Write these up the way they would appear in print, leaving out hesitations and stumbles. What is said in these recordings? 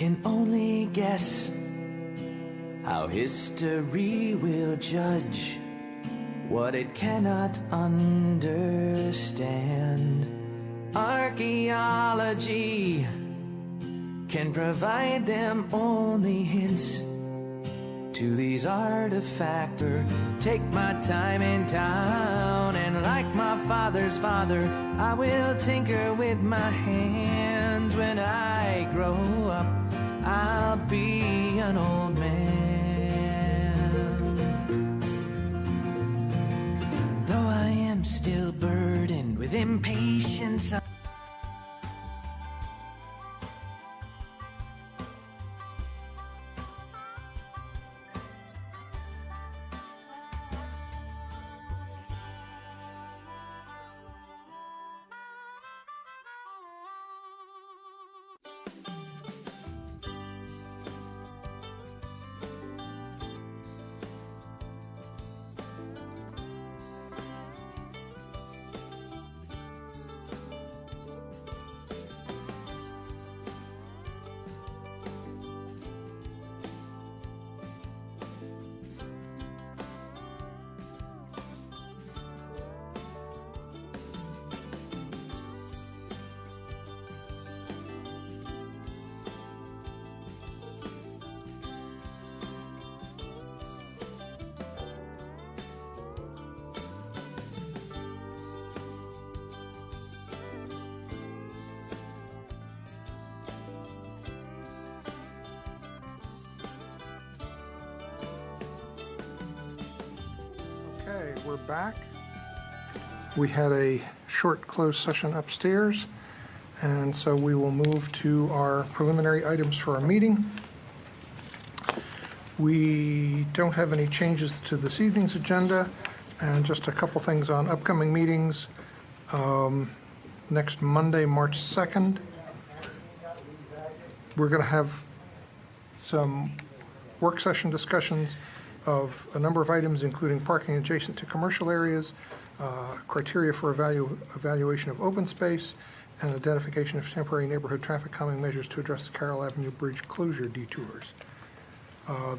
can only guess how history will judge what it cannot understand. Archaeology can provide them only hints to these artifacts. Take my time in town, and like my father's father, I will tinker with my hands. When I grow up, I'll be an old man. Though I am still burdened with impatience, Okay, we're back. We had a short closed session upstairs, and so we will move to our preliminary items for our meeting. We don't have any changes to this evening's agenda, and just a couple things on upcoming meetings. Next Monday, March 2nd, we're going to have some work session discussions of a number of items, including parking adjacent to commercial areas, criteria for evaluation of open space, and identification of temporary neighborhood traffic calming measures to address the Carroll Avenue Bridge closure detours.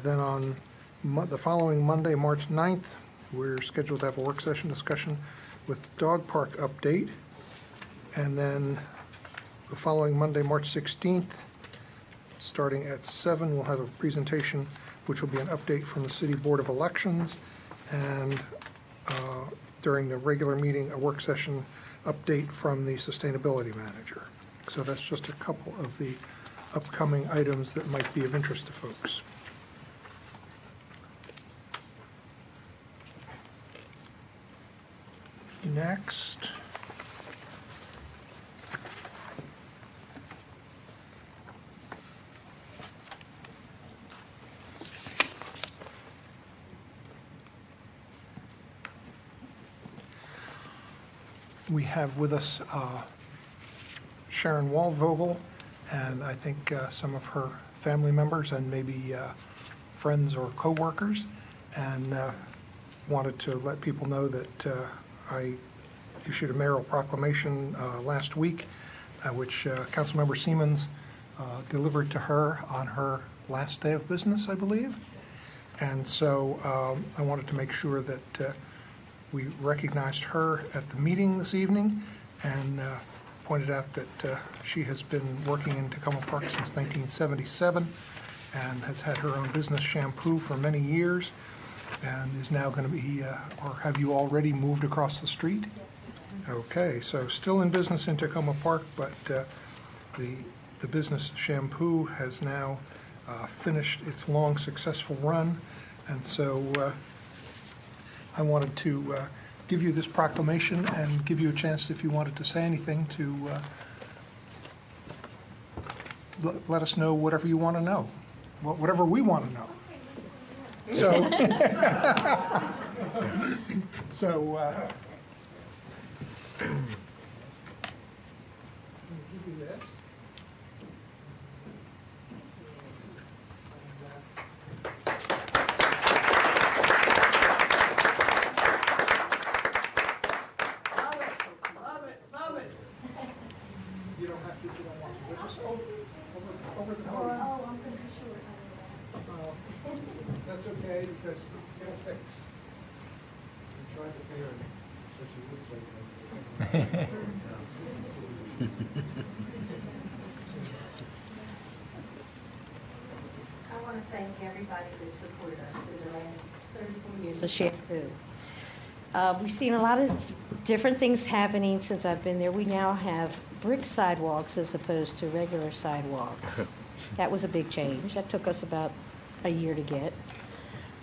Then on the following Monday, March 9th, we're scheduled to have a work session discussion with dog park update. And then the following Monday, March 16th, starting at 7, we'll have a presentation which will be an update from the City Board of Elections, and during the regular meeting, a work session update from the Sustainability Manager. So that's just a couple of the upcoming items that might be of interest to folks. Next, we have with us Sharon Waldvogel, and I think some of her family members and maybe friends or co-workers, and wanted to let people know that I issued a mayoral proclamation last week, which Councilmember Siemens delivered to her on her last day of business, I believe. And so I wanted to make sure that we recognized her at the meeting this evening, and pointed out that she has been working in Tacoma Park since 1977 and has had her own business, Shampoo, for many years, and is now going to be, or have you already moved across the street? Okay, so still in business in Tacoma Park, but the business Shampoo has now finished its long, successful run, and so I wanted to give you this proclamation and give you a chance, if you wanted to say anything, to let us know whatever you want to know, whatever we want to know. So, give you this. Love it. You don't have to if you don't want to. But just over the podium. okay because it'll fix. We tried to pay her so she would say that. I want to thank everybody that supported us through the last 34 years of shampoo. We've seen a lot of different things happening since I've been there. We now have brick sidewalks as opposed to regular sidewalks. That was a big change. That took us about a year to get.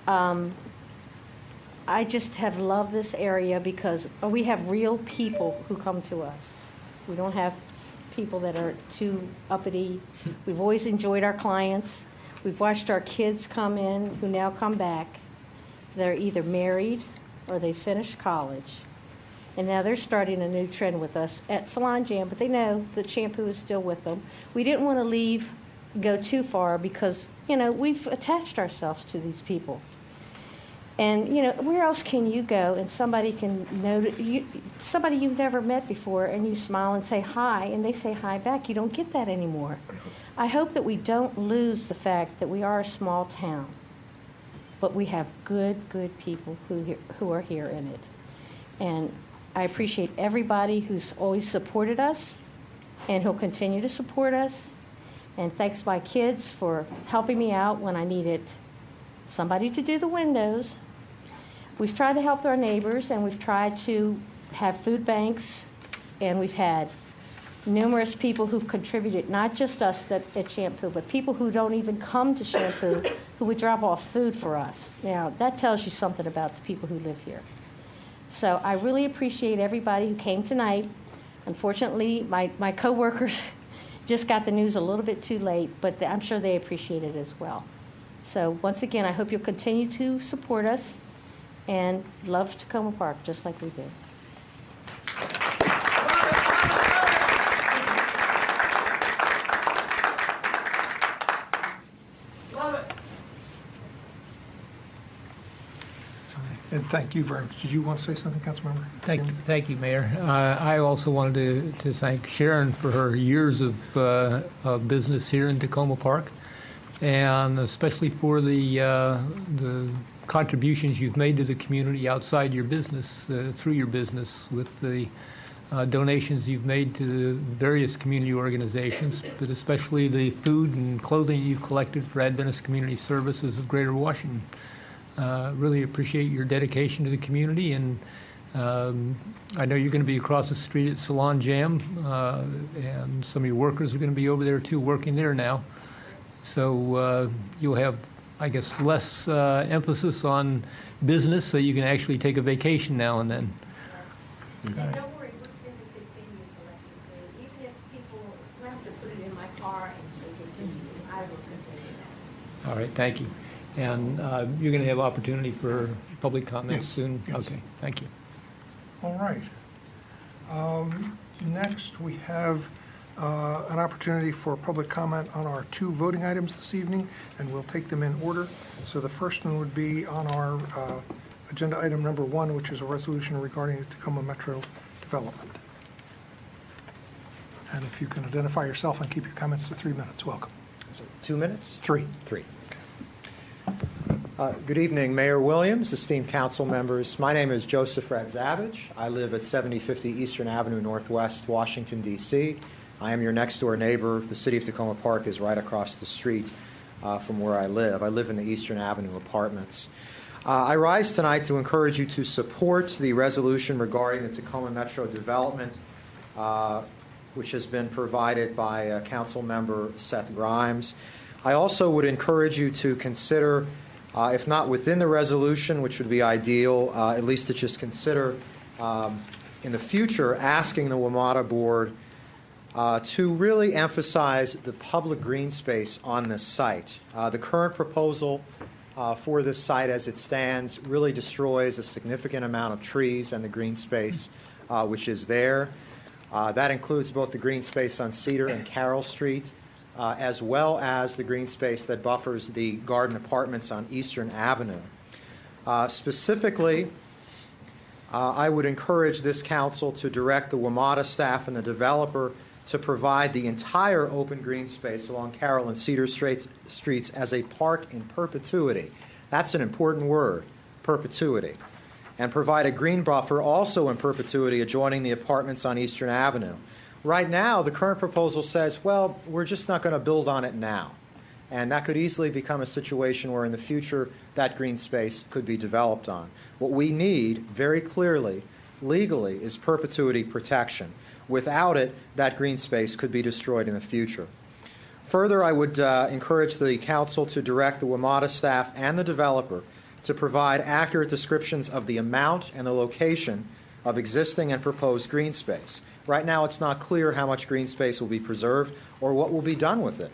I just have loved this area because we have real people who come to us. We don't have people that are too uppity. We've always enjoyed our clients. We've watched our kids come in who now come back. They're either married or they finished college. And now they're starting a new trend with us at Salon Jam, but they know that shampoo is still with them. We didn't want to go too far because, we've attached ourselves to these people. And, where else can you go and somebody can know somebody you've never met before and you smile and say hi and they say hi back. You don't get that anymore. I hope that we don't lose the fact that we are a small town, but we have good people who are here in it. And I appreciate everybody who's always supported us and who'll continue to support us. And thanks my kids for helping me out when I needed somebody to do the windows. We've tried to help our neighbors, and we've tried to have food banks, and we've had numerous people who've contributed, not just us at Shampoo, but people who don't even come to Shampoo who would drop off food for us. Now, that tells you something about the people who live here. So I really appreciate everybody who came tonight. Unfortunately, my coworkers just got the news a little bit too late, but I'm sure they appreciate it as well. So once again, I hope you'll continue to support us and love Tacoma Park just like we do. And thank you very much. Did you want to say something, Councilmember? Thank you, Mayor. I also wanted to thank Sharon for her years of business here in Tacoma Park, and especially for the contributions you've made to the community outside your business, through your business, with the donations you've made to various community organizations, but especially the food and clothing you've collected for Adventist Community Services of Greater Washington. Really appreciate your dedication to the community, and I know you're going to be across the street at Salon Jam, and some of your workers are going to be over there too, working there now. So you'll have, I guess, less emphasis on business, so you can actually take a vacation now and then. And don't worry, we're going to continue collecting food. Even if people have to put it in my car and take it to you, I will continue that. All right, thank you. And you're going to have opportunity for public comments soon? Yes. Okay, thank you. All right. Next, we have an opportunity for public comment on our two voting items this evening, and we'll take them in order. So the first one would be on our agenda item number 1, which is a resolution regarding the Tacoma Metro development. And if you can identify yourself and keep your comments to 3 minutes, welcome. So 2 minutes? 3. 3. Good evening, Mayor Williams, esteemed council members. My name is Joseph Radzavage. I live at 7050 Eastern Avenue Northwest, Washington, D.C. I am your next-door neighbor. The city of Tacoma Park is right across the street from where I live. I live in the Eastern Avenue apartments. I rise tonight to encourage you to support the resolution regarding the Tacoma Metro development, which has been provided by Council Member Seth Grimes. I also would encourage you to consider, if not within the resolution, which would be ideal, at least to just consider in the future asking the WMATA board to really emphasize the public green space on this site. The current proposal for this site as it stands really destroys a significant amount of trees and the green space which is there. That includes both the green space on Cedar and Carroll Street, as well as the green space that buffers the garden apartments on Eastern Avenue. Specifically, I would encourage this council to direct the WMATA staff and the developer to provide the entire open green space along Carroll and Cedar Streets as a park in perpetuity. That's an important word, perpetuity. And provide a green buffer also in perpetuity adjoining the apartments on Eastern Avenue. Right now, the current proposal says, well, we're just not going to build on it now. And that could easily become a situation where in the future that green space could be developed on. What we need, very clearly, legally, is perpetuity protection. Without it, that green space could be destroyed in the future. Further, I would encourage the council to direct the WMATA staff and the developer to provide accurate descriptions of the amount and the location of existing and proposed green space. Right now, it's not clear how much green space will be preserved or what will be done with it.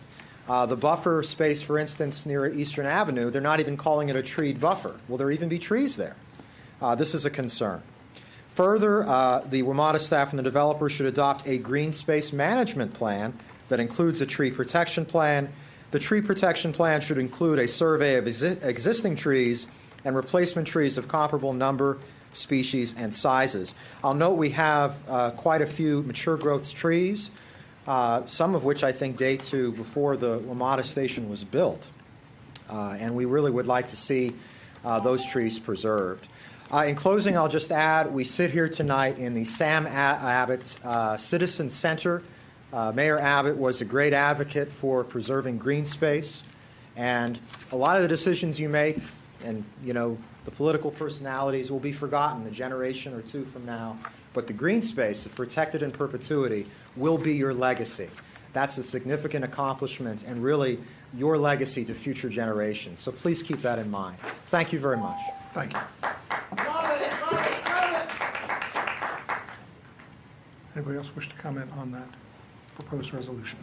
The buffer space, for instance, near Eastern Avenue, they're not even calling it a treed buffer. Will there even be trees there? This is a concern. Further, the WMATA staff and the developer should adopt a green space management plan that includes a tree protection plan. The tree protection plan should include a survey of existing trees and replacement trees of comparable number, species, and sizes. I'll note we have quite a few mature growth trees, some of which I think date to before the WMATA station was built. And we really would like to see those trees preserved. In closing, I'll just add, we sit here tonight in the Sam Abbott Citizen Center. Mayor Abbott was a great advocate for preserving green space, and a lot of the decisions you make and, you know, the political personalities will be forgotten a generation or two from now, but the green space, if protected in perpetuity, will be your legacy. That's a significant accomplishment and really your legacy to future generations. So please keep that in mind. Thank you very much. Thank you. Anybody else wish to comment on that proposed resolution?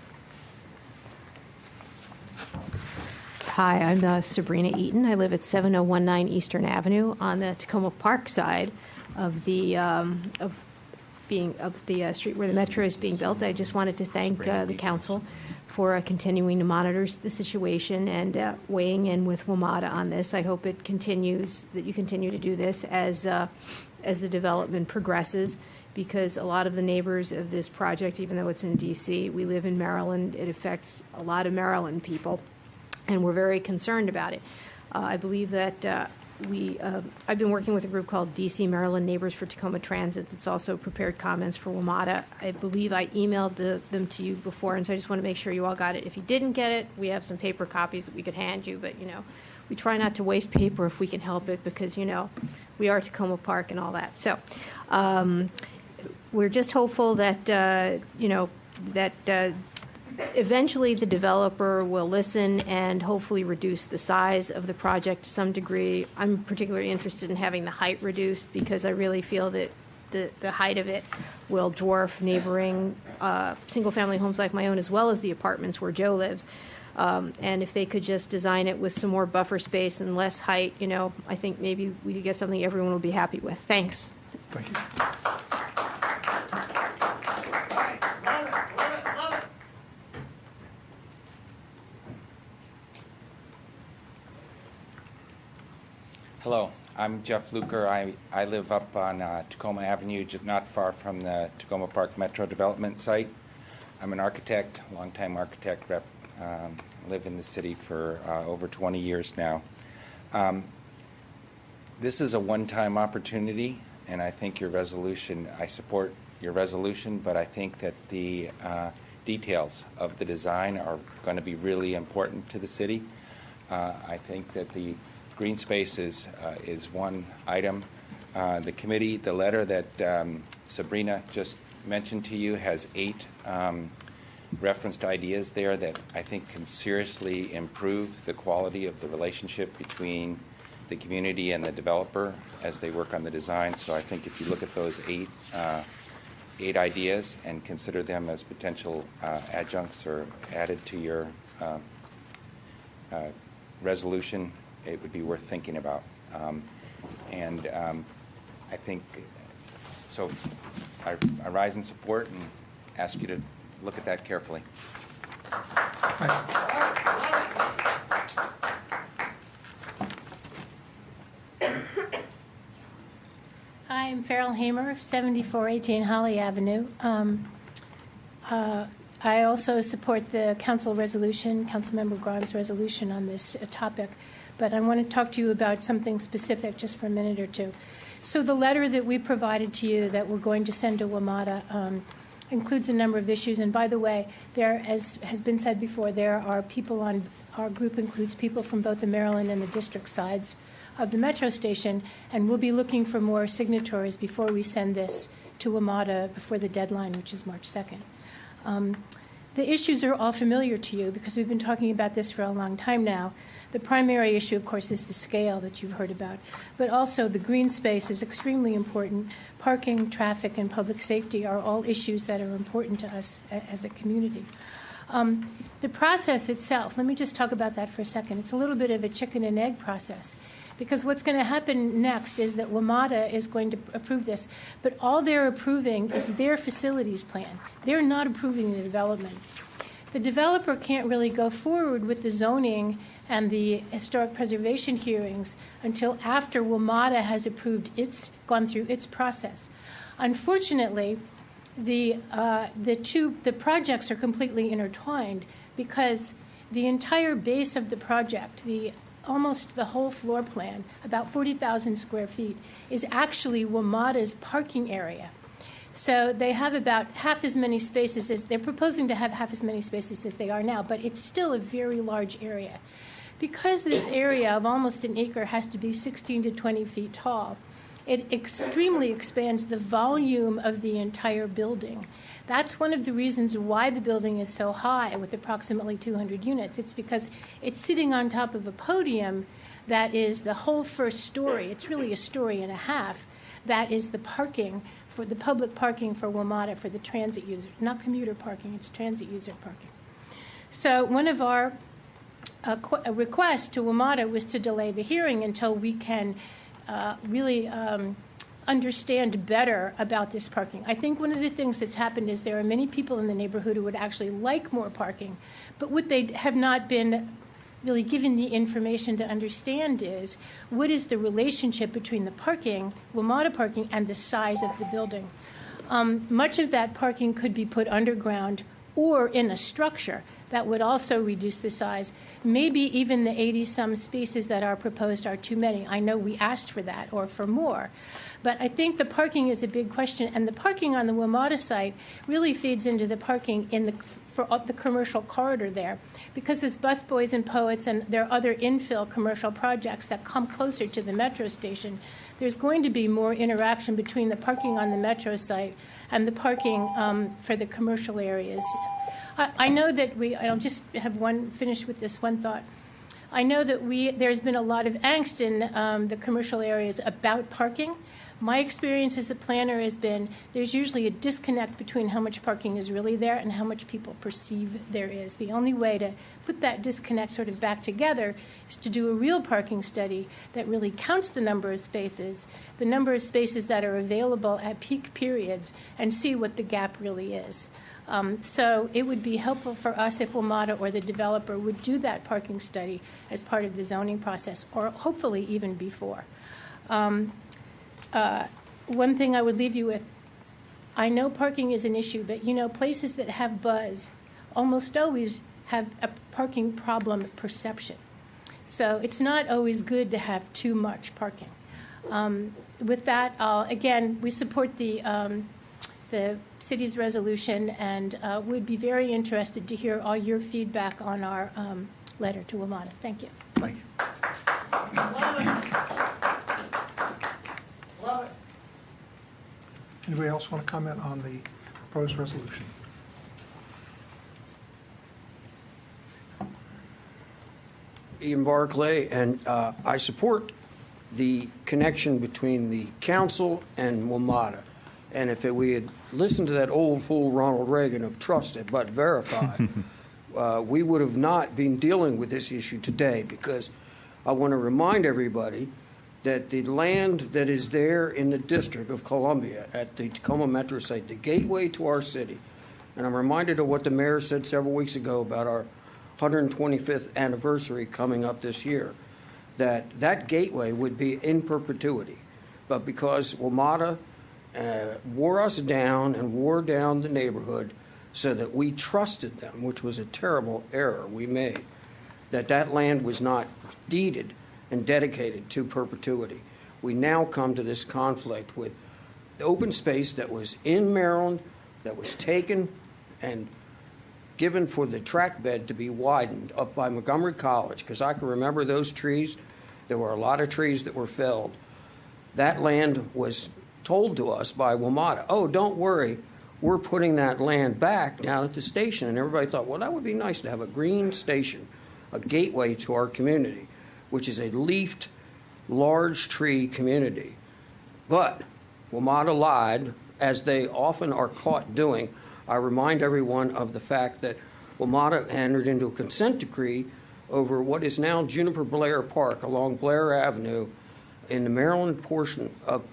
Hi, I'm Sabrina Eaton. I live at 7019 Eastern Avenue on the Tacoma Park side of the street where the metro is being built. I just wanted to thank the council for continuing to monitor the situation and weighing in with WMATA on this. I hope it continues, that you continue to do this as the development progresses, because a lot of the neighbors of this project, even though it's in D.C., we live in Maryland, it affects a lot of Maryland people, and we're very concerned about it. I believe that I've been working with a group called D.C. Maryland Neighbors for Tacoma Transit that's also prepared comments for WMATA. I believe I emailed them to you before, and so I just want to make sure you all got it. If you didn't get it, we have some paper copies that we could hand you, but, you know, we try not to waste paper if we can help it, because, you know, we are Tacoma Park and all that. So we're just hopeful that, eventually the developer will listen and hopefully reduce the size of the project to some degree. I'm particularly interested in having the height reduced, because I really feel that the height of it will dwarf neighboring single-family homes like my own, as well as the apartments where Joe lives. And if they could just design it with some more buffer space and less height, you know, I think maybe we could get something everyone will be happy with. Thanks. Thank you. Hello, I'm Jeff Luker. I live up on Tacoma Avenue, just not far from the Tacoma Park Metro Development site. I'm an architect, longtime architect rep. Live in the city for over 20 years now. This is a one-time opportunity, and I think your resolution, I support your resolution, but I think that the details of the design are going to be really important to the city. I think that the green space is one item. The committee, the letter that Sabrina just mentioned to you has 8 referenced ideas there that I think can seriously improve the quality of the relationship between the community and the developer as they work on the design. So I think if you look at those 8 ideas and consider them as potential adjuncts or added to your resolution, it would be worth thinking about. I think, so I rise in support and ask you to look at that carefully. Hi, I'm Farrell Hamer, 7418 Holly Avenue. I also support the council resolution, Councilmember Grimes' resolution on this topic. but I want to talk to you about something specific just for a minute or two. So the letter that we provided to you that we're going to send to WMATA includes a number of issues. And by the way, there, as has been said before, there are people on our group includes people from both the Maryland and the district sides of the metro station, and we'll be looking for more signatories before we send this to WMATA before the deadline, which is March 2nd. The issues are all familiar to you because we've been talking about this for a long time now. The primary issue, of course, is the scale that you've heard about, but also the green space is extremely important. Parking, traffic, and public safety are all issues that are important to us as a community. The process itself, let me just talk about that for a second. It's a little bit of a chicken and egg process because what's going to happen next is that WMATA is going to approve this, but all they're approving is their facilities plan. They're not approving the development. The developer can't really go forward with the zoning and the historic preservation hearings until after WMATA has gone through its process. Unfortunately, the projects are completely intertwined because the entire base of the project, almost the whole floor plan, about 40,000 square feet, is actually WMATA's parking area. So they have about half as many spaces as they're proposing to have half as many spaces as they are now, but it's still a very large area. Because this area of almost an acre has to be 16 to 20 feet tall, it extremely expands the volume of the entire building. That's one of the reasons why the building is so high with approximately 200 units. It's because it's sitting on top of a podium that is the whole first story. It's really a story and a half. That is the parking, for the public parking for WMATA, for the transit user. Not commuter parking, it's transit user parking. So one of our requests to WMATA was to delay the hearing until we can really understand better about this parking. I think one of the things that's happened is there are many people in the neighborhood who would actually like more parking, but what they have not been really given the information to understand is what is the relationship between the parking, WMATA parking, and the size of the building. Much of that parking could be put underground or in a structure that would also reduce the size. Maybe even the 80-some spaces that are proposed are too many. I know we asked for that or for more. But I think the parking is a big question, and the parking on the WMATA site really feeds into the parking for the commercial corridor there. Because as Busboys and Poets and there are other infill commercial projects that come closer to the metro station, there's going to be more interaction between the parking on the metro site and the parking for the commercial areas. I know that I'll just finish with this one thought. I know that there's been a lot of angst in the commercial areas about parking. My experience as a planner has been there's usually a disconnect between how much parking is really there and how much people perceive there is. The only way to put that disconnect sort of back together is to do a real parking study that really counts the number of spaces that are available at peak periods, and see what the gap really is. So it would be helpful for us if WMATA or the developer would do that parking study as part of the zoning process, or hopefully even before. One thing I would leave you with, I know parking is an issue, but places that have buzz almost always have a parking problem perception. So it's not always good to have too much parking. With that, again, we support the city's resolution and would be very interested to hear all your feedback on our letter to WMATA. Thank you. Thank you. Anybody else want to comment on the proposed resolution? Ian Barclay, and I support the connection between the council and WMATA. And if we had listened to that old fool Ronald Reagan of trust it but verify, we would have not been dealing with this issue today, because I want to remind everybody that the land that is there in the District of Columbia at the Tacoma Metro site, the gateway to our city, and I'm reminded of what the mayor said several weeks ago about our 125th anniversary coming up this year, that gateway would be in perpetuity. But because WMATA wore us down and wore down the neighborhood so that we trusted them, which was a terrible error we made, that land was not deeded and dedicated to perpetuity. We now come to this conflict with the open space that was in Maryland, that was taken and given for the track bed to be widened up by Montgomery College, because I can remember those trees. There were a lot of trees that were felled. That land was told to us by WMATA, oh, don't worry, we're putting that land back down at the station. And everybody thought, well, that would be nice to have a green station, a gateway to our community, which is a leafed, large tree community. But WMATA lied, as they often are caught doing. I remind everyone of the fact that WMATA entered into a consent decree over what is now Juniper Blair Park along Blair Avenue in the Maryland portion of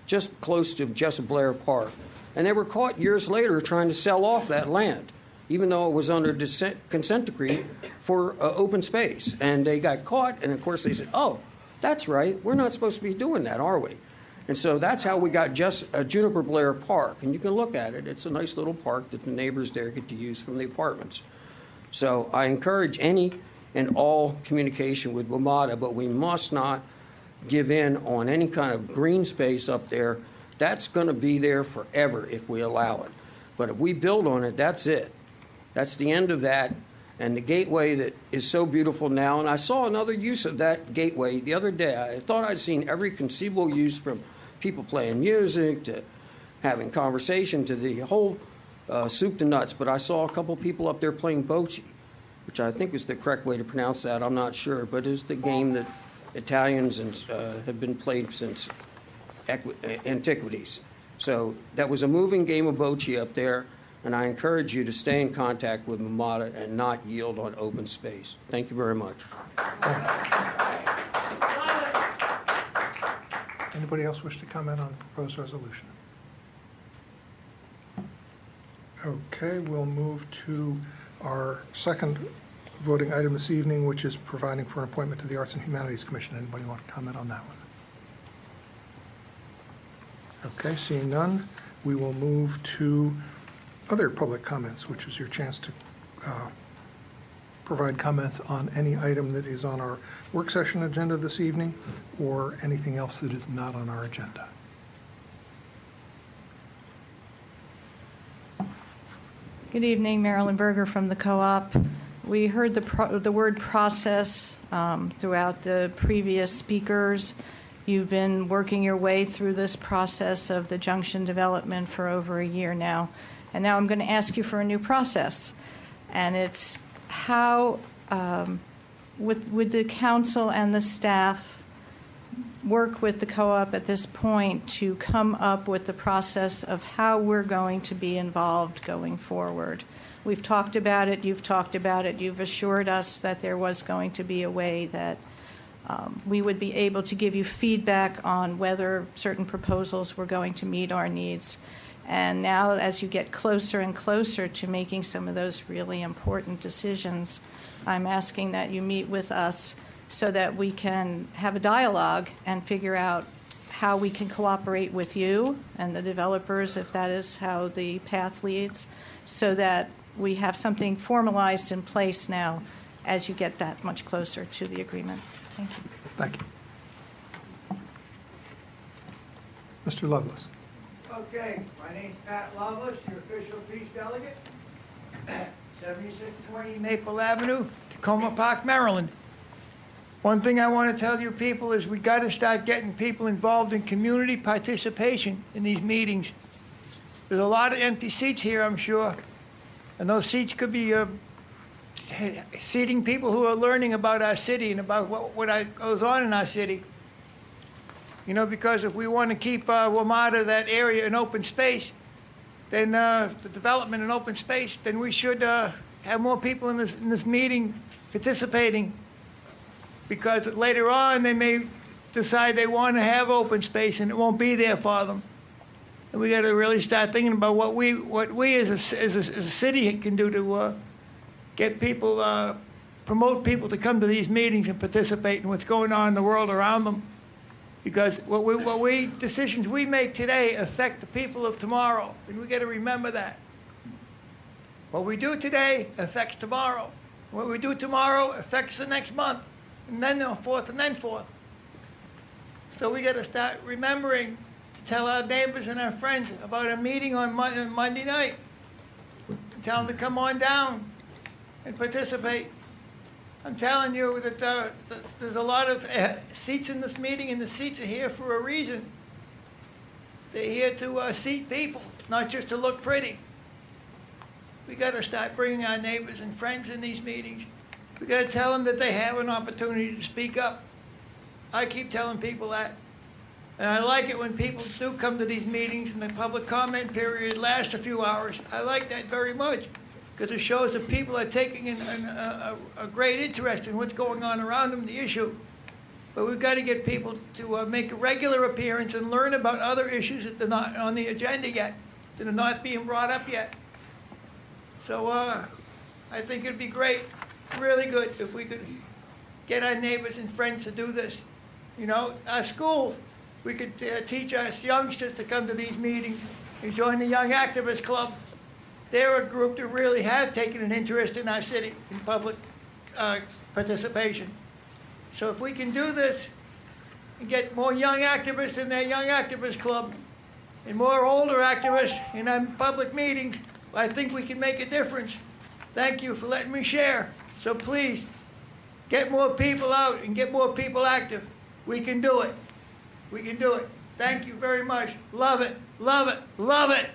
just close to Jessup Blair Park. And they were caught years later trying to sell off that land, even though it was under consent decree for open space. And they got caught, and of course they said, oh, that's right, we're not supposed to be doing that, are we? And so that's how we got just Juniper Blair Park. And you can look at it. It's a nice little park that the neighbors there get to use from the apartments. So I encourage any and all communication with WMATA, but we must not give in on any kind of green space up there. That's going to be there forever if we allow it. But if we build on it, that's it. That's the end of that. And the gateway that is so beautiful now, and I saw another use of that gateway the other day. I thought I'd seen every conceivable use, from people playing music to having conversation to the whole soup to nuts. But I saw a couple people up there playing bocce, which I think is the correct way to pronounce that. I'm not sure, but it's the game that Italians have been played since antiquities. So that was a moving game of bocce up there, and I encourage you to stay in contact with WMATA and not yield on open space. Thank you very much. Anybody else wish to comment on the proposed resolution? Okay, we'll move to our second voting item this evening, which is providing for an appointment to the Arts and Humanities Commission. Anybody want to comment on that one? Okay, seeing none, we will move to other public comments, which is your chance to provide comments on any item that is on our work session agenda this evening or anything else that is not on our agenda. Good evening, Marilyn Berger from the Co-op. We heard the word process throughout the previous speakers. You've been working your way through this process of the junction development for over a year now. And now I'm going to ask you for a new process. And it's how, would the council and the staff work with the co-op at this point to come up with the process of how we're going to be involved going forward? We've talked about it, you've talked about it, you've assured us that there was going to be a way that we would be able to give you feedback on whether certain proposals were going to meet our needs. And now, as you get closer and closer to making some of those really important decisions, I'm asking that you meet with us so that we can have a dialogue and figure out how we can cooperate with you and the developers, if that is how the path leads, so that we have something formalized in place now as you get that much closer to the agreement. Thank you. Thank you. Mr. Lovelace. Okay, my name's Pat Lovelace, your official peace delegate, 7620 Maple Avenue, Tacoma Park, Maryland. One thing I want to tell you people is we got to start getting people involved in community participation in these meetings. There's a lot of empty seats here, I'm sure, and those seats could be seating people who are learning about our city and about what goes on in our city. You know, because if we want to keep WMATA, that area, in open space, then the development in open space, then we should have more people in this meeting participating, because later on they may decide they want to have open space and it won't be there for them. And we got to really start thinking about what we as a city can do to get people, promote people to come to these meetings and participate in what's going on in the world around them. Because decisions we make today affect the people of tomorrow, and we got to remember that. What we do today affects tomorrow. What we do tomorrow affects the next month. and then forth, and then forth. So we got to start remembering to tell our neighbors and our friends about a meeting on Monday night. Tell them to come on down and participate. I'm telling you that there's a lot of seats in this meeting, and the seats are here for a reason. They're here to seat people, not just to look pretty. We got to start bringing our neighbors and friends in these meetings. We got to tell them that they have an opportunity to speak up. I keep telling people that. And I like it when people do come to these meetings and the public comment period lasts a few hours. I like that very much because it shows that people are taking a great interest in what's going on around them, the issue. But we've got to get people to make a regular appearance and learn about other issues that are not on the agenda yet, that are not being brought up yet. So I think it'd be great, really good, if we could get our neighbors and friends to do this. You know, our schools, we could teach us youngsters to come to these meetings and join the Young Activist Club. They're a group that really have taken an interest in our city, in public participation. So if we can do this and get more young activists in their Young Activist Club and more older activists in our public meetings, I think we can make a difference. Thank you for letting me share. So please, get more people out and get more people active. We can do it. We can do it. Thank you very much. Love it, love it, love it.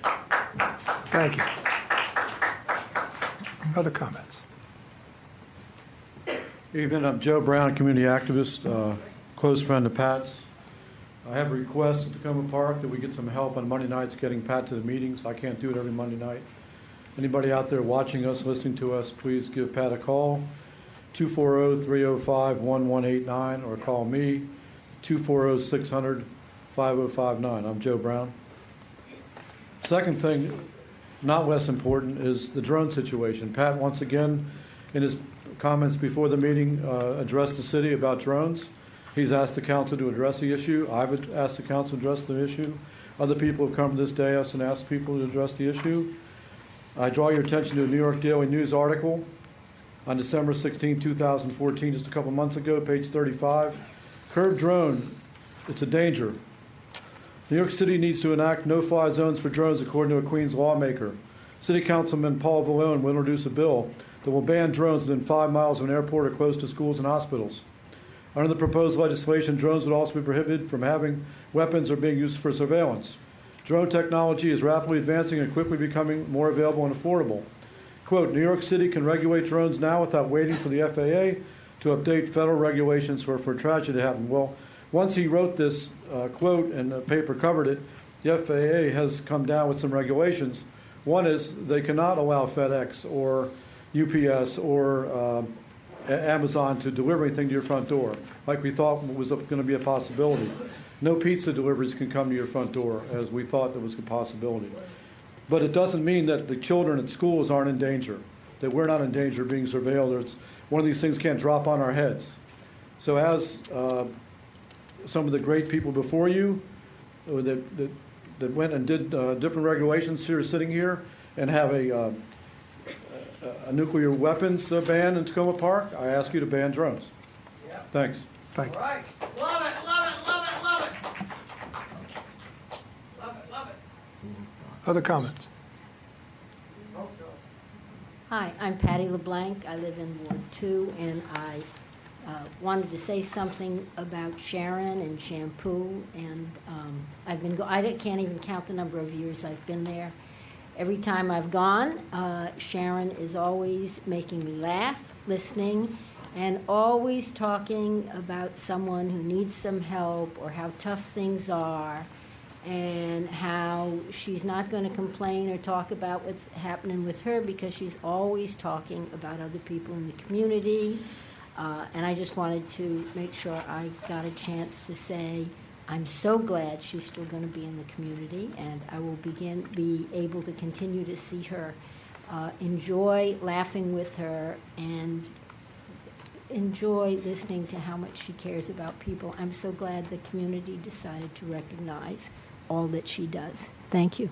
Thank you. Other comments? Evening, I'm Joe Brown, community activist, close friend of Pat's. I have a request at Tacoma Park that we get some help on Monday nights getting Pat to the meetings. I can't do it every Monday night. Anybody out there watching us, listening to us, please give Pat a call, 240-305-1189, or call me, 240-600-5059. I'm Joe Brown. Second thing, not less important, is the drone situation. Pat, once again, in his comments before the meeting, addressed the city about drones. He's asked the council to address the issue. I've asked the council to address the issue. Other people have come to this dais and asked people to address the issue. I draw your attention to a New York Daily News article on December 16, 2014, just a couple months ago, page 35. Curb drone, it's a danger. New York City needs to enact no-fly zones for drones, according to a Queens lawmaker. City Councilman Paul Vallone will introduce a bill that will ban drones within 5 miles of an airport or close to schools and hospitals. Under the proposed legislation, drones would also be prohibited from having weapons or being used for surveillance. Drone technology is rapidly advancing and quickly becoming more available and affordable. Quote, New York City can regulate drones now without waiting for the FAA to update federal regulations for a tragedy to happen. Well, once he wrote this quote and the paper covered it, the FAA has come down with some regulations. One is they cannot allow FedEx or UPS or Amazon to deliver anything to your front door, like we thought was going to be a possibility. No pizza deliveries can come to your front door, as we thought there was a possibility. But it doesn't mean that the children at schools aren't in danger, that we're not in danger of being surveilled. It's, one of these things can't drop on our heads. So as some of the great people before you that went and did different regulations here, sitting here, and have a nuclear weapons ban in Tacoma Park, I ask you to ban drones. Yeah. Thanks. Thank you. All right. Love it, love it, love it, love it. Love it, love it. Other comments? Hi, I'm Patty LeBlanc. I live in Ward 2, and I wanted to say something about Sharon and shampoo. And I've been I can't even count the number of years I've been there. Every time I've gone, Sharon is always making me laugh, listening, and always talking about someone who needs some help or how tough things are, and how she's not going to complain or talk about what's happening with her because she's always talking about other people in the community. And I just wanted to make sure I got a chance to say I'm so glad she's still going to be in the community, and I will be able to continue to see her, enjoy laughing with her, and enjoy listening to how much she cares about people. I'm so glad the community decided to recognize all that she does. Thank you.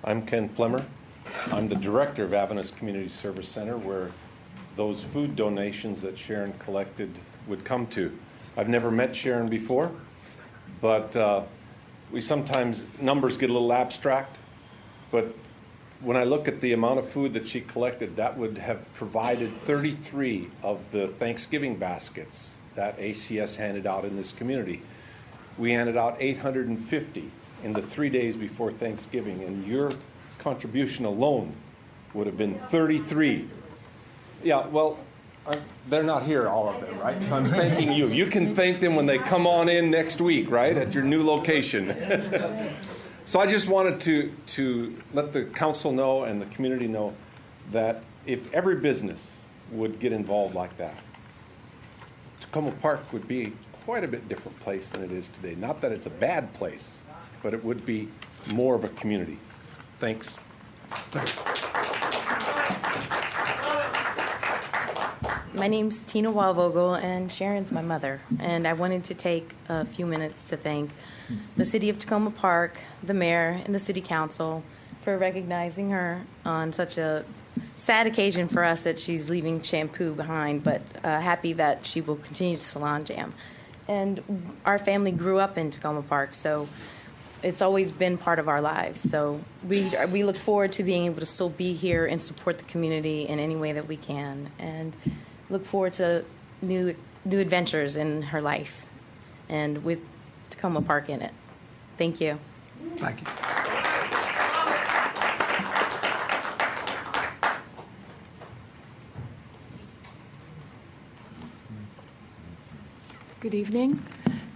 I'm Ken Flemmer. I'm the director of Avanos Community Service Center, where those food donations that Sharon collected would come to. I've never met Sharon before, but we sometimes, numbers get a little abstract, but when I look at the amount of food that she collected, that would have provided 33 of the Thanksgiving baskets that ACS handed out in this community. We handed out 850 in the 3 days before Thanksgiving, and your contribution alone would have been 33. Yeah, well, they're not here, all of them, right? So I'm thanking you. You can thank them when they come on in next week, right, at your new location. So I just wanted to let the council know and the community know that if every business would get involved like that, Tacoma Park would be quite a bit different place than it is today. Not that it's a bad place, but it would be more of a community. Thanks. My name's Tina Wallvogel, and Sharon's my mother. And I wanted to take a few minutes to thank the City of Tacoma Park, the mayor, and the City Council for recognizing her on such a sad occasion for us that she's leaving Shampoo behind, but happy that she will continue to Salon Jam. And our family grew up in Tacoma Park, so it's always been part of our lives. So we look forward to being able to still be here and support the community in any way that we can, and look forward to new adventures in her life, and with Tacoma Park in it. Thank you. Thank you. Good evening.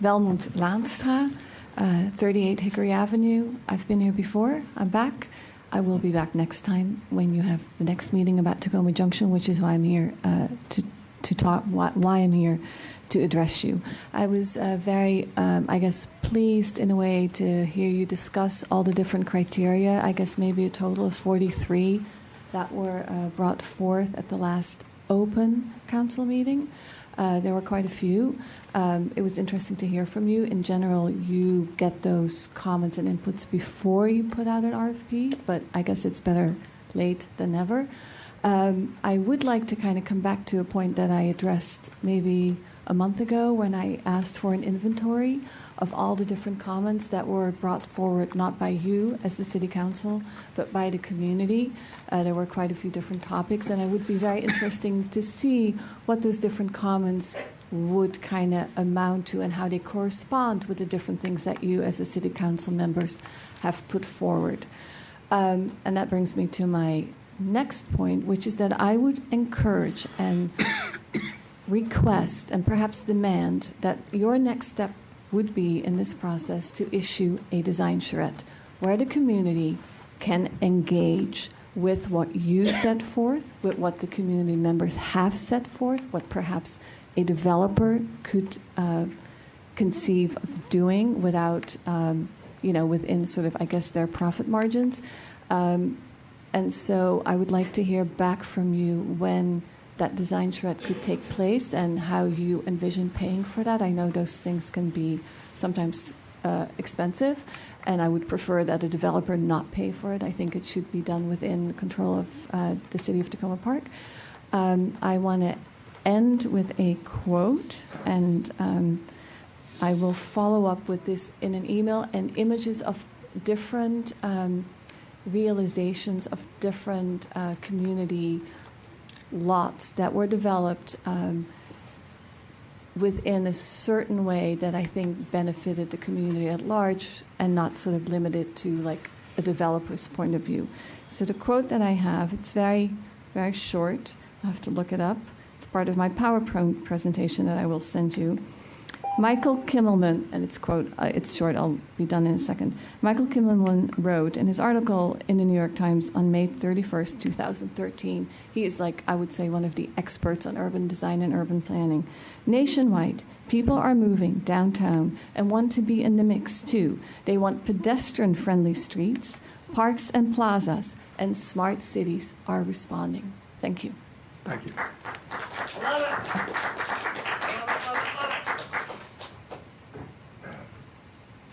Welmoed Laanstra, 38 Hickory Avenue. I've been here before. I'm back. I will be back next time when you have the next meeting about Tacoma Junction, which is why I'm here to talk, why I'm here to address you. I was very, pleased in a way to hear you discuss all the different criteria. I guess maybe a total of 43 that were brought forth at the last open council meeting. There were quite a few. It was interesting to hear from you. In general, you get those comments and inputs before you put out an RFP, but I guess it's better late than never. I would like to kind of come back to a point that I addressed maybe a month ago when I asked for an inventory of all the different comments that were brought forward, not by you as the City Council, but by the community. There were quite a few different topics, and it would be very interesting to see what those different comments would kind of amount to and how they correspond with the different things that you as the City Council members have put forward. And that brings me to my next point, which is that I would encourage and request and perhaps demand that your next step would be in this process to issue a design charrette where the community can engage with what you set forth, with what the community members have set forth, what perhaps a developer could conceive of doing without, within sort of, I guess, their profit margins. And so I would like to hear back from you when that design charrette could take place and how you envision paying for that. I know those things can be sometimes expensive, and I would prefer that a developer not pay for it. I think it should be done within control of the City of Tacoma Park. I want to end with a quote, and I will follow up with this in an email and images of different realizations of different community lots that were developed within a certain way that I think benefited the community at large and not sort of limited to like a developer's point of view. So the quote that I have, it's very, very short. I have to look it up. It's part of my PowerPoint presentation that I will send you. Michael Kimmelman, and it's quote, it's short, I'll be done in a second. Michael Kimmelman wrote in his article in the New York Times on May 31st, 2013, he is like, I would say, one of the experts on urban design and urban planning. Nationwide, people are moving downtown and want to be in the mix too. They want pedestrian-friendly streets, parks and plazas, and smart cities are responding. Thank you. Thank you.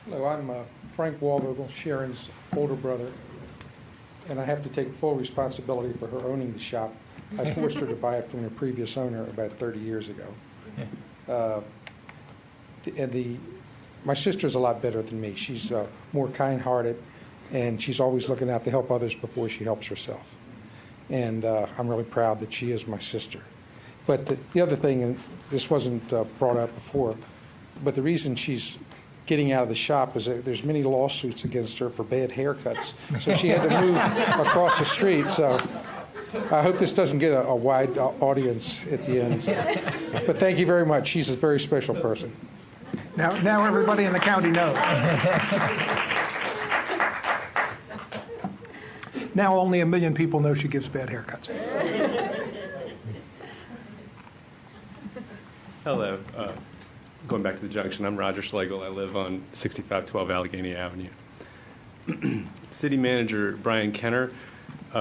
Hello, I'm Frank Wallvogel, Sharon's older brother. and I have to take full responsibility for her owning the shop. I forced her to buy it from the previous owner about 30 years ago. My sister's a lot better than me. She's more kind-hearted, and she's always looking out to help others before she helps herself. And I'm really proud that she is my sister. But the other thing, and this wasn't brought up before, but the reason she's getting out of the shop is that there's many lawsuits against her for bad haircuts. So she had to move across the street. So I hope this doesn't get a wide audience at the end. But thank you very much. She's a very special person. Now everybody in the county knows. Now only 1 million people know she gives bad haircuts. Hello. Going back to the junction, I'm Roger Schlegel. I live on 6512 Allegheny Avenue. City Manager Brian Kenner,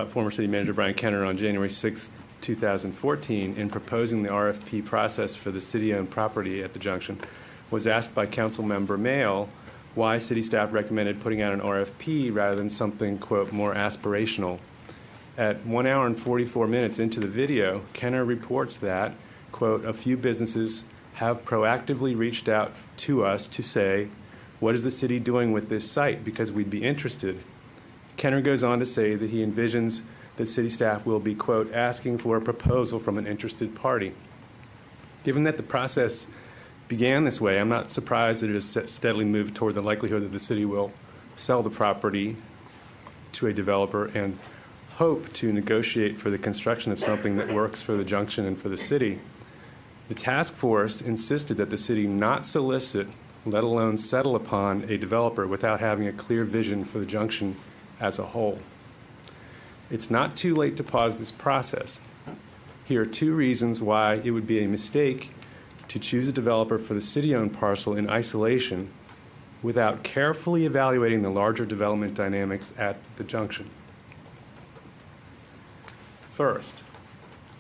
former City Manager Brian Kenner, on January 6, 2014, in proposing the RFP process for the city-owned property at the junction, was asked by Councilmember Mayle why city staff recommended putting out an RFP rather than something, quote, more aspirational. At 1 hour and 44 minutes into the video, Kenner reports that, quote, a few businesses have proactively reached out to us to say, what is the city doing with this site? Because we'd be interested. Kenner goes on to say that he envisions that city staff will be, quote, asking for a proposal from an interested party. Given that the process began this way, I'm not surprised that it has steadily moved toward the likelihood that the city will sell the property to a developer and hope to negotiate for the construction of something that works for the junction and for the city. The task force insisted that the city not solicit, let alone settle upon, a developer without having a clear vision for the junction as a whole. It's not too late to pause this process. Here are 2 reasons why it would be a mistake to choose a developer for the city-owned parcel in isolation without carefully evaluating the larger development dynamics at the junction. First,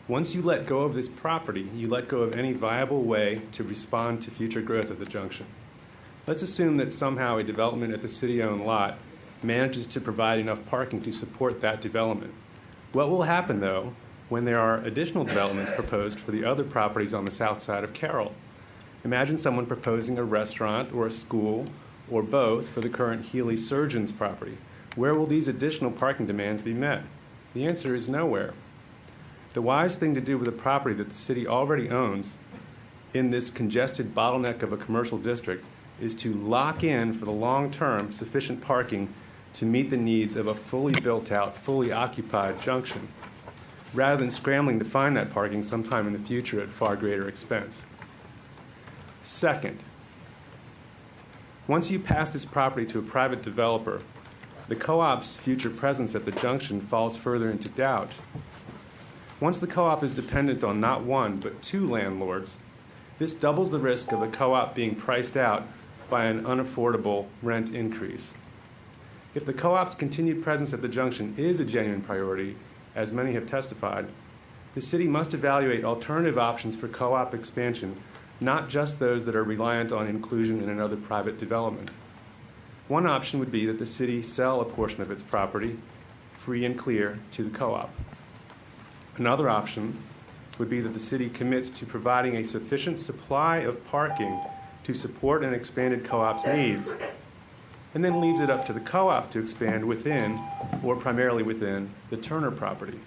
once you let go of this property, you let go of any viable way to respond to future growth at the junction. Let's assume that somehow a development at the city-owned lot manages to provide enough parking to support that development. What will happen, though, when there are additional developments proposed for the other properties on the south side of Carroll? Imagine someone proposing a restaurant or a school or both for the current Healy Surgeons property. Where will these additional parking demands be met? The answer is nowhere. The wise thing to do with a property that the city already owns in this congested bottleneck of a commercial district is to lock in for the long term sufficient parking to meet the needs of a fully built out, fully occupied junction, rather than scrambling to find that parking sometime in the future at far greater expense. Second, once you pass this property to a private developer, the co-op's future presence at the junction falls further into doubt. Once the co-op is dependent on not 1 but 2 landlords, this doubles the risk of the co-op being priced out by an unaffordable rent increase. If the co-op's continued presence at the junction is a genuine priority, as many have testified, the city must evaluate alternative options for co-op expansion, not just those that are reliant on inclusion in another private development. One option would be that the city sell a portion of its property, free and clear, to the co-op. Another option would be that the city commits to providing a sufficient supply of parking to support an expanded co-op's needs, and then leaves it up to the co-op to expand within, or primarily within, the Turner property.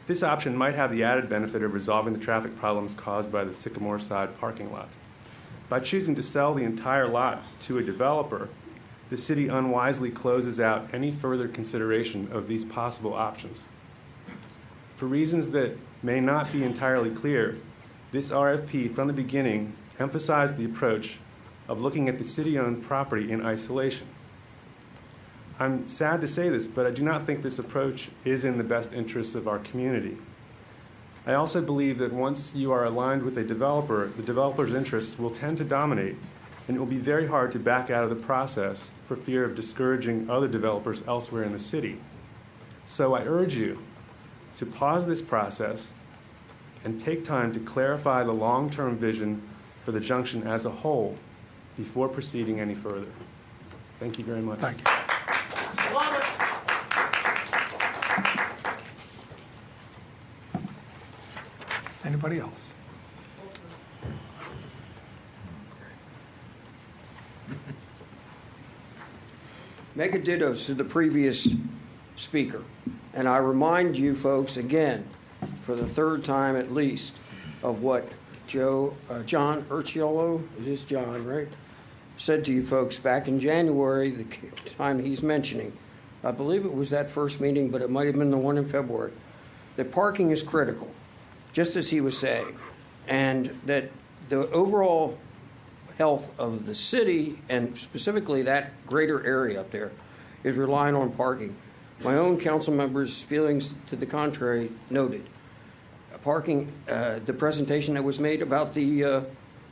This option might have the added benefit of resolving the traffic problems caused by the Sycamore Side parking lot. By choosing to sell the entire lot to a developer, the city unwisely closes out any further consideration of these possible options. For reasons that may not be entirely clear, this RFP from the beginning emphasized the approach of looking at the city-owned property in isolation. I'm sad to say this, but I do not think this approach is in the best interests of our community. I also believe that once you are aligned with a developer, the developer's interests will tend to dominate, and it will be very hard to back out of the process for fear of discouraging other developers elsewhere in the city. So I urge you to pause this process and take time to clarify the long-term vision for the junction as a whole before proceeding any further. Thank you very much. Thank you. Anybody else? Mega dittos to the previous speaker. And I remind you folks again, for the third time at least, of what John Urciolo, is this John, right, said to you folks back in January, the time he's mentioning. I believe it was that first meeting, but it might have been the one in February, that parking is critical, just as he was saying, and that the overall health of the city, and specifically that greater area up there, is relying on parking. My own council members' feelings to the contrary noted. Parking, the presentation that was made about the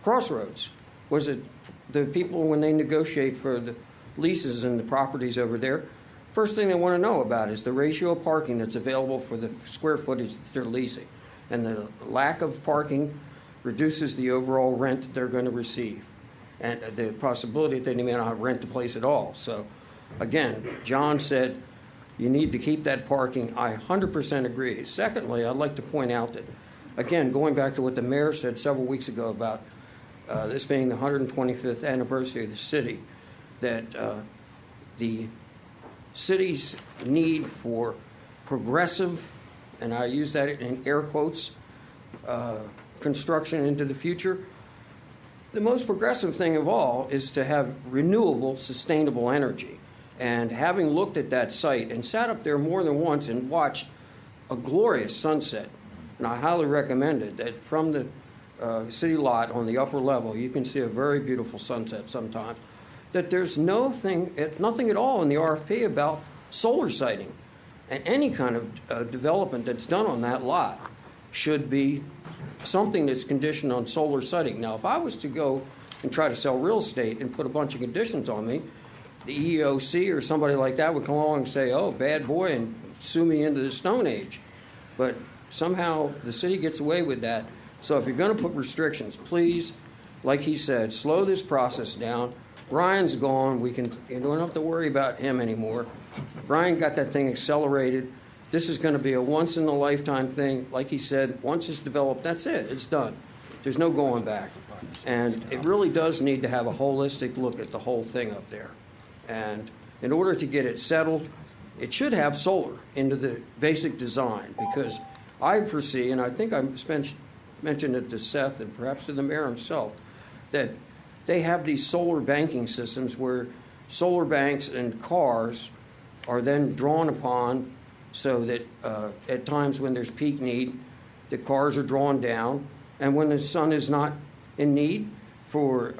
crossroads, was it the people, when they negotiate for the leases and the properties over there, first thing they want to know about is the ratio of parking that's available for the square footage that they're leasing. And the lack of parking reduces the overall rent that they're going to receive, and the possibility that they may not rent the place at all. So, again, John said you need to keep that parking. I 100% agree. Secondly, I'd like to point out that, again, going back to what the mayor said several weeks ago about this being the 125th anniversary of the city, that the city's need for progressive, and I use that in air quotes, construction into the future. The most progressive thing of all is to have renewable, sustainable energy. And having looked at that site and sat up there more than once and watched a glorious sunset, and I highly recommend it, that from the city lot on the upper level, you can see a very beautiful sunset sometimes, that there's nothing at all in the RFP about solar siting. And any kind of development that's done on that lot should be something that's conditioned on solar siting. Now, if I was to go and try to sell real estate and put a bunch of conditions on me, the EEOC or somebody like that would come along and say, oh, bad boy, and sue me into the Stone Age. But somehow the city gets away with that. So if you're going to put restrictions, please, like he said, slow this process down. Brian's gone. You don't have to worry about him anymore. Brian got that thing accelerated. This is going to be a once-in-a-lifetime thing. Like he said, once it's developed, that's it. It's done. There's no going back. And it really does need to have a holistic look at the whole thing up there. And in order to get it settled, it should have solar into the basic design, because I foresee, and I think I mentioned it to Seth and perhaps to the mayor himself, that they have these solar banking systems where solar banks and cars are then drawn upon, so that at times when there's peak need, the cars are drawn down, and when the sun is not in need for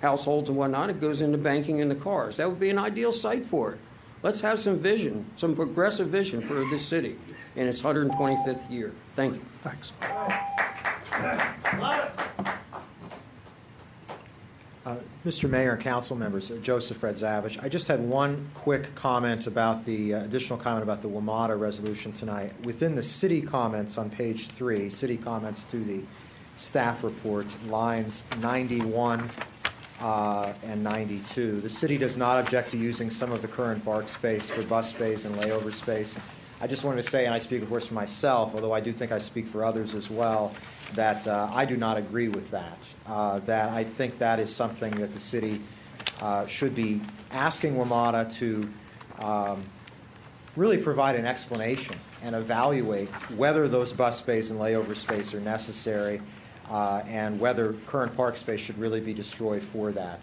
households and whatnot, it goes into banking in the cars. That would be an ideal site for it. Let's have some vision, some progressive vision for this city in its 125th year. Thank you. Thanks. Mr. Mayor and council members, Joseph Fredzavich, I just had one quick comment about the additional comment about the WMATA resolution tonight. Within the city comments on page 3, city comments to the staff report, lines 91 and 92, the city does not object to using some of the current BARC space for bus space and layover space. I just wanted to say, and I speak, of course, for myself, although I do think I speak for others as well, that I do not agree with that. That I think that is something that the city should be asking WMATA to really provide an explanation and evaluate whether those bus space and layover space are necessary, and whether current park space should really be destroyed for that.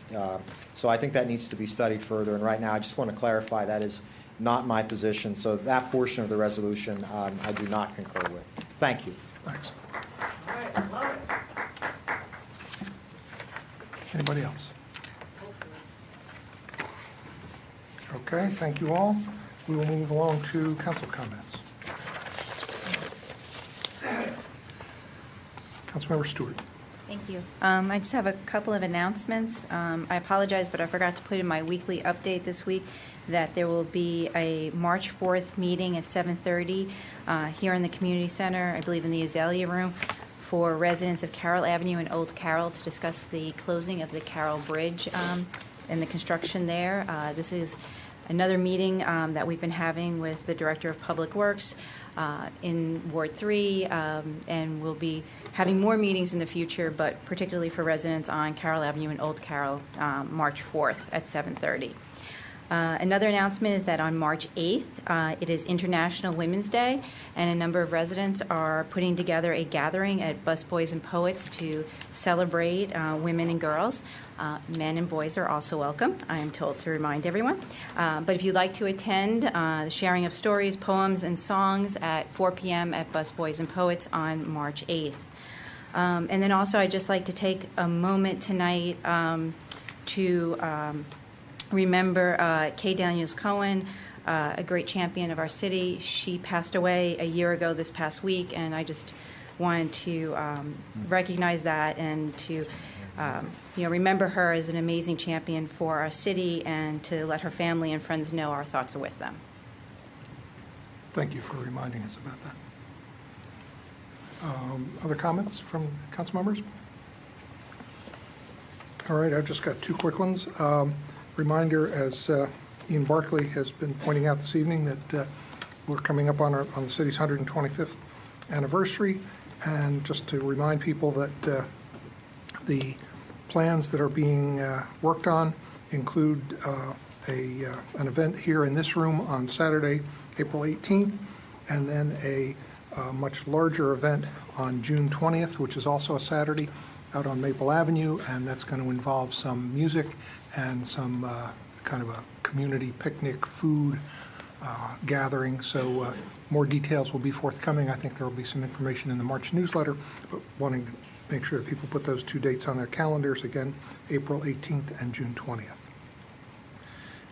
So I think that needs to be studied further, and right now I just want to clarify that is not my position. So that portion of the resolution I do not concur with. Thank you. Thanks. Anybody else? Okay, thank you all. We will move along to council comments. Councilmember Stewart. Thank you. I just have a couple of announcements. I apologize, but I forgot to put in my weekly update this week that there will be a March 4th meeting at 7:30 here in the community center, I believe in the Azalea Room, for residents of Carroll Avenue and Old Carroll to discuss the closing of the Carroll Bridge and the construction there. This is another meeting that we've been having with the Director of Public Works. in Ward 3, and we'll be having more meetings in the future, but particularly for residents on Carroll Avenue and Old Carroll, March 4th at 7:30. Another announcement is that on March 8th, it is International Women's Day, and a number of residents are putting together a gathering at Busboys and Poets to celebrate women and girls. Men and boys are also welcome, I am told to remind everyone. But if you'd like to attend, the sharing of stories, poems, and songs at 4 p.m. at Busboys and Poets on March 8th. And then also I'd just like to take a moment tonight to remember Kay Daniels Cohen, a great champion of our city. She passed away a year ago this past week, and I just wanted to recognize that and to remember her as an amazing champion for our city, and to let her family and friends know our thoughts are with them. Thank you for reminding us about that. Other comments from council members? All right, I've just got two quick ones. Reminder, as Ian Barclay has been pointing out this evening, that we're coming up on the city's 125th anniversary, and just to remind people that the plans that are being worked on include an event here in this room on Saturday, April 18th, and then a much larger event on June 20th, which is also a Saturday, out on Maple Avenue, and that's going to involve some music and some kind of a community picnic food gathering. So more details will be forthcoming. I think there will be some information in the March newsletter, but wanting to make sure that people put those two dates on their calendars, again, April 18th and June 20th.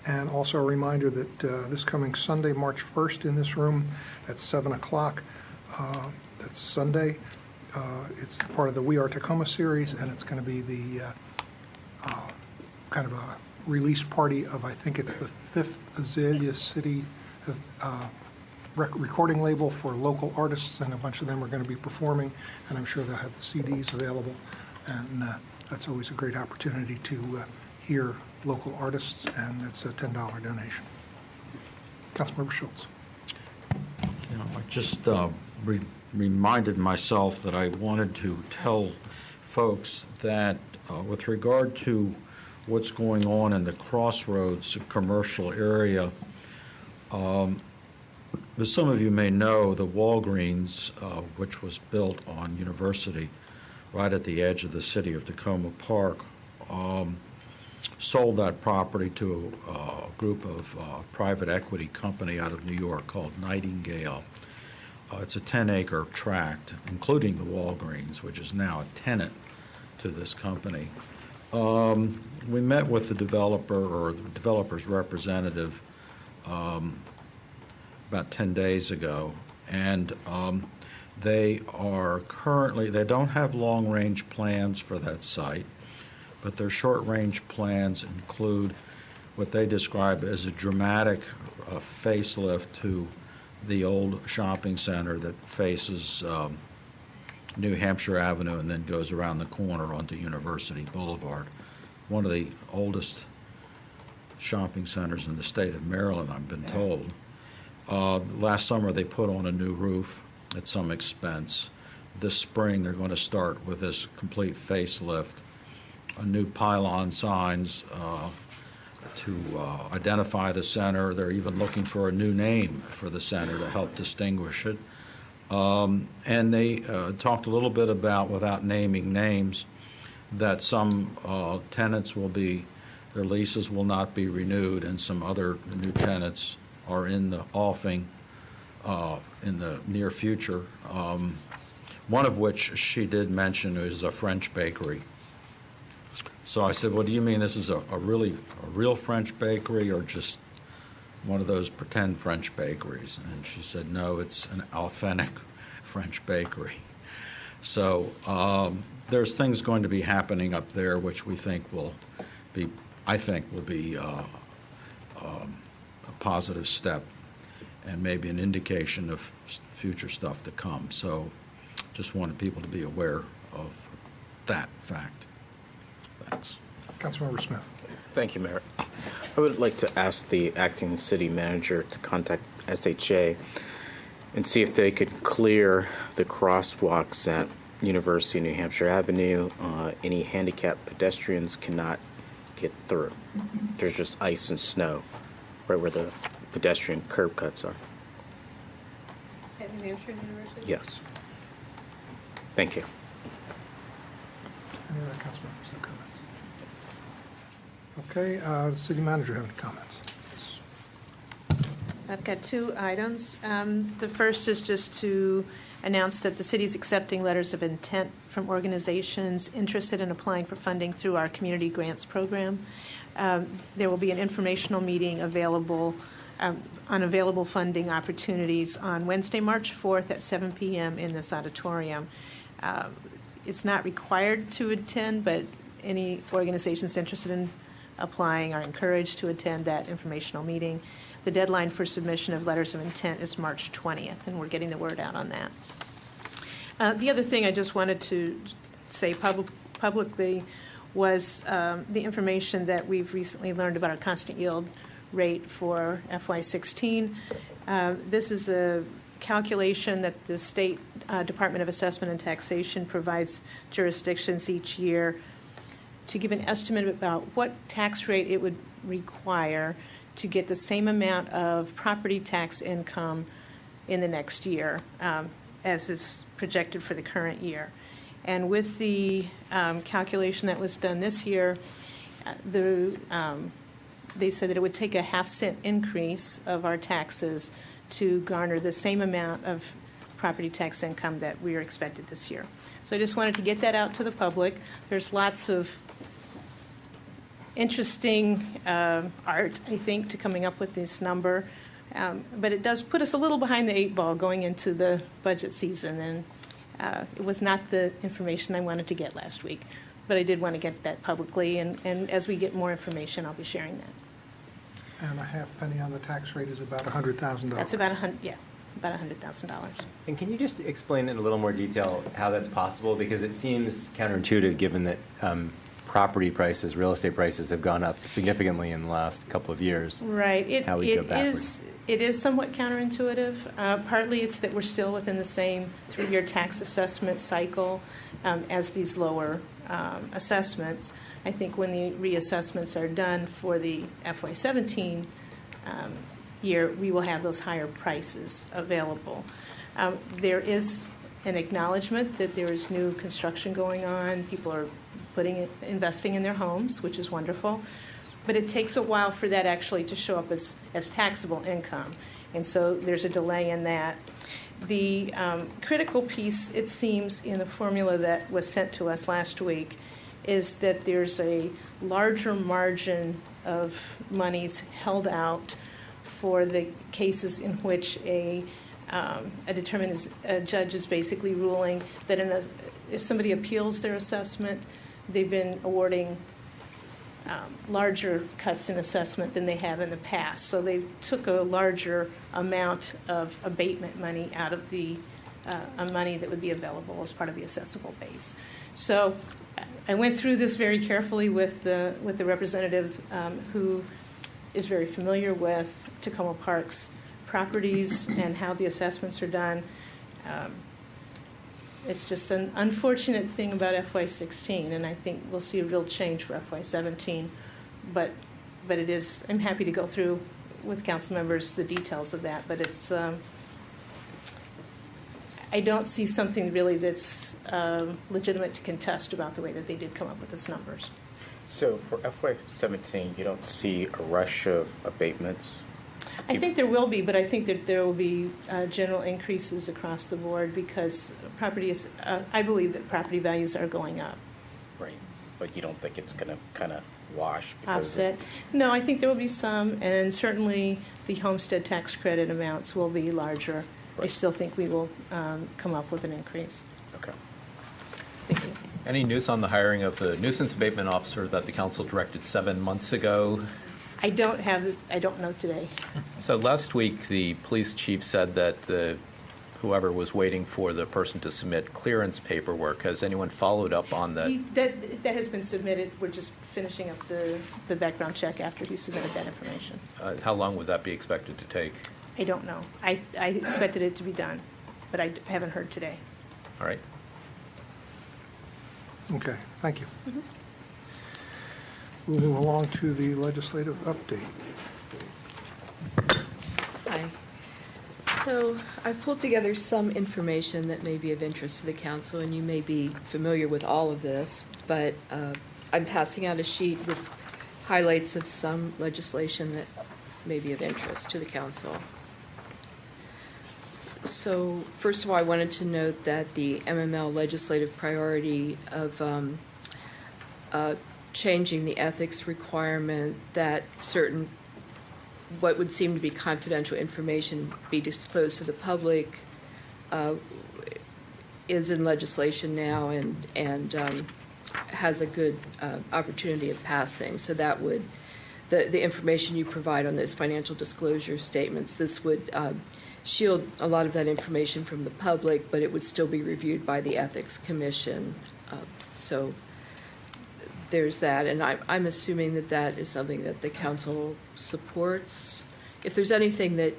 And also a reminder that this coming Sunday, March 1st, in this room at 7 o'clock, that's Sunday, it's part of the We Are Tacoma series, and it's going to be the kind of a release party of, I think it's the 5th Azalea City recording label for local artists, and a bunch of them are going to be performing, and I'm sure they'll have the CDs available, and that's always a great opportunity to hear local artists, and it's a $10 donation. Councilmember Schultz. I just reminded myself that I wanted to tell folks that with regard to what's going on in the Crossroads commercial area, as some of you may know, the Walgreens, which was built on University, right at the edge of the city of Tacoma Park, sold that property to a group of private equity company out of New York called Nightingale. It's a 10-acre tract, including the Walgreens, which is now a tenant to this company. We met with the developer, or the developer's representative, about 10 days ago, and they don't have long-range plans for that site, but their short-range plans include what they describe as a dramatic facelift to the old shopping center that faces New Hampshire Avenue and then goes around the corner onto University Boulevard. One of the oldest shopping centers in the state of Maryland, I've been told. Last summer they put on a new roof at some expense. This spring they're going to start with this complete facelift, a new pylon signs to identify the center. They're even looking for a new name for the center to help distinguish it. And they talked a little bit about, without naming names, that some tenants their leases will not be renewed, and some other new tenants are in the offing in the near future. One of which she did mention is a French bakery. So I said, well, do you mean this is a real French bakery, or just one of those pretend French bakeries? And she said, no, it's an authentic French bakery. So there's things going to be happening up there which we think will be a positive step and maybe an indication of future stuff to come. So just wanted people to be aware of that fact. Thanks. Councilmember Smith. Thank you, Mayor. I would like to ask the acting city manager to contact SHA and see if they could clear the crosswalks at University of New Hampshire Avenue. Any handicapped pedestrians cannot get through. There's just ice and snow right where the pedestrian curb cuts are. At New Hampshire University? Yes. Thank you. Any other council members have comments? Okay, does the city manager have any comments? I've got two items. The first is just to announce that the city is accepting letters of intent from organizations interested in applying for funding through our community grants program. There will be an informational meeting available on available funding opportunities on Wednesday, March 4th at 7 p.m. in this auditorium. It's not required to attend, but any organizations interested in applying are encouraged to attend that informational meeting. The deadline for submission of letters of intent is March 20th, and we're getting the word out on that. The other thing I just wanted to say publicly was the information that we've recently learned about our constant yield rate for FY16. This is a calculation that the State Department of Assessment and Taxation provides jurisdictions each year to give an estimate about what tax rate it would require to get the same amount of property tax income in the next year as is projected for the current year. And with the calculation that was done this year, they said that it would take a half-cent increase of our taxes to garner the same amount of property tax income that we are expected this year. So I just wanted to get that out to the public. There's lots of interesting art, I think, to coming up with this number. But it does put us a little behind the 8 ball going into the budget season. And it was not the information I wanted to get last week. But I did want to get that publicly. And as we get more information, I'll be sharing that. And a half penny on the tax rate is about $100,000. That's about $100,000. And can you just explain in a little more detail how that's possible? Because it seems counterintuitive given that property prices, real estate prices have gone up significantly in the last couple of years. Right. How we go backwards. It is somewhat counterintuitive. Partly it's that we're still within the same 3-year tax assessment cycle as these lower assessments. I think when the reassessments are done for the FY17 year, we will have those higher prices available. There is an acknowledgement that there is new construction going on. People are investing in their homes, which is wonderful. But it takes a while for that actually to show up as taxable income. And so there's a delay in that. The critical piece, it seems, in the formula that was sent to us last week is that there's a larger margin of monies held out for the cases in which a judge is basically ruling that if somebody appeals their assessment, they've been awarding larger cuts in assessment than they have in the past. So they took a larger amount of abatement money out of the money that would be available as part of the assessable base. So I went through this very carefully with the representative who is very familiar with Tacoma Park's properties and how the assessments are done. It's just an unfortunate thing about FY16, and I think we'll see a real change for FY17. But it is. I'm happy to go through with council members the details of that. But it's. I don't see something really that's legitimate to contest about the way that they did come up with those numbers. So for FY17, you don't see a rush of abatements? I think there will be, but I think that there will be general increases across the board because I believe that property values are going up. Right, but you don't think it's going to kind of wash? Offset? No, I think there will be some, and certainly the homestead tax credit amounts will be larger. Right. I still think we will come up with an increase. Okay. Thank you. Any news on the hiring of the nuisance abatement officer that the council directed 7 months ago? I don't know today. So last week, the police chief said that whoever was waiting for the person to submit clearance paperwork. Has anyone followed up on that? That has been submitted. We're just finishing up the background check after he submitted that information. How long would that be expected to take? I don't know. I expected it to be done, but I haven't heard today. All right. Okay, thank you. We'll move along to the legislative update. Hi. So I've pulled together some information that may be of interest to the council, and you may be familiar with all of this, but I'm passing out a sheet with highlights of some legislation that may be of interest to the council. So first of all, I wanted to note that the MML legislative priority of changing the ethics requirement that certain what would seem to be confidential information be disclosed to the public is in legislation now and has a good opportunity of passing. So that would, the information you provide on those financial disclosure statements, this would shield a lot of that information from the public, but it would still be reviewed by the Ethics Commission. So there's that, and I'm assuming that that is something that the council supports. If there's anything that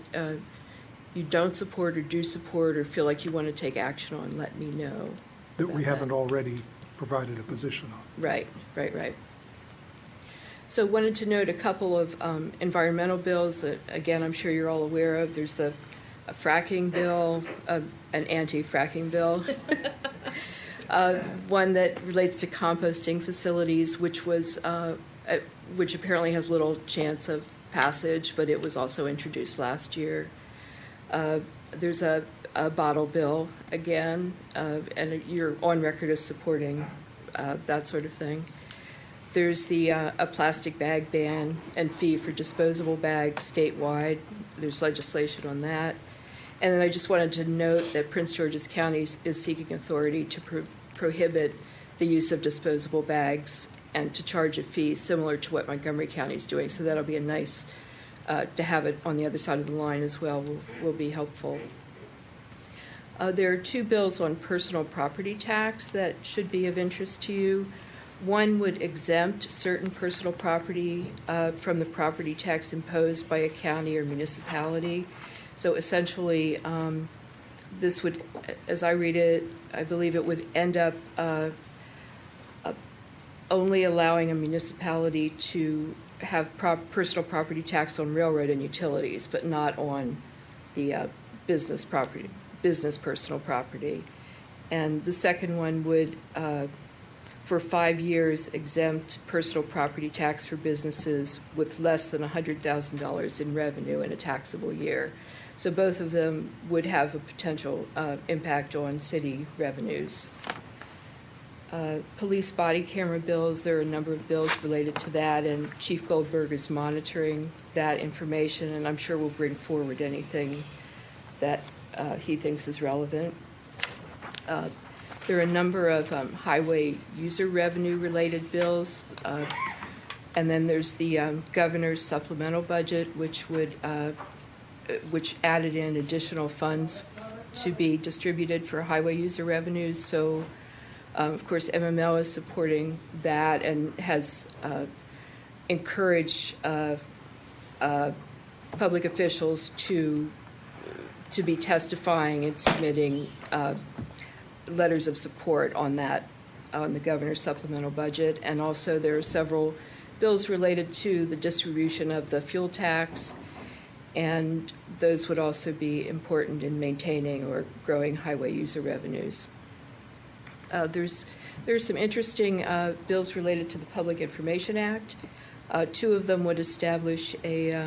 you don't support or do support or feel like you want to take action on, let me know. That we haven't already provided a position on. Right. So wanted to note a couple of environmental bills that, again, I'm sure you're all aware of. There's a fracking bill, an anti-fracking bill. One that relates to composting facilities, which apparently has little chance of passage, but it was also introduced last year. There's a bottle bill, again, and you're on record as supporting that sort of thing. There's a plastic bag ban and fee for disposable bags statewide. There's legislation on that. And then I just wanted to note that Prince George's County is seeking authority to prohibit the use of disposable bags and to charge a fee similar to what Montgomery County is doing. So that'll be a nice, to have it on the other side of the line as well will be helpful. There are two bills on personal property tax that should be of interest to you. One would exempt certain personal property from the property tax imposed by a county or municipality. So essentially, this would, as I read it, I believe it would end up only allowing a municipality to have personal property tax on railroad and utilities, but not on the business personal property. And the second one would, for 5 years, exempt personal property tax for businesses with less than $100,000 in revenue in a taxable year. So both of them would have a potential impact on city revenues. Police body camera bills, there are a number of bills related to that, and Chief Goldberg is monitoring that information, and I'm sure will bring forward anything that he thinks is relevant. There are a number of highway user revenue related bills, and then there's the governor's supplemental budget, which added in additional funds to be distributed for highway user revenues. So, of course, MML is supporting that and has encouraged public officials to be testifying and submitting letters of support on that, on the governor's supplemental budget. And also there are several bills related to the distribution of the fuel tax, and those would also be important in maintaining or growing highway user revenues. There's some interesting bills related to the Public Information Act. Two of them would establish a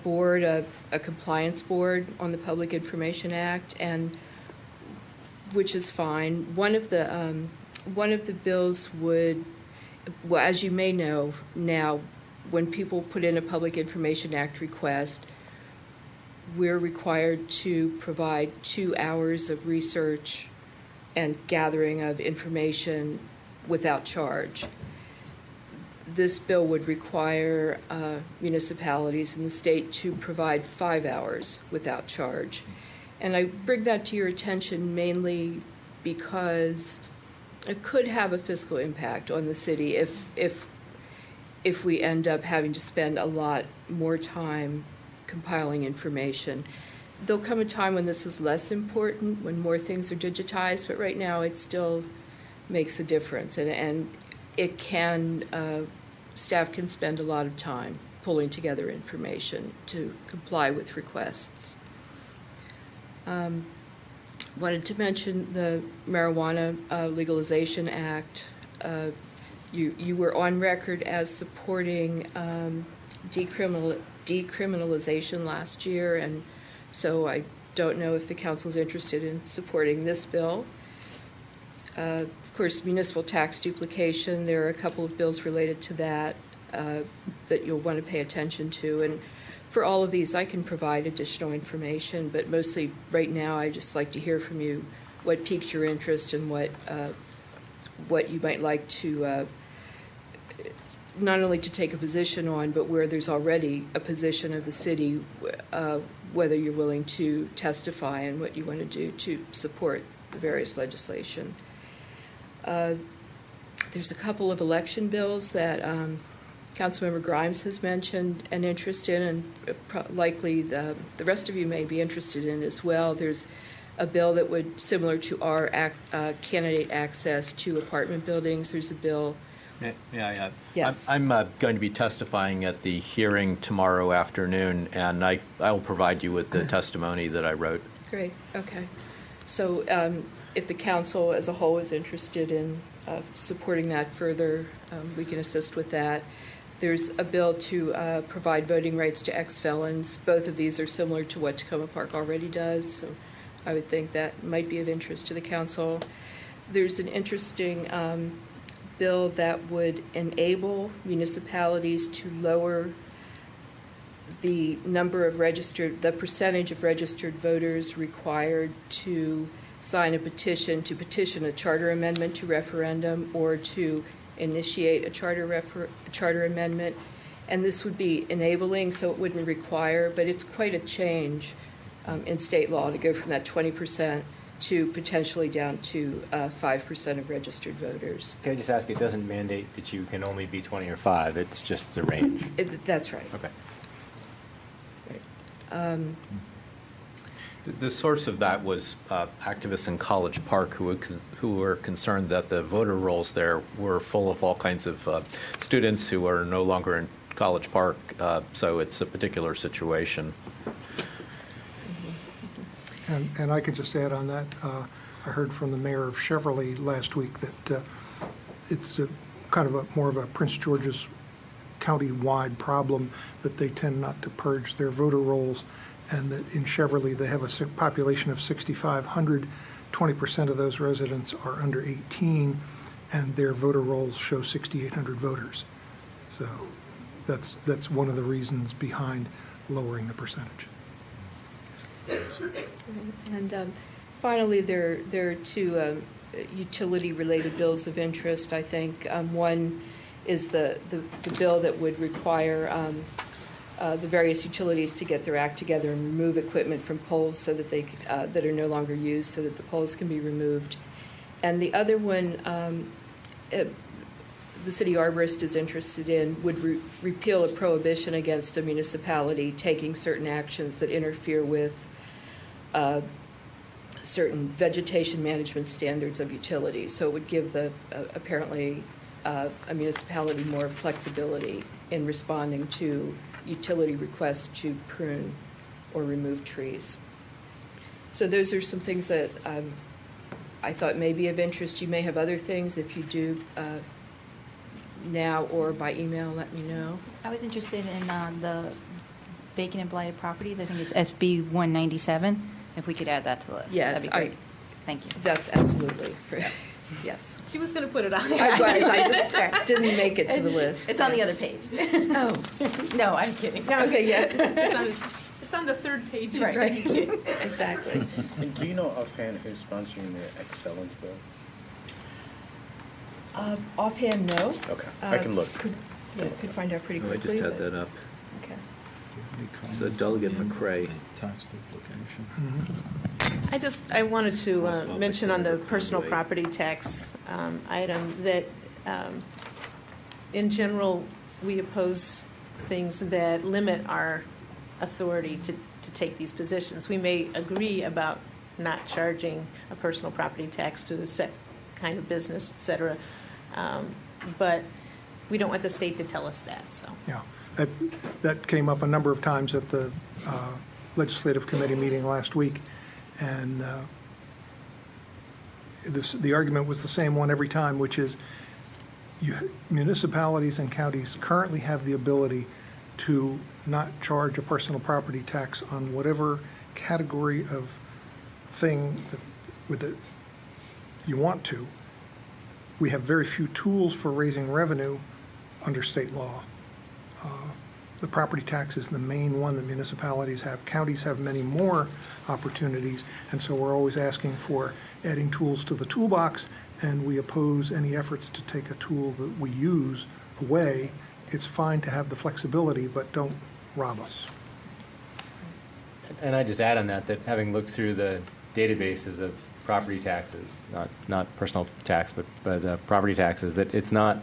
board, a compliance board on the Public Information Act, and which is fine. One of the bills would, well, as you may know now, when people put in a Public Information Act request, we're required to provide 2 hours of research and gathering of information without charge. This bill would require municipalities in the state to provide 5 hours without charge. And I bring that to your attention mainly because it could have a fiscal impact on the city if if we end up having to spend a lot more time compiling information. There'll come a time when this is less important, when more things are digitized, but right now it still makes a difference, and it can, staff can spend a lot of time pulling together information to comply with requests. Wanted to mention the Marijuana Legalization Act. You were on record as supporting decriminalization last year, and so I don't know if the council's interested in supporting this bill. Of course, municipal tax duplication, there are a couple of bills related to that that you'll want to pay attention to. And for all of these, I can provide additional information, but mostly right now I'd just like to hear from you what piques your interest and what you might like to not only to take a position on, but where there's already a position of the city, whether you're willing to testify and what you want to do to support the various legislation. There's a couple of election bills that Councilmember Grimes has mentioned an interest in, and likely the rest of you may be interested in as well. There's a bill that would, similar to our candidate access to apartment buildings, there's a bill. Yeah. Yes. I'm going to be testifying at the hearing tomorrow afternoon, and I will provide you with the testimony that I wrote. Great, okay. So if the council as a whole is interested in supporting that further, we can assist with that. There's a bill to provide voting rights to ex-felons. Both of these are similar to what Tacoma Park already does, so I would think that might be of interest to the council. There's an interesting bill that would enable municipalities to lower the number of the percentage of registered voters required to sign a petition, to petition a charter amendment to referendum or to initiate a charter amendment. And this would be enabling, so it wouldn't require, but it's quite a change in state law to go from that 20% to potentially down to 5% of registered voters. Can I just ask, it doesn't mandate that you can only be 20 or 5, it's just a range? That's right. Okay. Right. The source of that was activists in College Park who were concerned that the voter rolls there were full of all kinds of students who are no longer in College Park, so it's a particular situation. And I could just add on that, I heard from the mayor of Cheverly last week that it's kind of more of a Prince George's County-wide problem that they tend not to purge their voter rolls, and that in Cheverly they have a population of 6,500. 20% of those residents are under 18, and their voter rolls show 6,800 voters. So that's one of the reasons behind lowering the percentage. And finally, there are two utility-related bills of interest, I think. One is the bill that would require the various utilities to get their act together and remove equipment from poles so that they that are no longer used, so that the poles can be removed. And the other one, the city arborist is interested in, would repeal a prohibition against a municipality taking certain actions that interfere with certain vegetation management standards of utilities. So it would give apparently a municipality more flexibility in responding to utility requests to prune or remove trees. So those are some things that I thought may be of interest. You may have other things. If you do now or by email, let me know. I was interested in the vacant and blighted properties. I think it's SB 197. If we could add that to the list, Yes, that'd be great. Thank you. That's absolutely yes. She was going to put it on. I was. I just didn't make it to the list. It's on the other page. Oh. No, I'm kidding. No, okay, yeah. It's on the third page. Right. Exactly. And do you know offhand who's sponsoring the ex-felons bill? Offhand, no. Okay, I can look. Could find out pretty I quickly. just had that up. Okay. So Delegate McCrae. Tax duplication. I wanted to mention on the personal property tax item that in general, we oppose things that limit our authority to take these positions. We may agree about not charging a personal property tax to a set kind of business, et cetera, but we don't want the state to tell us that. So Yeah, that came up a number of times at the legislative committee meeting last week, and the argument was the same one every time, which is municipalities and counties currently have the ability to not charge a personal property tax on whatever category of thing that you want to. We have very few tools for raising revenue under state law. The property tax is the main one that municipalities have. Counties have many more opportunities, and so we're always asking for adding tools to the toolbox, and we oppose any efforts to take a tool that we use away. It's fine to have the flexibility, but don't rob us. And I just add on that having looked through the databases of property taxes, not personal tax, but property taxes, that it's not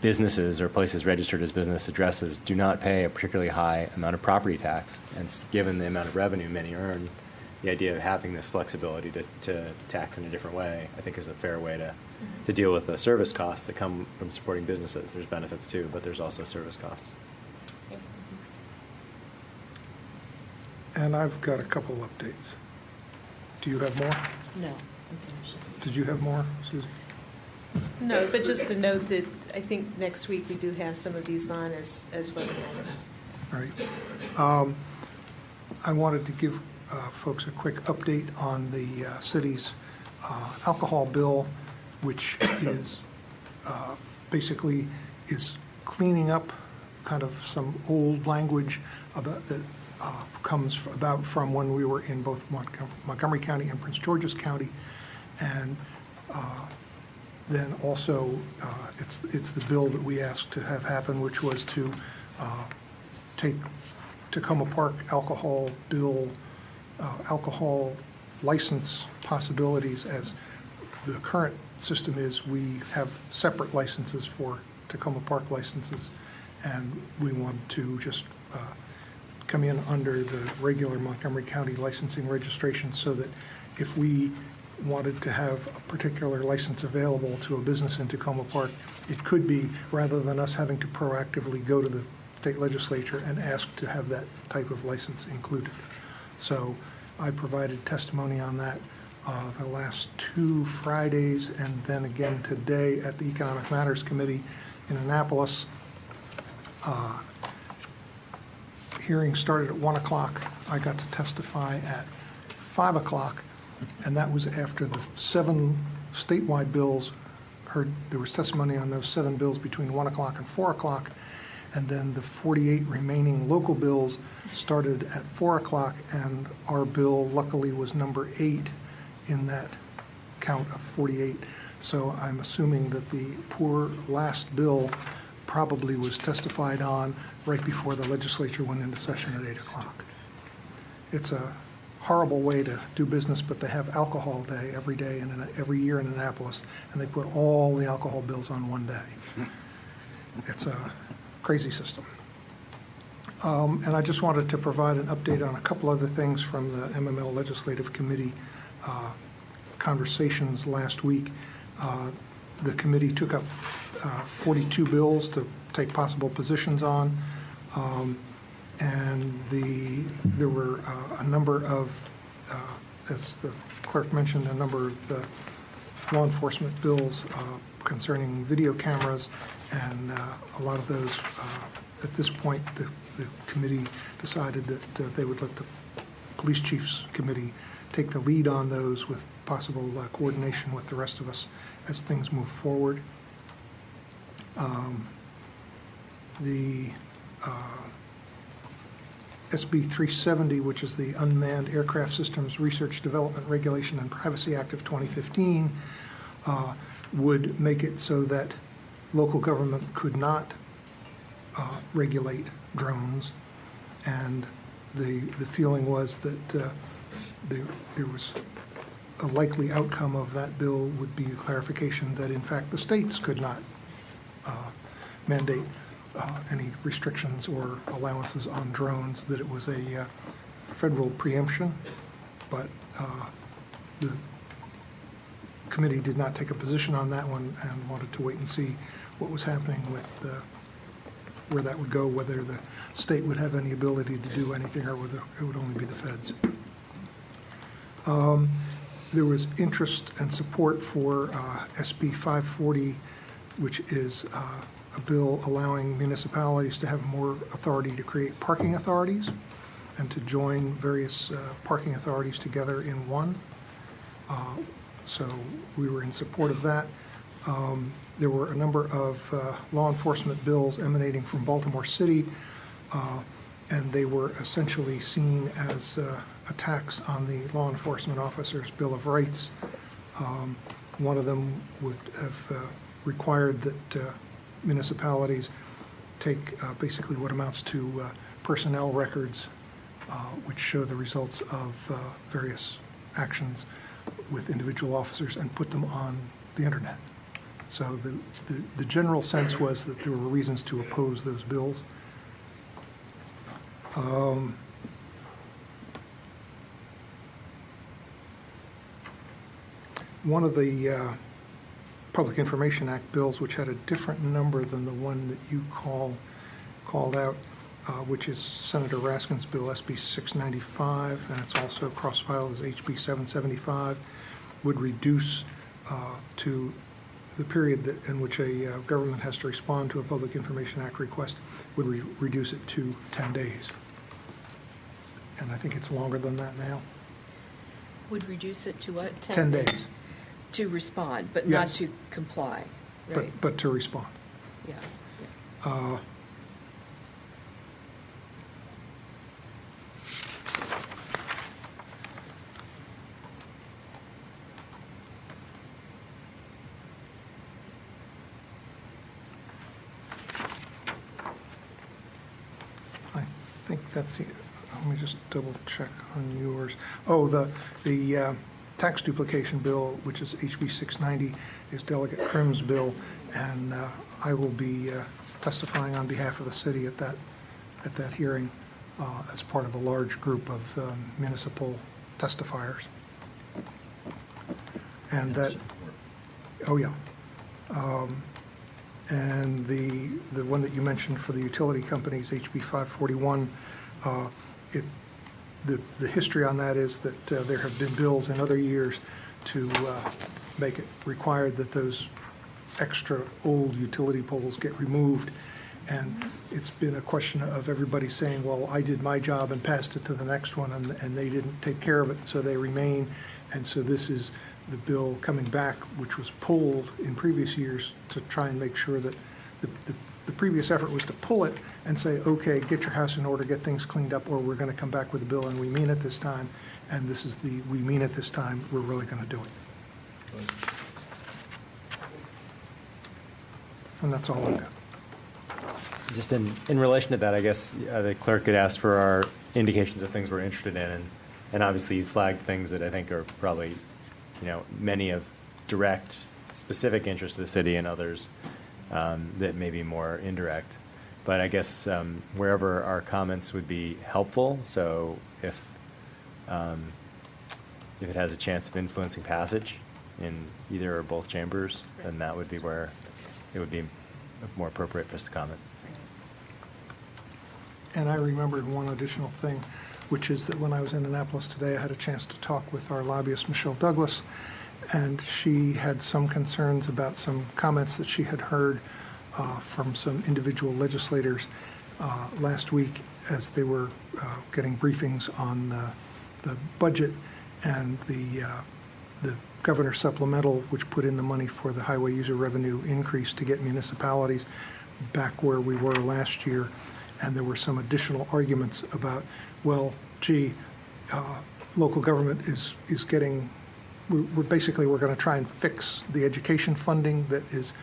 businesses or places registered as business addresses do not pay a particularly high amount of property tax. And given the amount of revenue many earn, the idea of having this flexibility to tax in a different way, I think, is a fair way to deal with the service costs that come from supporting businesses. There's benefits too, but there's also service costs. And I've got a couple updates. Do you have more? no, I'm finishing. Did you have more, Susan? No, but just to note that I think next week we do have some of these on as voting items. All right. I wanted to give folks a quick update on the city's alcohol bill, which is basically is cleaning up kind of some old language about that comes about from when we were in both Montgomery County and Prince George's County, and then also it's the bill that we asked to have happen, which was to take Tacoma Park alcohol bill, alcohol license possibilities. As the current system is, we have separate licenses for Tacoma Park licenses, and we want to just come in under the regular Montgomery County licensing registration, so that if we wanted to have a particular license available to a business in Tacoma Park, it could be, rather than us having to proactively go to the state legislature and ask to have that type of license included. So I provided testimony on that the last 2 Fridays, and then again today at the Economic Matters Committee in Annapolis. Hearing started at 1 o'clock. I got to testify at 5 o'clock, and that was after the 7 statewide bills heard. There was testimony on those 7 bills between 1 o'clock and 4 o'clock, and then the 48 remaining local bills started at 4 o'clock, and our bill luckily was number 8 in that count of 48. So I'm assuming that the poor last bill probably was testified on right before the legislature went into session at 8 o'clock. It's a horrible way to do business, but they have alcohol day every year in Annapolis, and they put all the alcohol bills on one day. It's a crazy system. And I just wanted to provide an update on a couple other things from the MML Legislative Committee conversations last week. The committee took up 42 bills to take possible positions on, and there were a number of, as the clerk mentioned, a number of the law enforcement bills concerning video cameras, and a lot of those, at this point, the committee decided that they would let the police chiefs committee take the lead on those, with possible coordination with the rest of us as things move forward. The SB 370, which is the Unmanned Aircraft Systems Research, Development, Regulation, and Privacy Act of 2015, would make it so that local government could not regulate drones, and the feeling was that there was a likely outcome of that bill would be a clarification that in fact the states could not mandate any restrictions or allowances on drones, that it was a federal preemption, but the committee did not take a position on that one and wanted to wait and see what was happening with where that would go, whether the state would have any ability to do anything or whether it would only be the feds. There was interest and support for SB 540, which is a bill allowing municipalities to have more authority to create parking authorities and to join various parking authorities together in one. So we were in support of that. There were a number of law enforcement bills emanating from Baltimore City, and they were essentially seen as attacks on the law enforcement officers' Bill of Rights. One of them would have required that municipalities take basically what amounts to personnel records, which show the results of various actions with individual officers, and put them on the internet. So the general sense was that there were reasons to oppose those bills. One of the Public Information Act bills, which had a different number than the one that you called out, which is Senator Raskin's bill, SB 695, and it's also cross-filed as HB 775, would reduce to the period in which a government has to respond to a Public Information Act request, would reduce it to 10 days. And I think it's longer than that now. Would reduce it to what? 10 days. To respond, but not Yes. to comply, right? But to respond. Yeah. I think that's it. Let me just double check on yours. Oh, the tax duplication bill, which is HB 690, is Delegate Krim's bill, and I will be testifying on behalf of the city at that hearing as part of a large group of municipal testifiers. And that, oh yeah. And the one that you mentioned for the utility companies, HB 541, the history on that is that there have been bills in other years to make it required that those extra old utility poles get removed. And it's been a question of everybody saying, well, I did my job and passed it to the next one, and they didn't take care of it, so they remain. And so this is the bill coming back, which was pulled in previous years, to try and make sure that the previous effort was to pull it and say, okay, get your house in order, get things cleaned up, or we're going to come back with a bill and we mean it this time. And this is the we mean it this time, we're really going to do it. And that's all I've got. Just in relation to that, I guess the clerk could ask for our indications of things we're interested in, and obviously you flagged things that I think are probably, many of direct, specific interest to the city, and others that may be more indirect. But I guess wherever our comments would be helpful, so if it has a chance of influencing passage in either or both chambers, then that would be where it would be more appropriate for us to comment. And I remembered one additional thing, which is that when I was in Annapolis today, I had a chance to talk with our lobbyist, Michelle Douglas, and she had some concerns about some comments that she had heard from some individual legislators last week as they were getting briefings on the budget and the governor supplemental, which put in the money for the highway user revenue increase to get municipalities back where we were last year. And there were some additional arguments about, well, gee, local government is getting, we're going to try and fix the education funding that is,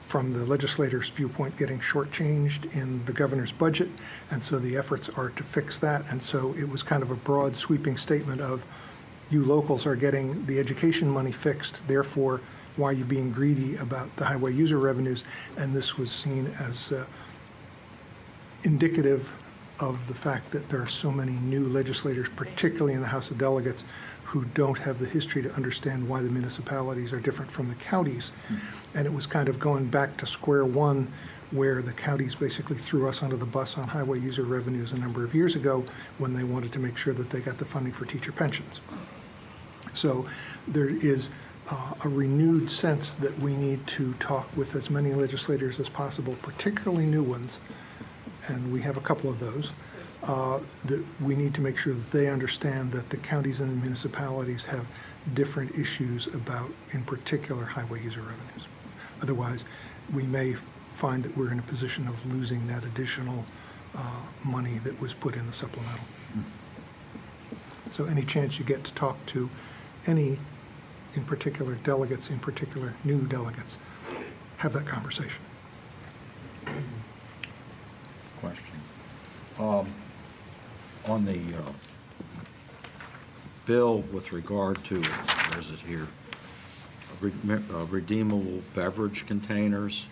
from the legislator's viewpoint, getting shortchanged in the governor's budget. And so the efforts are to fix that. And so it was kind of a broad sweeping statement of, you locals are getting the education money fixed, therefore why are you being greedy about the highway user revenues? And this was seen as indicative of the fact that there are so many new legislators, particularly in the House of Delegates, who don't have the history to understand why the municipalities are different from the counties. And it was kind of going back to square one, where the counties basically threw us under the bus on highway user revenues a number of years ago when they wanted to make sure that they got the funding for teacher pensions. So there is a renewed sense that we need to talk with as many legislators as possible, particularly new ones, and we have a couple of those, that we need to make sure that they understand that the counties and the municipalities have different issues about, in particular, highway user revenues. Otherwise, we may find that we're in a position of losing that additional money that was put in the supplemental. So any chance you get to talk to any, in particular, delegates, in particular, new delegates, have that conversation. Question. On the bill with regard to, where is it here, redeemable beverage containers,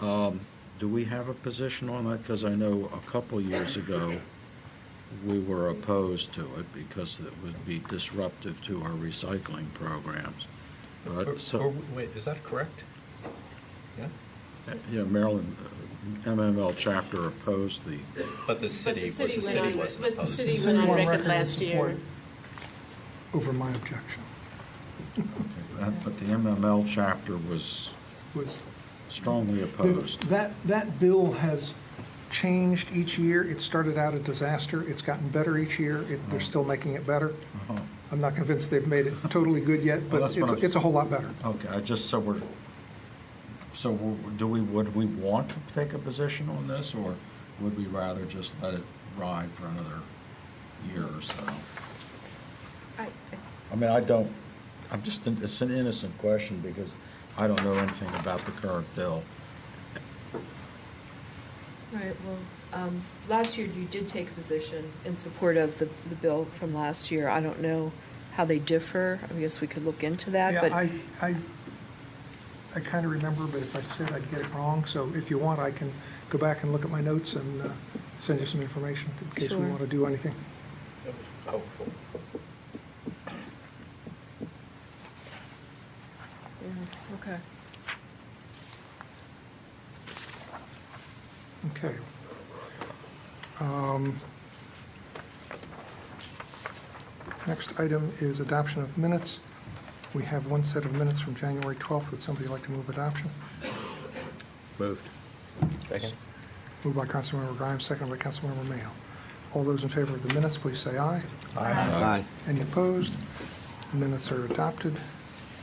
do we have a position on that? Because I know a couple years ago we were opposed to it because it would be disruptive to our recycling programs. Wait, is that correct? Yeah? Yeah, Maryland, MML chapter opposed the... But the city wasn't opposed. But the city went on record last year. Over my objection. But the MML chapter was strongly opposed. That bill has changed each year. It started out a disaster. It's gotten better each year. They're still making it better. I'm not convinced they've made it totally good yet, but it's a whole lot better. Okay, would we want to take a position on this, or would we rather just let it ride for another year or so? It's an innocent question because I don't know anything about the current bill. Right, well, last year you did take a position in support of the bill from last year. I don't know how they differ. I guess we could look into that, Yeah, but. I kind of remember, but if I said I'd get it wrong, so if you want, I can go back and look at my notes and send you some information in case we Sure. want to do anything. That was helpful. Yeah, okay. Okay. Next item is adoption of minutes. We have one set of minutes from January 12th. Would somebody like to move adoption? Moved. Second. Moved by Councilmember Grimes, second by Councilmember Mayo. All those in favor of the minutes, please say aye. Aye. Aye. Any opposed? The minutes are adopted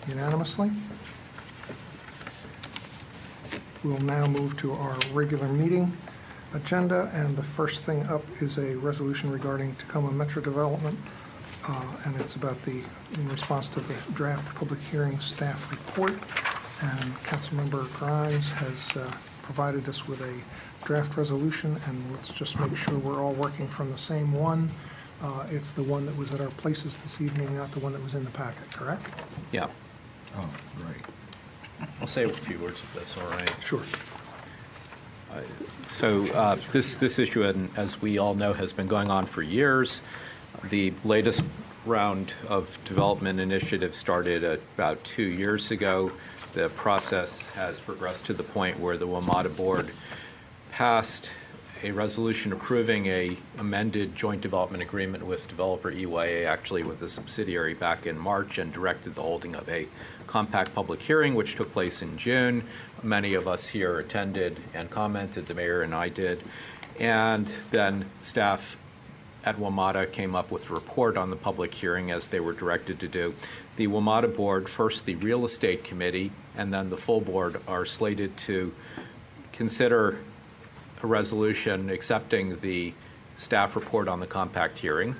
unanimously. We'll now move to our regular meeting agenda, and the first thing up is a resolution regarding Tacoma Metro Development, and it's about in response to the draft public hearing staff report, and Councilmember Grimes has provided us with a draft resolution, and let's just make sure we're all working from the same one. It's the one that was at our places this evening, not the one that was in the packet, correct? Yeah. Oh, great. I'll say a few words of this, all right? Sure. So this issue, as we all know, has been going on for years. The latest round of development initiative started about 2 years ago. The process has progressed to the point where the WMATA board passed a resolution approving a amended joint development agreement with developer EYA, actually with a subsidiary, back in March, and directed the holding of a compact public hearing, which took place in June. Many of us here attended and commented, the mayor and I did. And then staff at WMATA came up with a report on the public hearing, as they were directed to do. The WMATA board, first the real estate committee, and then the full board are slated to consider a resolution accepting the staff report on the compact hearing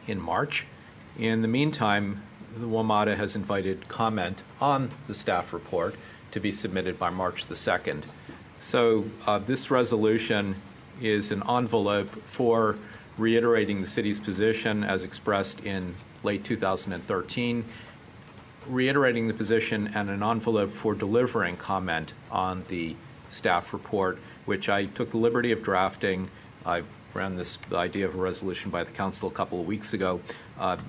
in March. In the meantime, the WMATA has invited comment on the staff report to be submitted by March the 2nd. So this resolution is an envelope for reiterating the city's position as expressed in late 2013, reiterating the position and an envelope for delivering comment on the staff report, which I took the liberty of drafting. I ran this idea of a resolution by the council a couple of weeks ago.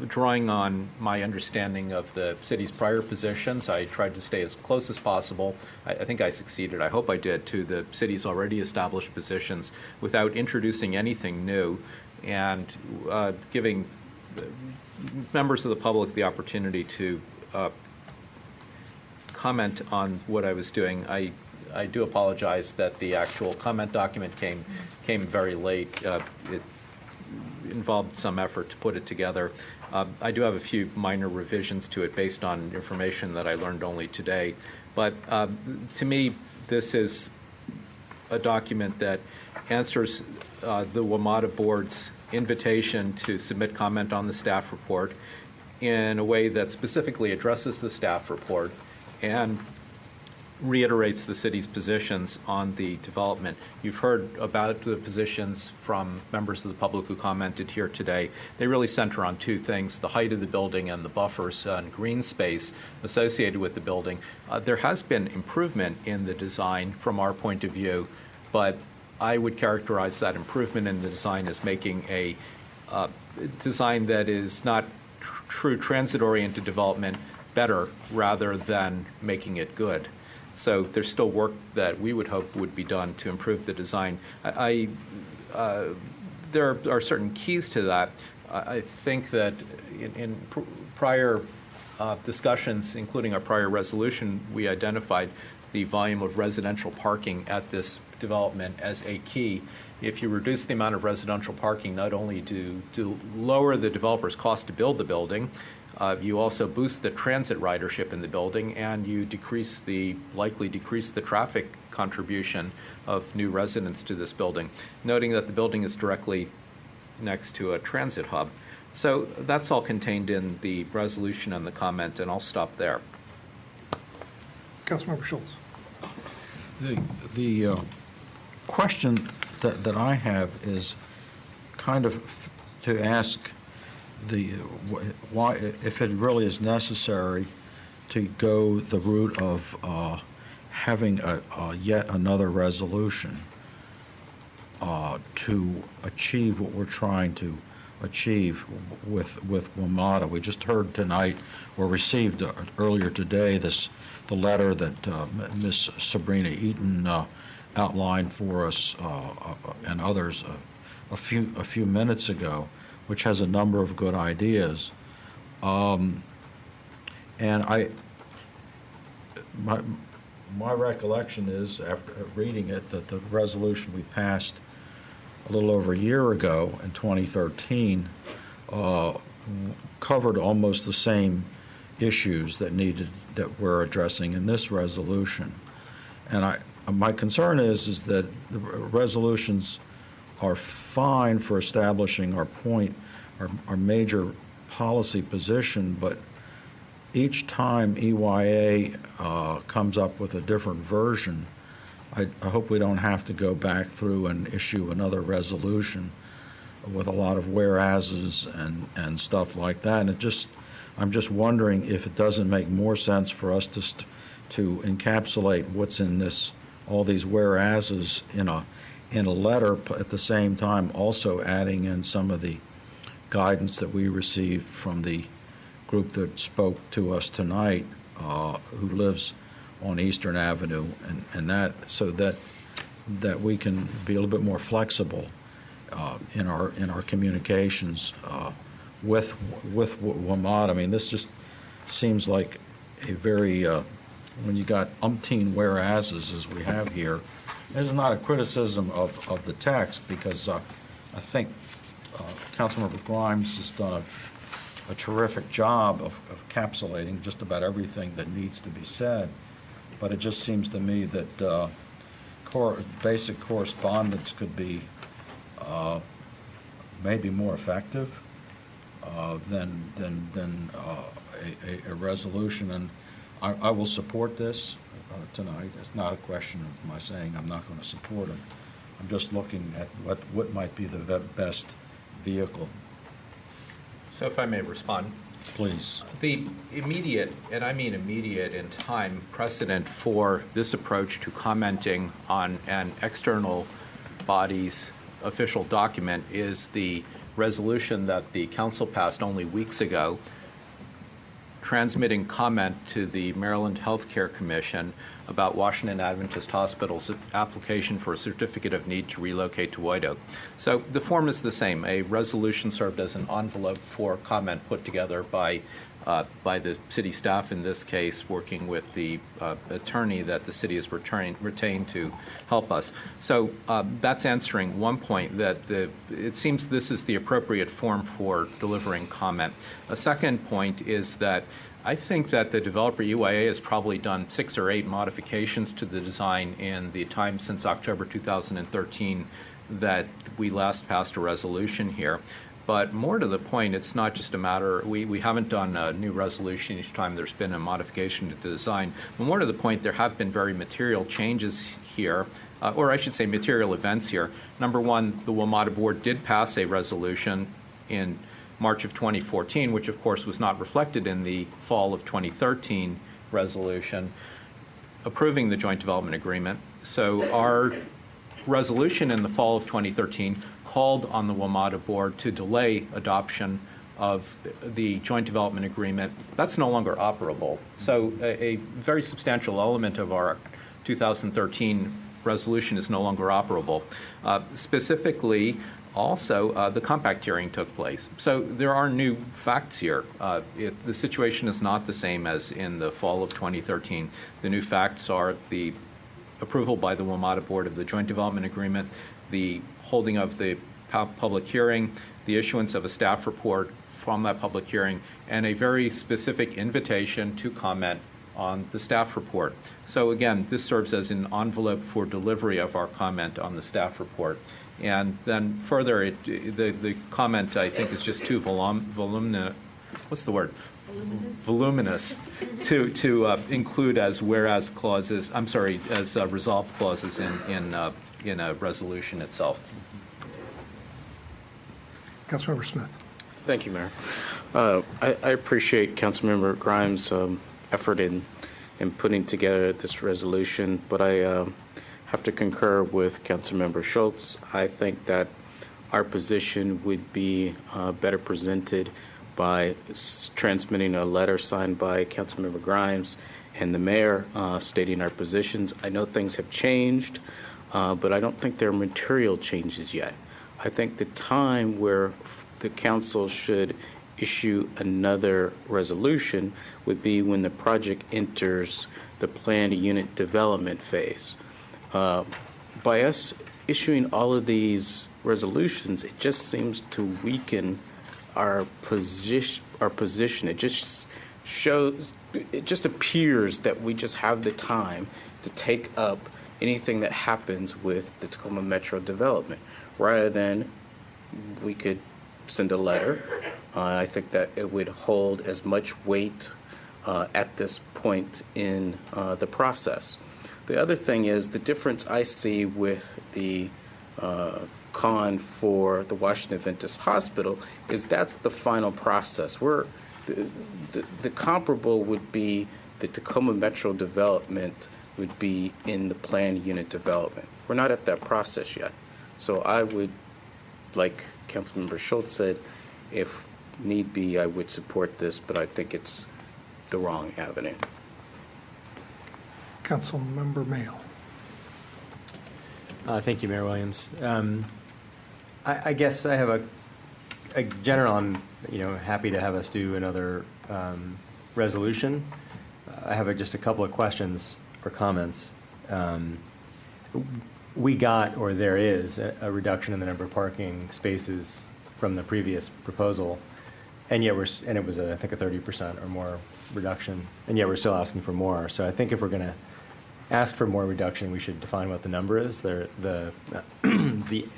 Drawing on my understanding of the city's prior positions, I tried to stay as close as possible. I think I succeeded, I hope I did, to the city's already established positions without introducing anything new, and giving members of the public the opportunity to comment on what I was doing. I do apologize that the actual comment document came very late. It involved some effort to put it together. I do have a few minor revisions to it based on information that I learned only today. But to me, this is a document that answers the WMATA board's invitation to submit comment on the staff report in a way that specifically addresses the staff report and reiterates the city's positions on the development. You've heard about the positions from members of the public who commented here today. They really center on two things: the height of the building and the buffers and green space associated with the building. There has been improvement in the design from our point of view, but I would characterize that improvement in the design as making a design that is not true transit-oriented development better rather than making it good. So there's still work that we would hope would be done to improve the design. There are certain keys to that. I think that in prior discussions, including our prior resolution, we identified the volume of residential parking at this development as a key. If you reduce the amount of residential parking, not only do lower the developer's cost to build the building, you also boost the transit ridership in the building, and you likely decrease the traffic contribution of new residents to this building, noting that the building is directly next to a transit hub. So that's all contained in the resolution and the comment, and I'll stop there. Councilmember Schultz. The question that I have is kind of to ask why, if it really is necessary to go the route of having yet another resolution to achieve what we're trying to achieve with WMATA. We just heard tonight, or received earlier today, the letter that Ms. Sabrina Eaton outlined for us and others a few minutes ago, which has a number of good ideas. And my recollection is, after reading it, that the resolution we passed a little over a year ago in 2013 covered almost the same issues that we're addressing in this resolution. And my concern is that the resolutions are fine for establishing our point, our major policy position, but each time EYA comes up with a different version, I hope we don't have to go back through and issue another resolution with a lot of whereases and stuff like that. And I'm just wondering if it doesn't make more sense for us to encapsulate what's in all these whereases in a letter, at the same time also adding in some of the guidance that we received from the group that spoke to us tonight, who lives on Eastern Avenue, and that, so that we can be a little bit more flexible in our communications with WMATA. I mean, this just seems like a very when you got umpteen whereases as we have here. This is not a criticism of the text, because I think Councilmember Grimes has done a terrific job of encapsulating just about everything that needs to be said. But it just seems to me that basic correspondence could be maybe more effective than a resolution. And I will support this tonight. It's not a question of my saying I'm not going to support it. I'm just looking at what might be the best vehicle. So if I may respond, please. The immediate, and I mean immediate in time, precedent for this approach to commenting on an external body's official document is the resolution that the council passed only weeks ago, transmitting comment to the Maryland Healthcare Commission about Washington Adventist Hospital's application for a certificate of need to relocate to White Oak. So the form is the same. A resolution served as an envelope for comment put together by the city staff, in this case, working with the attorney that the city has retained to help us. So that's answering one point, that it seems this is the appropriate form for delivering comment. A second point is that I think that the developer UIA has probably done 6 or 8 modifications to the design in the time since October 2013 that we last passed a resolution here. But more to the point, it's not just a matter, we haven't done a new resolution each time there's been a modification to the design. But more to the point, there have been very material changes here, or I should say material events here. Number one, the WMATA board did pass a resolution in March of 2014, which of course was not reflected in the fall of 2013 resolution, approving the joint development agreement. So our resolution in the fall of 2013 called on the WMATA board to delay adoption of the joint development agreement. That's no longer operable. So a very substantial element of our 2013 resolution is no longer operable. Specifically, also, the compact hearing took place. So there are new facts here. The situation is not the same as in the fall of 2013. The new facts are the approval by the WMATA board of the joint development agreement, the holding of the public hearing, the issuance of a staff report from that public hearing, and a very specific invitation to comment on the staff report. So again, this serves as an envelope for delivery of our comment on the staff report. And then further, the comment, I think, is just too voluminous. What's the word? Voluminous to include as whereas clauses. I'm sorry, as resolved clauses in a resolution itself. Councilmember Smith. Thank you, Mayor. I appreciate Councilmember Grimes' effort in putting together this resolution, but I have to concur with Councilmember Schultz. I think that our position would be better presented by transmitting a letter signed by Councilmember Grimes and the mayor stating our positions. I know things have changed, but I don't think there are material changes yet. I think the time where the council should issue another resolution would be when the project enters the planned unit development phase. By us issuing all of these resolutions, it just seems to weaken our position. It just shows, it just appears that we just have the time to take up anything that happens with the Tacoma Metro development, rather than we could send a letter. I think that it would hold as much weight at this point in the process. The other thing is the difference I see with the con for the Washington Adventist Hospital is that's the final process. The comparable would be the Tacoma Metro development would be in the planned unit development. We're not at that process yet. So I would, like Councilmember Schultz said, if need be, I would support this, but I think it's the wrong avenue. Councilmember Mayo. Thank you, Mayor Williams. I guess I have a general, I'm happy to have us do another resolution. I have just a couple of questions or comments. We got, or there is, a reduction in the number of parking spaces from the previous proposal, and yet and it was, I think, a 30% or more reduction, and yet we're still asking for more. So I think if we're going to ask for more reduction, we should define what the number is. The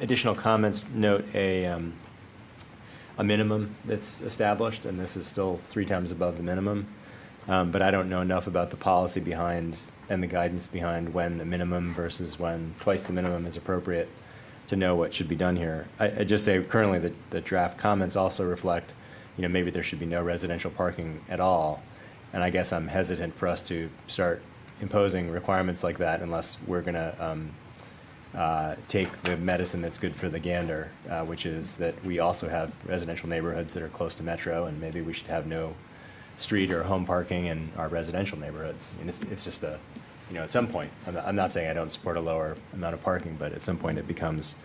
additional comments note a minimum that's established, and this is still 3 times above the minimum. But I don't know enough about the policy behind and the guidance behind when the minimum versus when twice the minimum is appropriate to know what should be done here. I just say currently the draft comments also reflect maybe there should be no residential parking at all. And I guess I'm hesitant for us to start imposing requirements like that unless we're going to take the medicine that's good for the gander, which is that we also have residential neighborhoods that are close to Metro, and maybe we should have no street or home parking in our residential neighborhoods. I mean, it's just at some point, I'm not saying I don't support a lower amount of parking, but at some point it becomes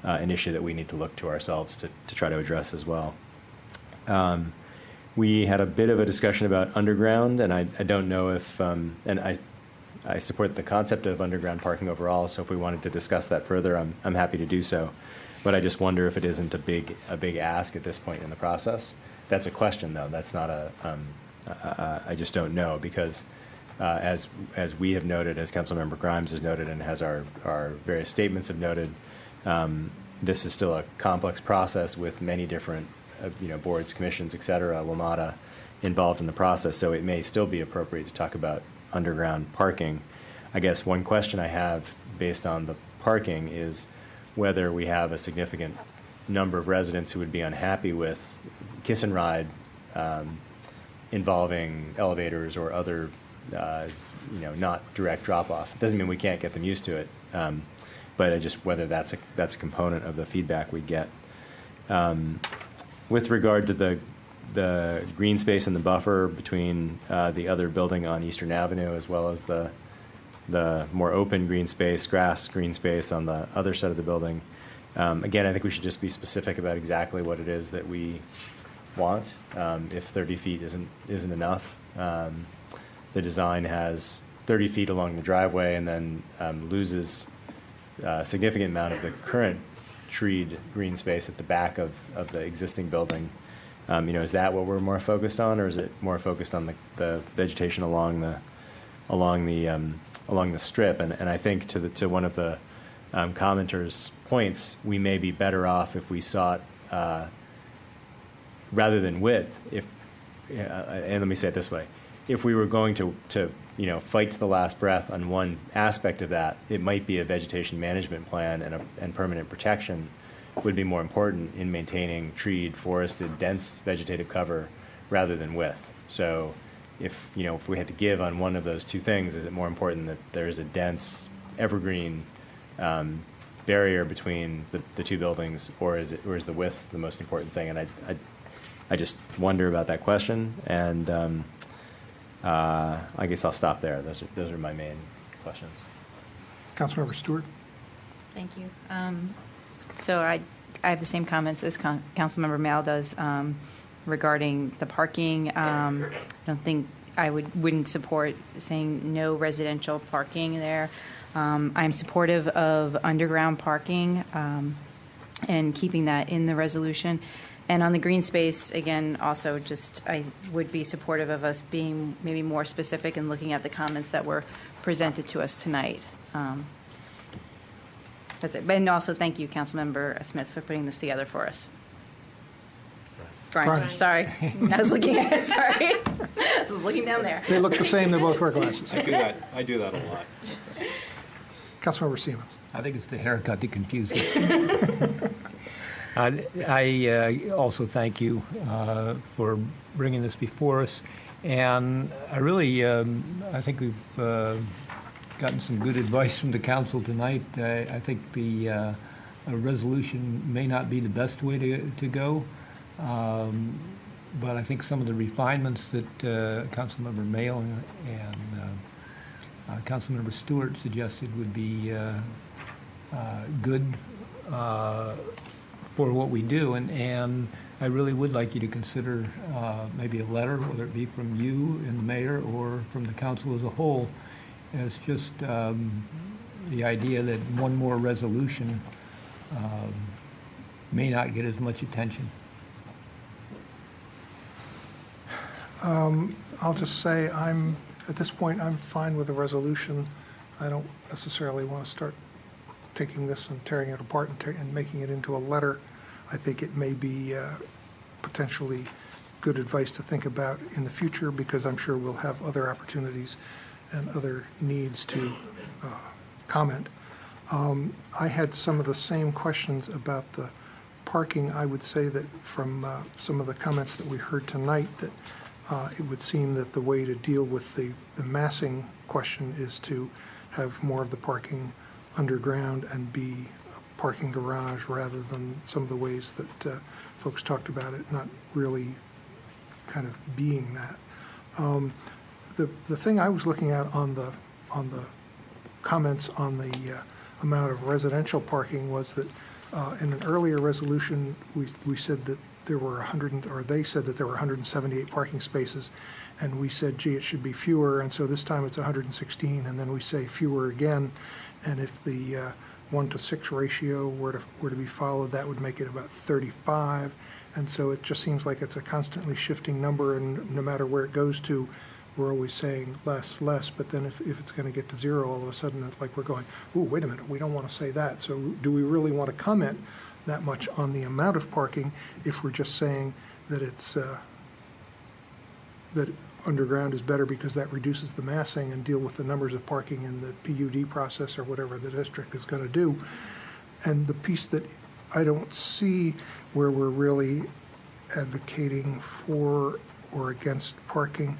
an issue that we need to look to ourselves to try to address as well. We had a bit of a discussion about underground, and I don't know if, and I support the concept of underground parking overall, so if we wanted to discuss that further, I'm happy to do so. But I just wonder if it isn't a big ask at this point in the process. That's a question, though. That's not I just don't know, because as we have noted, as Councilmember Grimes has noted, and as our various statements have noted, this is still a complex process with many different boards, commissions, et cetera, WMATA involved in the process. So it may still be appropriate to talk about underground parking. I guess one question I have based on the parking is whether we have a significant number of residents who would be unhappy with kiss and ride involving elevators or other, not direct drop-off. It doesn't mean we can't get them used to it, but just whether that's a component of the feedback we get. With regard to the green space and the buffer between the other building on Eastern Avenue, as well as the more open green space, grass green space on the other side of the building, again, I think we should just be specific about exactly what it is that we want. If 30 feet isn't enough, the design has 30 feet along the driveway and then loses a significant amount of the current treed green space at the back of the existing building. Is that what we're more focused on, or is it more focused on the vegetation along the strip? And I think to one of the commenters' points, we may be better off if we sought rather than width. And let me say it this way: if we were going to fight to the last breath on one aspect of that, it might be a vegetation management plan and permanent protection would be more important in maintaining treed, forested, dense vegetative cover rather than width. So if we had to give on one of those two things, is it more important that there is a dense evergreen barrier between the two buildings, or is the width the most important thing? And I just wonder about that question, and I guess I'll stop there. Those are my main questions. Councilmember Stewart. Thank you. So I have the same comments as Councilmember Mal does regarding the parking. I don't think I wouldn't support saying no residential parking there. I'm supportive of underground parking and keeping that in the resolution. And on the green space, again, also I would be supportive of us being maybe more specific and looking at the comments that were presented to us tonight. That's it. And also, thank you, Councilmember Smith, for putting this together for us. Grimes. Sorry. I was looking at it. Sorry. I was looking down there. They look the same. They both wear glasses. I do that a lot. Councilmember Siemens. I think it's the haircut that confuses me. I also thank you for bringing this before us, and I really I think we've gotten some good advice from the council tonight. I think the a resolution may not be the best way to go, but I think some of the refinements that Councilmember Mayo and Councilmember Stewart suggested would be good for what we do, and I really would like you to consider maybe a letter, whether it be from you and the mayor or from the council as a whole, as just the idea that one more resolution may not get as much attention. I'll just say at this point, I'm fine with a resolution. I don't necessarily want to start taking this and tearing it apart and making it into a letter. I think it may be potentially good advice to think about in the future, because I'm sure we'll have other opportunities and other needs to comment. I had some of the same questions about the parking, I would say that from some of the comments that we heard tonight, that it would seem that the way to deal with the massing question is to have more of the parking underground and be a parking garage rather than some of the ways that folks talked about it not really kind of being that. The thing I was looking at on the comments on the amount of residential parking was that in an earlier resolution we said that there were they said that there were 178 parking spaces, and we said, gee, it should be fewer, and so this time it's 116, and then we say fewer again, and if the 1-to-6 ratio were to be followed, that would make it about 35, and so it just seems like it's a constantly shifting number, and no matter where it goes to, we're always saying less, but then if it's going to get to 0, all of a sudden it's like we're going, ooh, wait a minute, we don't want to say that. So do we really want to comment that much on the amount of parking if we're just saying that it's that underground is better because that reduces the massing and deal with the numbers of parking in the PUD process or whatever the district is going to do? And the piece that I don't see where we're really advocating for or against parking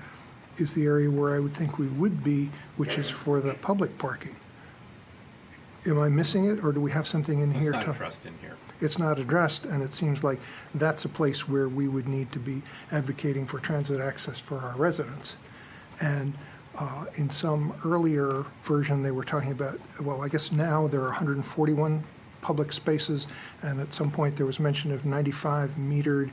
is the area where I would think we would be, which is for the public parking. Am I missing it, or do we have something in here? It's not addressed in here. It's not addressed, and it seems like that's a place where we would need to be advocating for transit access for our residents. And in some earlier version, they were talking about, well, I guess now there are 141 public spaces, and at some point there was mention of 95 metered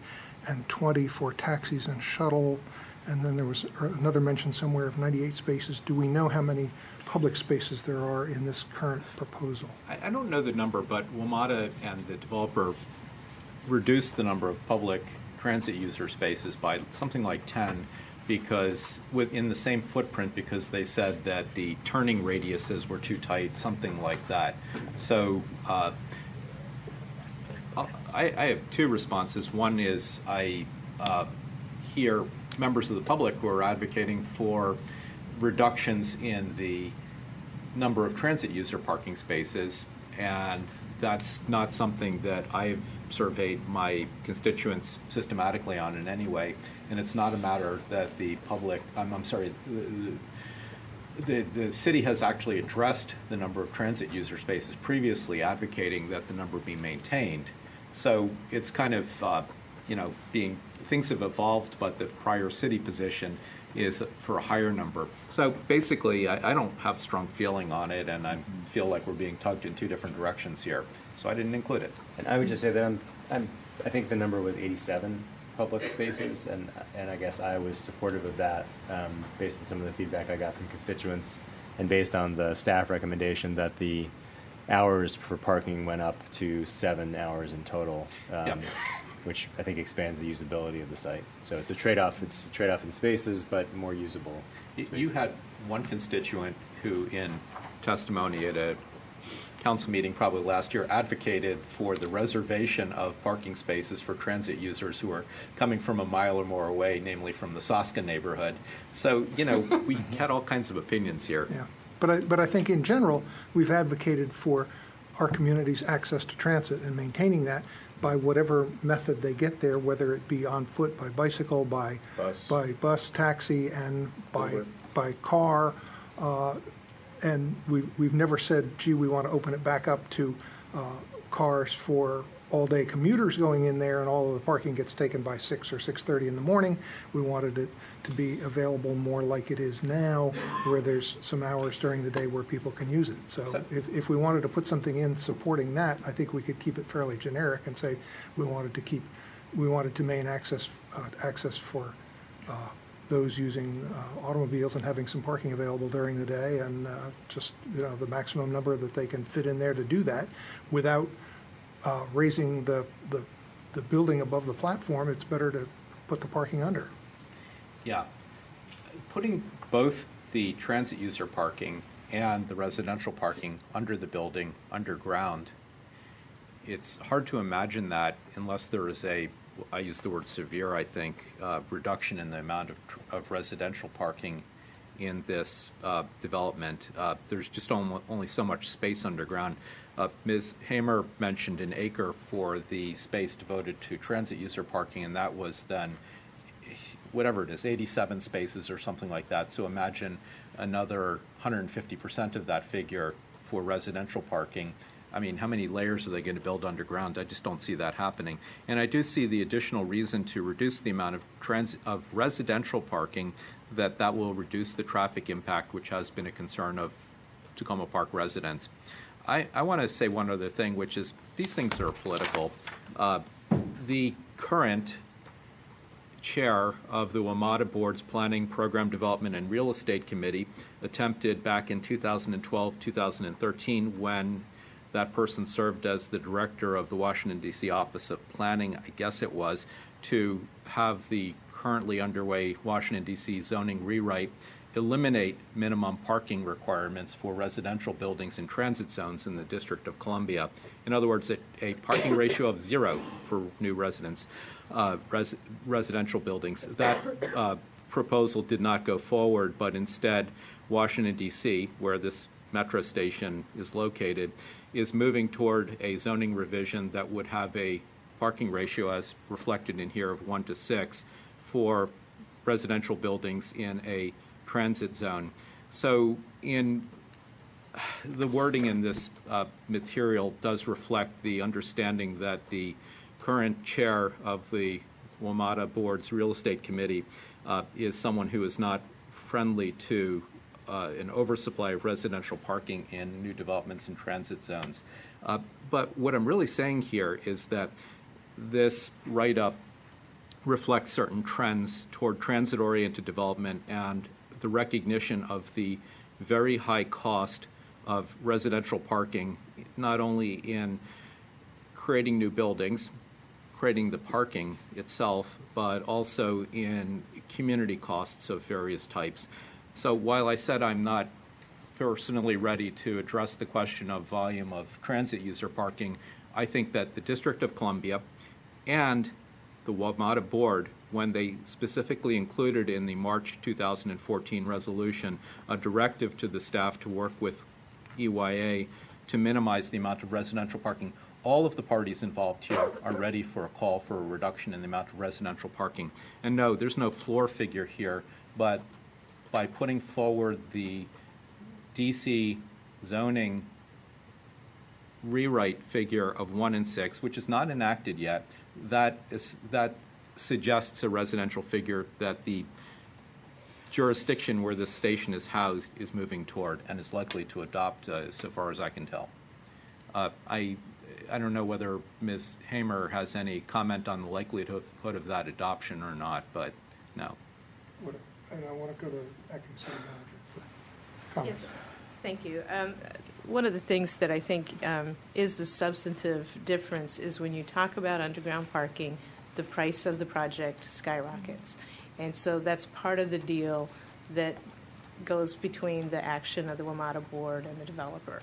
and 20 for taxis and shuttle. And then there was another mention somewhere of 98 spaces. Do we know how many public spaces there are in this current proposal? I don't know the number, but WMATA and the developer reduced the number of public transit user spaces by something like 10 because within the same footprint, because they said that the turning radiuses were too tight, something like that. So I have two responses. One is I hear members of the public who are advocating for reductions in the number of transit user parking spaces, and that's not something that I've surveyed my constituents systematically on in any way, and it's not a matter that the public, I'm sorry, the city has actually addressed the number of transit user spaces previously, advocating that the number be maintained. So it's kind of, things have evolved, but the prior city position is for a higher number. So basically, I don't have a strong feeling on it, and I feel like we're being tugged in two different directions here. So I didn't include it. And I would just say that I think the number was 87 public spaces, and I guess I was supportive of that based on some of the feedback I got from constituents, and based on the staff recommendation that the hours for parking went up to 7 hours in total. Which I think expands the usability of the site. So it's a trade-off. It's a trade-off in spaces, but more usable spaces. You had one constituent who, in testimony at a council meeting probably last year, advocated for the reservation of parking spaces for transit users who are coming from a mile or more away, namely from the Soskin neighborhood. So, we had all kinds of opinions here. Yeah, but I think in general, we've advocated for our community's access to transit and maintaining that by whatever method they get there, whether it be on foot, by bicycle, by bus, taxi, and by car. And we've never said, gee, we want to open it back up to cars for all-day commuters going in there, and all of the parking gets taken by 6 or 6:30 in the morning. We wanted it to be available more like it is now, where there's some hours during the day where people can use it. So if we wanted to put something in supporting that, I think we could keep it fairly generic and say we wanted to maintain access for those using automobiles and having some parking available during the day, and just the maximum number that they can fit in there to do that without raising the building above the platform. It's better to put the parking under. Yeah. Putting both the transit user parking and the residential parking under the building, underground, it's hard to imagine that unless there is I use the word severe, I think, reduction in the amount of residential parking in this development. There's just only so much space underground. Ms. Hamer mentioned an acre for the space devoted to transit user parking, and that was then, whatever it is, 87 spaces or something like that. So imagine another 150% of that figure for residential parking. I mean, how many layers are they going to build underground? I just don't see that happening. And I do see the additional reason to reduce the amount of residential parking, that will reduce the traffic impact, which has been a concern of Tacoma Park residents. I want to say one other thing, which is these things are political. The current chair of the WMATA Board's Planning, Program Development, and Real Estate Committee attempted back in 2012, 2013, when that person served as the director of the Washington, D.C. Office of Planning, I guess it was, to have the currently underway Washington, D.C. zoning rewrite eliminate minimum parking requirements for residential buildings in transit zones in the District of Columbia. In other words, a parking ratio of 0 for new residents, residential buildings. That proposal did not go forward, but instead Washington, D.C., where this metro station is located, is moving toward a zoning revision that would have a parking ratio, as reflected in here, of 1 to 6 for residential buildings in a transit zone. So in the wording in this material does reflect the understanding that the current chair of the WMATA Board's Real Estate Committee is someone who is not friendly to an oversupply of residential parking in new developments in transit zones. But what I'm really saying here is that this write-up reflects certain trends toward transit-oriented development and the recognition of the very high cost of residential parking, not only in creating new buildings, creating the parking itself, but also in community costs of various types. So while I said I'm not personally ready to address the question of volume of transit user parking, I think that the District of Columbia and the WMATA Board, when they specifically included in the March 2014 resolution a directive to the staff to work with EYA to minimize the amount of residential parking, all of the parties involved here are ready for a call for a reduction in the amount of residential parking. And no, there's no floor figure here, but by putting forward the DC zoning rewrite figure of 1 and 6, which is not enacted yet, that suggests a residential figure that the jurisdiction where this station is housed is moving toward and is likely to adopt, so far as I can tell. I don't know whether Ms. Hamer has any comment on the likelihood of that adoption or not, but no. And I want to go to Acting City Manager for comments. Yes, thank you. One of the things that I think is the substantive difference is when you talk about underground parking, the price of the project skyrockets. And so that's part of the deal that goes between the action of the WMATA Board and the developer.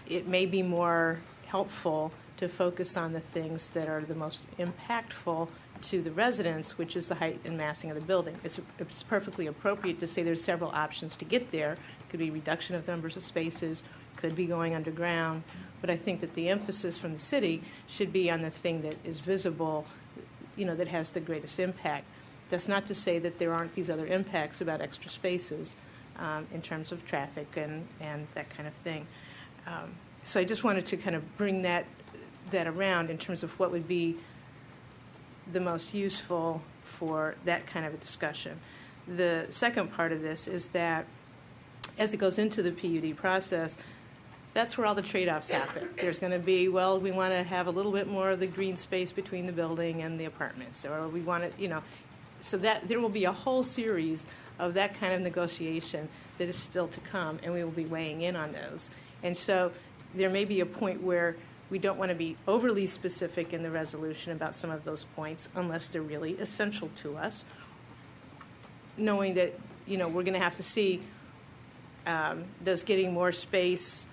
It may be more helpful to focus on the things that are the most impactful to the residents, which is the height and massing of the building. It's perfectly appropriate to say there's several options to get there. It could be reduction of numbers of spaces, could be going underground, but I think that the emphasis from the city should be on the thing that is visible, that has the greatest impact. That's not to say that there aren't these other impacts about extra spaces in terms of traffic and that kind of thing. So I just wanted to kind of bring that around in terms of what would be the most useful for that kind of a discussion. The second part of this is that as it goes into the PUD process, that's where all the trade-offs happen. There's going to be, well, we want to have a little bit more of the green space between the building and the apartments, or we want to, so that there will be a whole series of that kind of negotiation that is still to come, and we will be weighing in on those. And so there may be a point where we don't want to be overly specific in the resolution about some of those points unless they're really essential to us, knowing that, we're going to have to see, does getting more space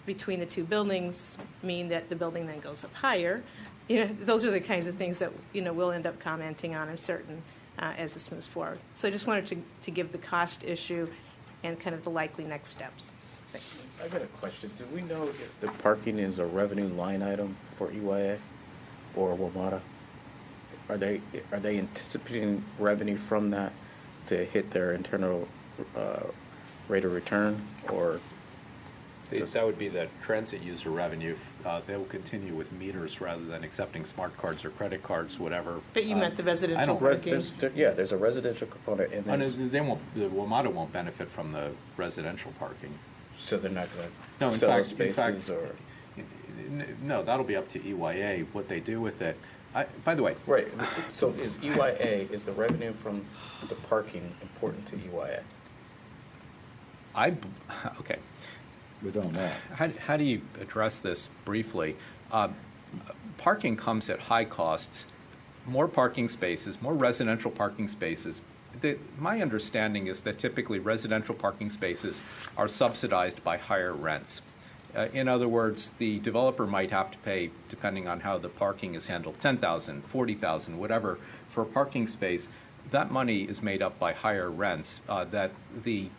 between the two buildings mean that the building then goes up higher? Those are the kinds of things that, we'll end up commenting on, I'm certain, as this moves forward. So I just wanted to give the cost issue and kind of the likely next steps. traffic. I got a question. Do we know if the parking is a revenue line item for EYA or WMATA? Are they anticipating revenue from that to hit their internal rate of return, or? That would be the transit user revenue. They will continue with meters rather than accepting smart cards or credit cards, whatever. But you meant the residential I don't- parking. There's a residential component, and Oh, no, there's, they won't. The WMATA won't benefit from the residential parking. so they're not going No, to in sell fact, those spaces, or? No, that'll be up to EYA what they do with it. By the way, Right. So is EYA, is the revenue from the parking important to EYA? okay. We don't know. How do you address this briefly? Parking comes at high costs. More parking spaces, more residential parking spaces. My understanding is that typically residential parking spaces are subsidized by higher rents. In other words, the developer might have to pay, depending on how the parking is handled, $10,000, $40,000, whatever, for a parking space. That money is made up by higher rents that the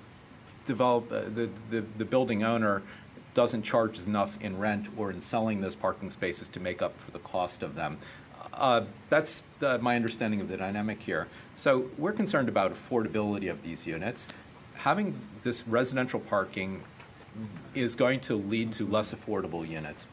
building owner doesn't charge enough in rent or in selling those parking spaces to make up for the cost of them. That's my understanding of the dynamic here. So we're concerned about affordability of these units. Having this residential parking is going to lead to less affordable units.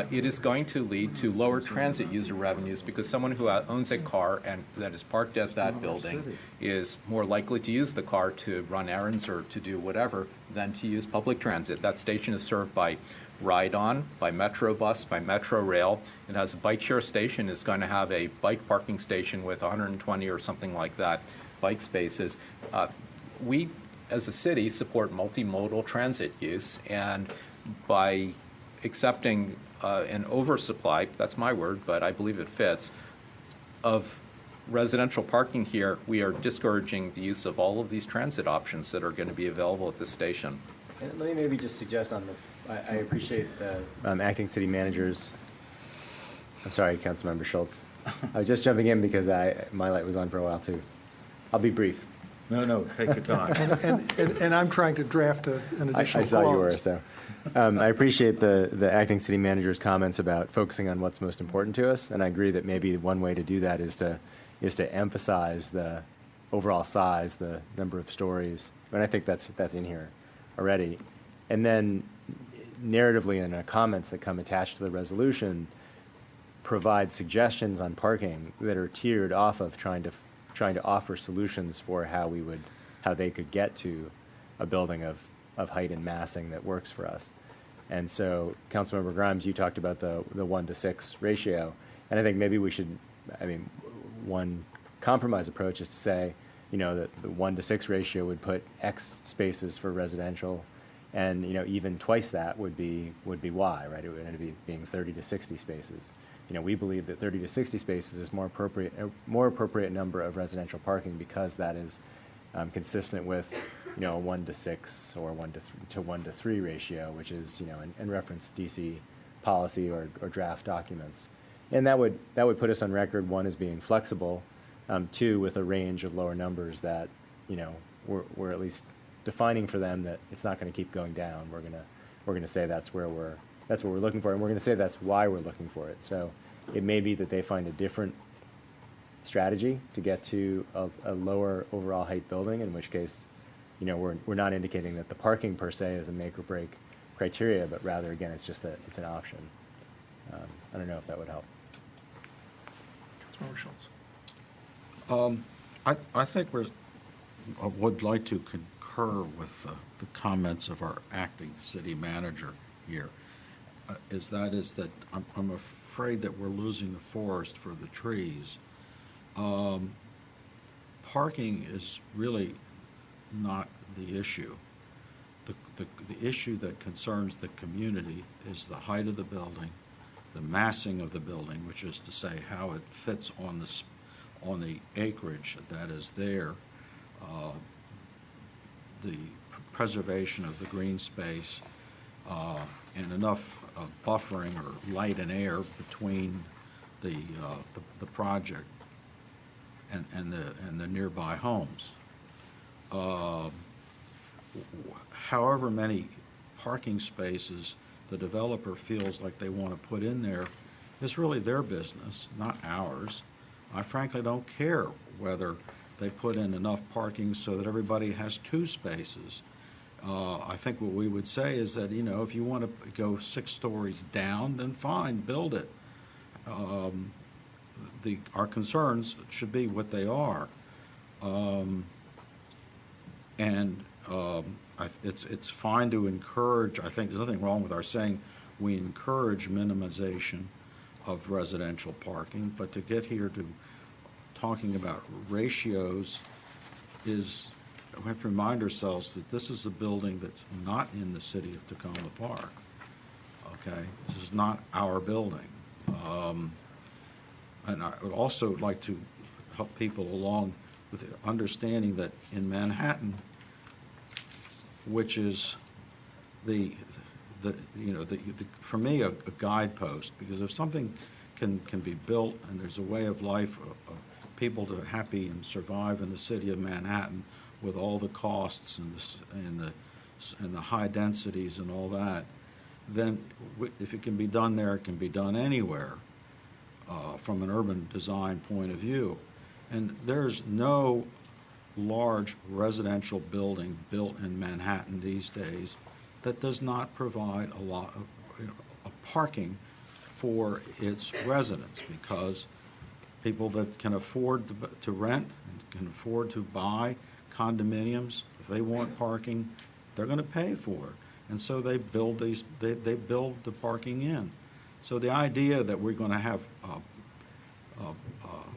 It is going to lead to lower transit user revenues because someone who owns a car and that is parked at that building is more likely to use the car to run errands or to do whatever than to use public transit. That station is served by Ride-On, by Metro Bus, by Metro Rail. It has a bike share station. It's going to have a bike parking station with 120 or something like that bike spaces. We, as a city, support multimodal transit use, and by accepting an oversupply, that's my word, but I believe it fits, of residential parking here, we are discouraging the use of all of these transit options that are going to be available at this station. And let me maybe just suggest I appreciate the acting city managers. I'm sorry, Councilmember Schultz. I was just jumping in because my light was on for a while too. I'll be brief. No, take your time. And I'm trying to draft an additional clause. I saw you were, so. I appreciate the acting city manager's comments about focusing on what's most important to us, and I agree that maybe one way to do that is to emphasize the overall size, the number of stories, and I think that's in here already. And then narratively in the comments that come attached to the resolution, provide suggestions on parking that are tiered off of trying to offer solutions for how they could get to a building of height and massing that works for us. And so, Councilmember Grimes, you talked about the 1-to-6 ratio, and I think maybe we should, one compromise approach is to say, that the 1-to-6 ratio would put X spaces for residential, and even twice that would be Y, right? It would end up being 30 to 60 spaces. We believe that 30 to 60 spaces is more appropriate number of residential parking because that is consistent with a 1-to-6 or 1-to-3 ratio, which is in reference DC policy or draft documents, and that would put us on record, one, as being flexible, two, with a range of lower numbers that we're at least defining for them that it's not going to keep going down. We're gonna say that's what we're looking for, and we're going to say that's why we're looking for it. So it may be that they find a different strategy to get to a lower overall height building, in which case, we're not indicating that the parking per se is a make or break criteria, but rather, again, it's an option. I don't know if that would help. Councilmember Schultz. I think I would like to concur with the comments of our acting city manager here. Is that I'm afraid that we're losing the forest for the trees. Parking is really not the issue. The issue that concerns the community is the height of the building, the massing of the building, which is to say how it fits on the acreage that is there, the preservation of the green space, and enough buffering or light and air between the project and the nearby homes. However many parking spaces the developer feels like they want to put in there is really their business, not ours. I frankly don't care whether they put in enough parking so that everybody has 2 spaces. I think what we would say is that, if you want to go 6 stories down, then fine, build it. Our concerns should be what they are. It's fine to encourage, I think there's nothing wrong with our saying we encourage minimization of residential parking, but to get here to talking about ratios is, we have to remind ourselves that this is a building that's not in the city of Tacoma Park. Okay? This is not our building. And I would also like to help people along with understanding that in Manhattan, which is for me a guidepost, because if something can be built and there's a way of life of people to happy and survive in the city of Manhattan with all the costs and the high densities and all that, then if it can be done there, it can be done anywhere from an urban design point of view. And there's no large residential building built in Manhattan these days that does not provide a lot of parking for its residents, because people that can afford to rent and can afford to buy condominiums, if they want parking, they're going to pay for it. And so they build they build the parking in. So the idea that we're going to have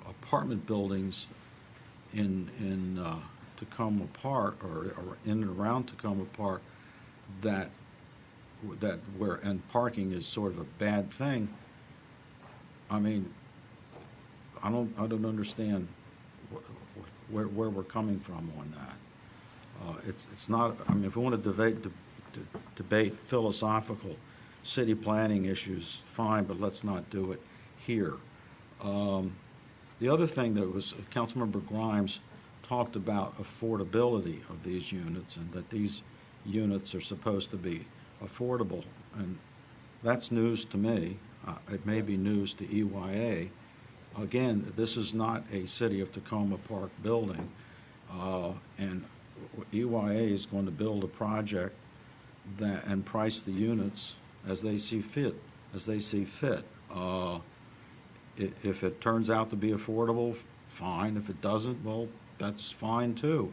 apartment buildings in Tacoma Park or in and around Tacoma Park that where parking is sort of a bad thing. I mean, I don't understand where we're coming from on that. It's not. I mean, if we want to debate philosophical city planning issues, fine, but let's not do it here. The other thing that was Councilmember Grimes talked about affordability of these units, and that these units are supposed to be affordable, and that's news to me. It may be news to EYA. Again, this is not a City of Tacoma Park building, and EYA is going to build a project and price the units as they see fit. If it turns out to be affordable, fine. If it doesn't, well, that's fine too.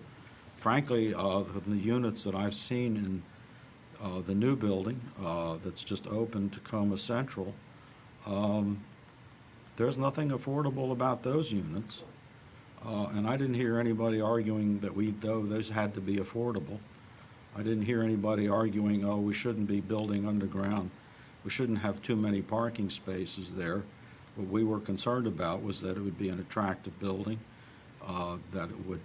Frankly, the units that I've seen in the new building that's just opened, Tacoma Central, there's nothing affordable about those units. And I didn't hear anybody arguing that those had to be affordable. I didn't hear anybody arguing, oh, we shouldn't be building underground. We shouldn't have too many parking spaces there. What we were concerned about was that it would be an attractive building, that it would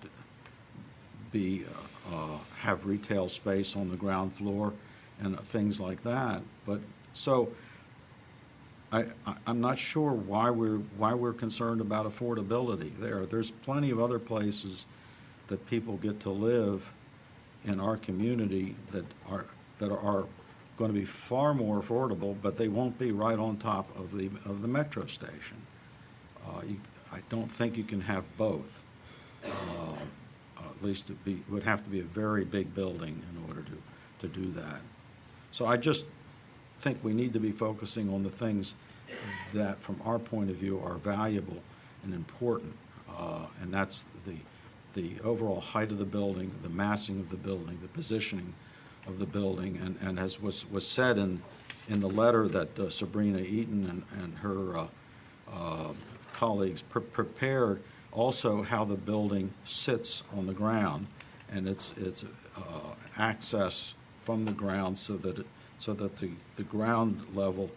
have retail space on the ground floor and things like that. But so I'm not sure why we're concerned about affordability there. There's plenty of other places that people get to live in our community that are going to be far more affordable, but they won't be right on top of the metro station. I don't think you can have both. At least it would have to be a very big building in order to do that. So I just think we need to be focusing on the things that, from our point of view, are valuable and important, and that's the overall height of the building, the massing of the building, the positioning of the building, and as was said in the letter that Sabrina Eaton and her colleagues prepared, also how the building sits on the ground and its access from the ground so that the ground level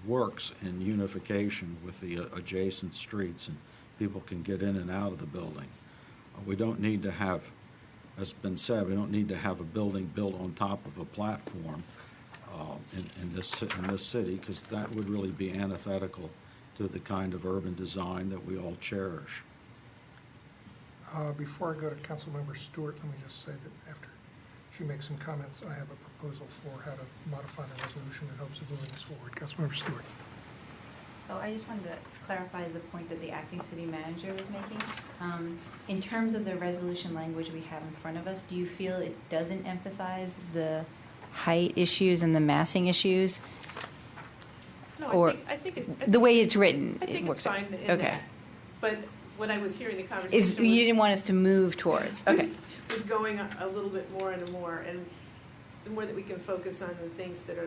works in unification with the adjacent streets and people can get in and out of the building. We don't need to have, as has been said, we don't need to have a building built on top of a platform in this city, because that would really be antithetical to the kind of urban design that we all cherish. Before I go to Councilmember Stewart, let me just say that after she makes some comments, I have a proposal for how to modify the resolution in hopes of moving this forward. Councilmember Stewart. Oh, I just wanted to clarify the point that the acting city manager was making. In terms of the resolution language we have in front of us, do you feel it doesn't emphasize the height issues and the massing issues? No, Or I think the way it's written, I think it works it's fine out. in Okay. that. But when I was hearing the conversation, Is you didn't want us to move towards? Okay. was going a little bit more and more, and the more that we can focus on the things that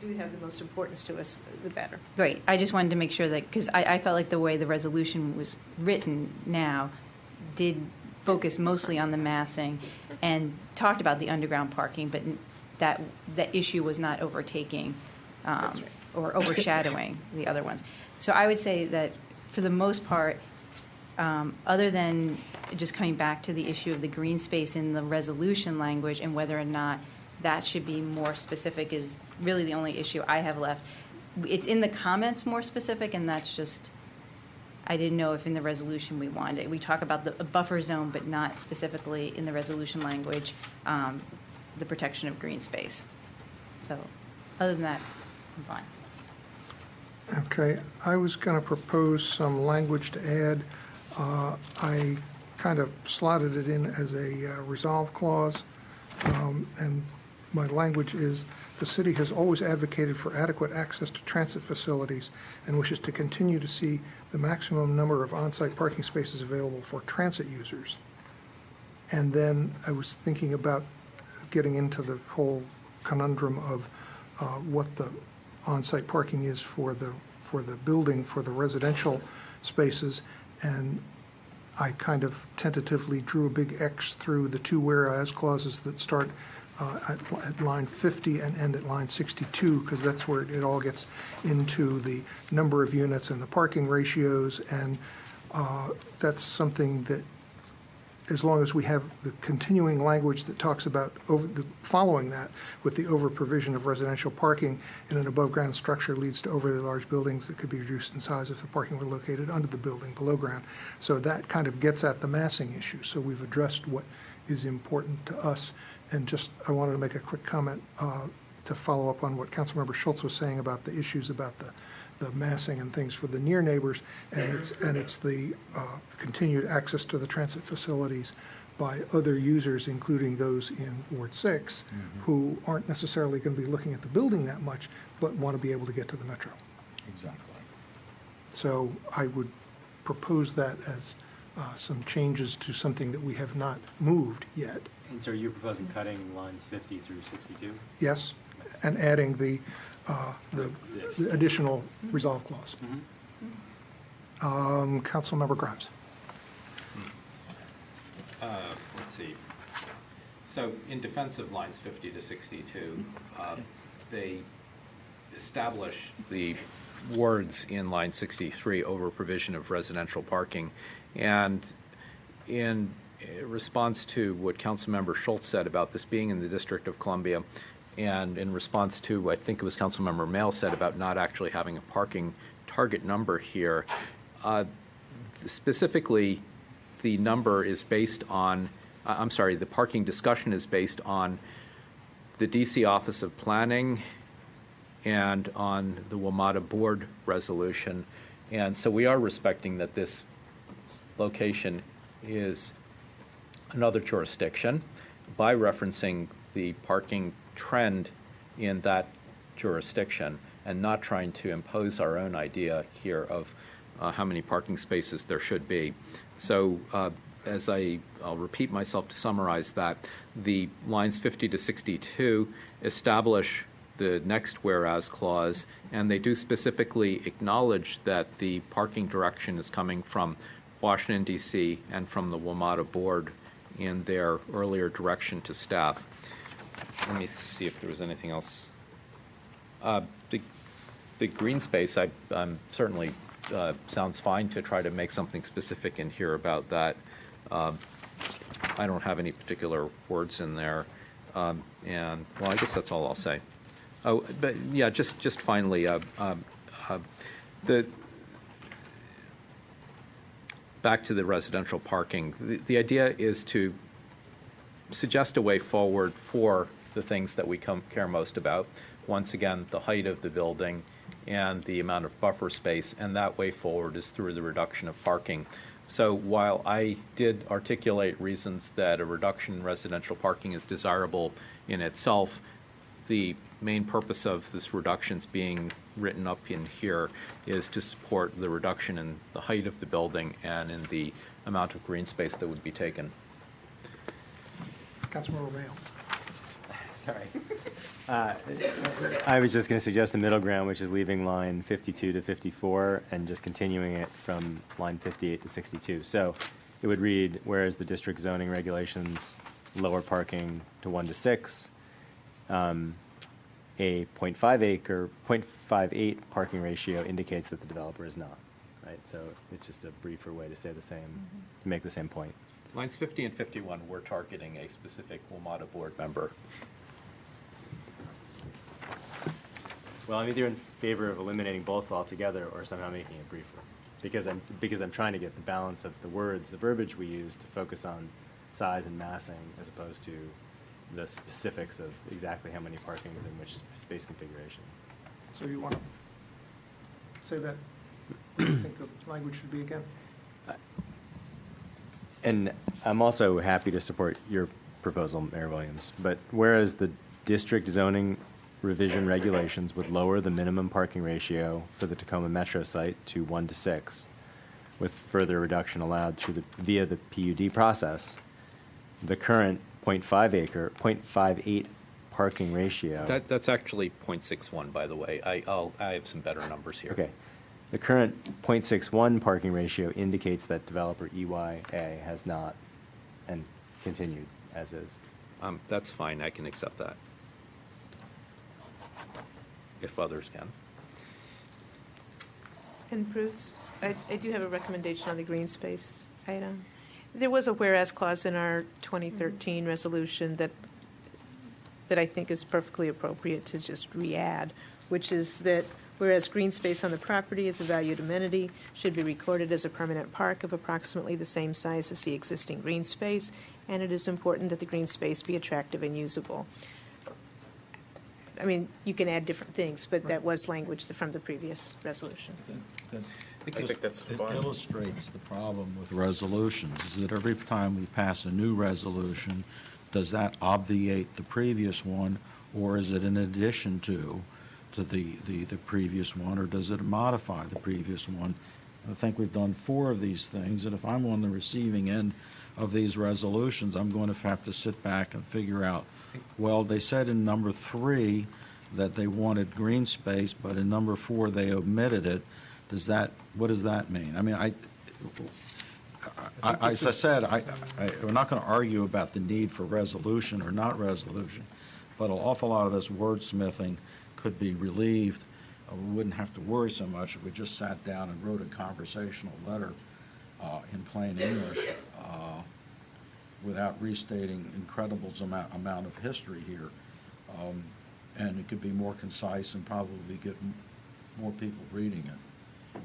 do have the most importance to us, the better. Great. I just wanted to make sure that, because I felt like the way the resolution was written now did focus mostly on the massing and talked about the underground parking, but that issue was not overtaking or overshadowing the other ones. So I would say that for the most part, other than just coming back to the issue of the green space in the resolution language and whether or not that should be more specific is really the only issue I have left. It's in the comments more specific, and that's just, I didn't know if in the resolution we wanted it. We talk about the buffer zone, but not specifically in the resolution language, the protection of green space. So other than that, I'm fine. Okay, I was going to propose some language to add. I kind of slotted it in as a resolve clause, and my language is, the city has always advocated for adequate access to transit facilities and wishes to continue to see the maximum number of on-site parking spaces available for transit users. And then I was thinking about getting into the whole conundrum of what the on-site parking is for the building, for the residential spaces, and I kind of tentatively drew a big X through the two whereas clauses that start at line 50 and end at line 62, because that's where it all gets into the number of units and the parking ratios, and that's something that, as long as we have the continuing language that talks about following that with the over-provision of residential parking in an above-ground structure leads to overly large buildings that could be reduced in size if the parking were located under the building below ground. So that kind of gets at the massing issue. So we've addressed what is important to us. And just, I wanted to make a quick comment to follow up on what Councilmember Schultz was saying about the issues about the massing and things for the near neighbors, and it's the continued access to the transit facilities by other users, including those in Ward 6, who aren't necessarily going to be looking at the building that much, but want to be able to get to the metro. Exactly. So I would propose that as some changes to something that we have not moved yet. And so you're proposing cutting lines 50 through 62? Yes, and adding the additional resolve clause. Councilmember Grimes. Let's see. So in defense of lines 50 to 62, they establish the words in line 63 over provision of residential parking. And in response to what Councilmember Schultz said about this being in the District of Columbia, and in response to, I think it was Councilmember Mail said about not actually having a parking target number here, specifically the number is based on, the parking discussion is based on the DC Office of Planning and on the WMATA board resolution. And so we are respecting that this location is another jurisdiction by referencing the parking trend in that jurisdiction and not trying to impose our own idea here of how many parking spaces there should be. So as I'll repeat myself to summarize that, the lines 50 to 62 establish the next whereas clause, and they do specifically acknowledge that the parking direction is coming from Washington, D.C., and from the WMATA board in their earlier direction to staff. Let me see if there was anything else. The green space, I'm certainly sounds fine to try to make something specific in here about that. I don't have any particular words in there, and well, I guess that's all I'll say. Oh, but yeah, just finally, back to the residential parking. The idea is to suggest a way forward for the things that we care most about. Once again, the height of the building and the amount of buffer space, and that way forward is through the reduction of parking. So while I did articulate reasons that a reduction in residential parking is desirable in itself, the main purpose of this reductions being written up in here is to support the reduction in the height of the building and in the amount of green space that would be taken. Councilmember Mayo. Sorry. I was just going to suggest a middle ground, which is leaving line 52 to 54 and just continuing it from line 58 to 62. So it would read, whereas the district zoning regulations lower parking to 1 to 6, a 0.58 parking ratio indicates that the developer is not, right? So it's just a briefer way to say the same, to make the same point. Lines 50 and 51, we're targeting a specific WMATA board member. Well, I'm either in favor of eliminating both altogether or somehow making it briefer, because I'm trying to get the balance of the words, the verbiage we use to focus on size and massing as opposed to the specifics of exactly how many parkings in which space configuration. So you want to say that? What do you think the language should be again? And I'm also happy to support your proposal, Mayor Williams, but whereas the district zoning revision regulations would lower the minimum parking ratio for the Tacoma Metro site to 1 to 6, with further reduction allowed via the PUD process, the current 0.58 parking ratio. That's actually 0.61, by the way. I have some better numbers here. Okay. The current 0.61 parking ratio indicates that developer EYA has not and continued as is. That's fine. I can accept that, if others can. And Bruce, I do have a recommendation on the green space item. There was a whereas clause in our 2013 resolution that I think is perfectly appropriate to just re-add, which is that whereas green space on the property is a valued amenity, should be recorded as a permanent park of approximately the same size as the existing green space, and it is important that the green space be attractive and usable. I mean, you can add different things, but that was language from the previous resolution. I think that's fine. It illustrates the problem with resolutions, is that every time we pass a new resolution, does that obviate the previous one, or is it in addition to the previous one, or does it modify the previous one? I think we've done 4 of these things, and if I'm on the receiving end of these resolutions, I'm going to have to sit back and figure out, well, they said in number 3 that they wanted green space, but in number 4 they omitted it. What does that mean? I mean, as I said, we're not going to argue about the need for resolution or not resolution, but an awful lot of this wordsmithing could be relieved. We wouldn't have to worry so much if we just sat down and wrote a conversational letter in plain English without restating incredible amount of history here. And it could be more concise and probably get more people reading it.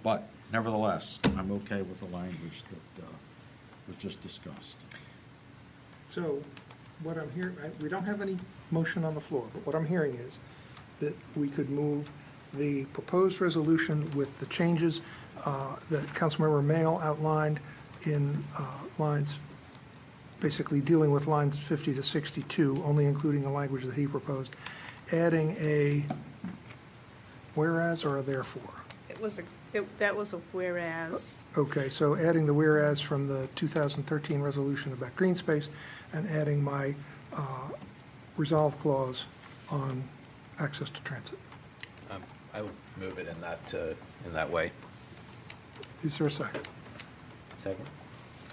But nevertheless, I'm okay with the language that was just discussed. So what I'm hearing, we don't have any motion on the floor, but what I'm hearing is that we could move the proposed resolution with the changes that Councilmember Mayo outlined in lines, basically dealing with lines 50 to 62, only including the language that he proposed, adding a whereas or a therefore? That was a whereas. Okay, so adding the whereas from the 2013 resolution about green space and adding my resolve clause on access to transit. I would move it in that way. Is there a second? Second.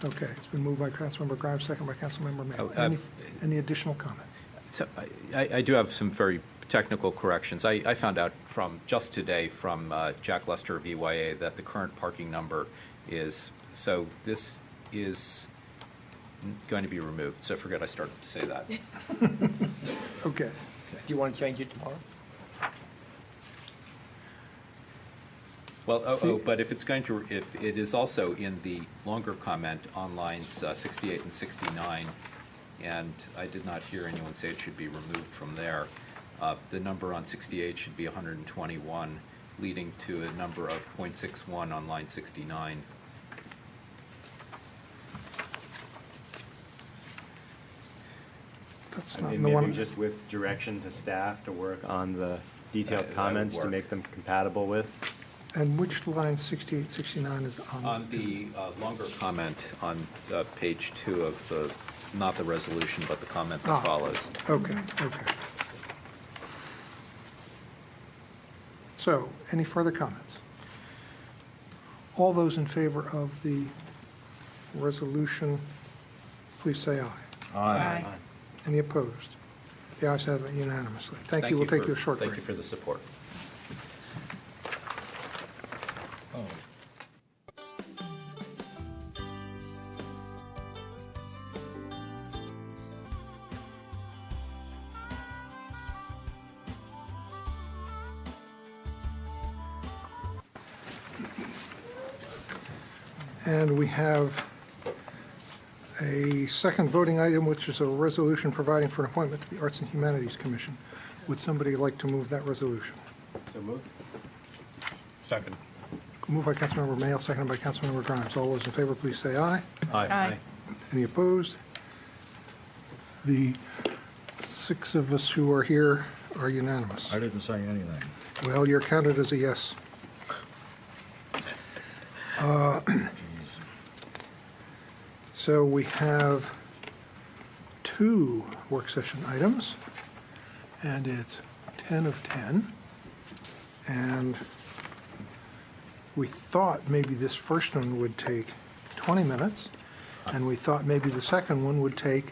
Okay, it's been moved by Councilmember Grimes, second by Councilmember Mayo. Any additional comment? So I do have some very technical corrections. I found out from just today from Jack Lester of EYA that the current parking number is, so this is going to be removed. So forget I started to say that. Okay. Do you want to change it tomorrow? Well, but if it's going to, if it is also in the longer comment on lines 68 and 69, and I did not hear anyone say it should be removed from there. The number on 68 should be 121, leading to a number of 0.61 on line 69. That's I not mean, the maybe one. just with direction to staff to work on the detailed That would comments to work. make them compatible with. And which line 68, 69 is on? On the longer comment on page 2 of the, not the resolution, but the comment that follows. Okay, okay. So, any further comments? All those in favor of the resolution, please say aye. Aye. Any opposed? The ayes have it unanimously. Thank you. We'll take you a short break. Thank you for the support. And we have a second voting item, which is a resolution providing for an appointment to the Arts and Humanities Commission. Would somebody like to move that resolution? So moved. Second. Moved by Councilmember Mayo, seconded by Councilmember Grimes. All those in favor, please say aye. Aye. Any opposed? The 6 of us who are here are unanimous. I didn't say anything. Well, you're counted as a yes. So we have 2 work session items, and it's 10 of 10. And we thought maybe this first one would take 20 minutes, and we thought maybe the second one would take,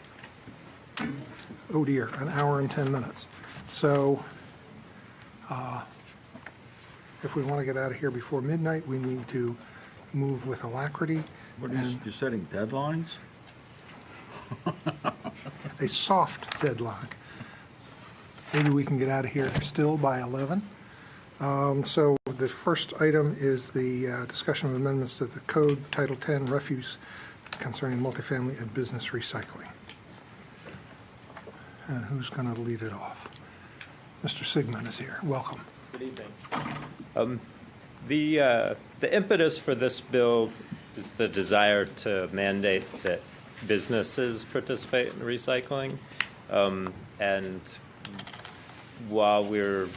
oh dear, an hour and 10 minutes. So if we want to get out of here before midnight, we need to move with alacrity. What are you setting deadlines? A soft deadline. Maybe we can get out of here still by 11. So the first item is the discussion of amendments to the code, Title 10, refuse concerning multifamily and business recycling. And who's going to lead it off? Mr. Sigmund is here. Welcome. Good evening. The impetus for this bill is the desire to mandate that businesses participate in recycling. And while we're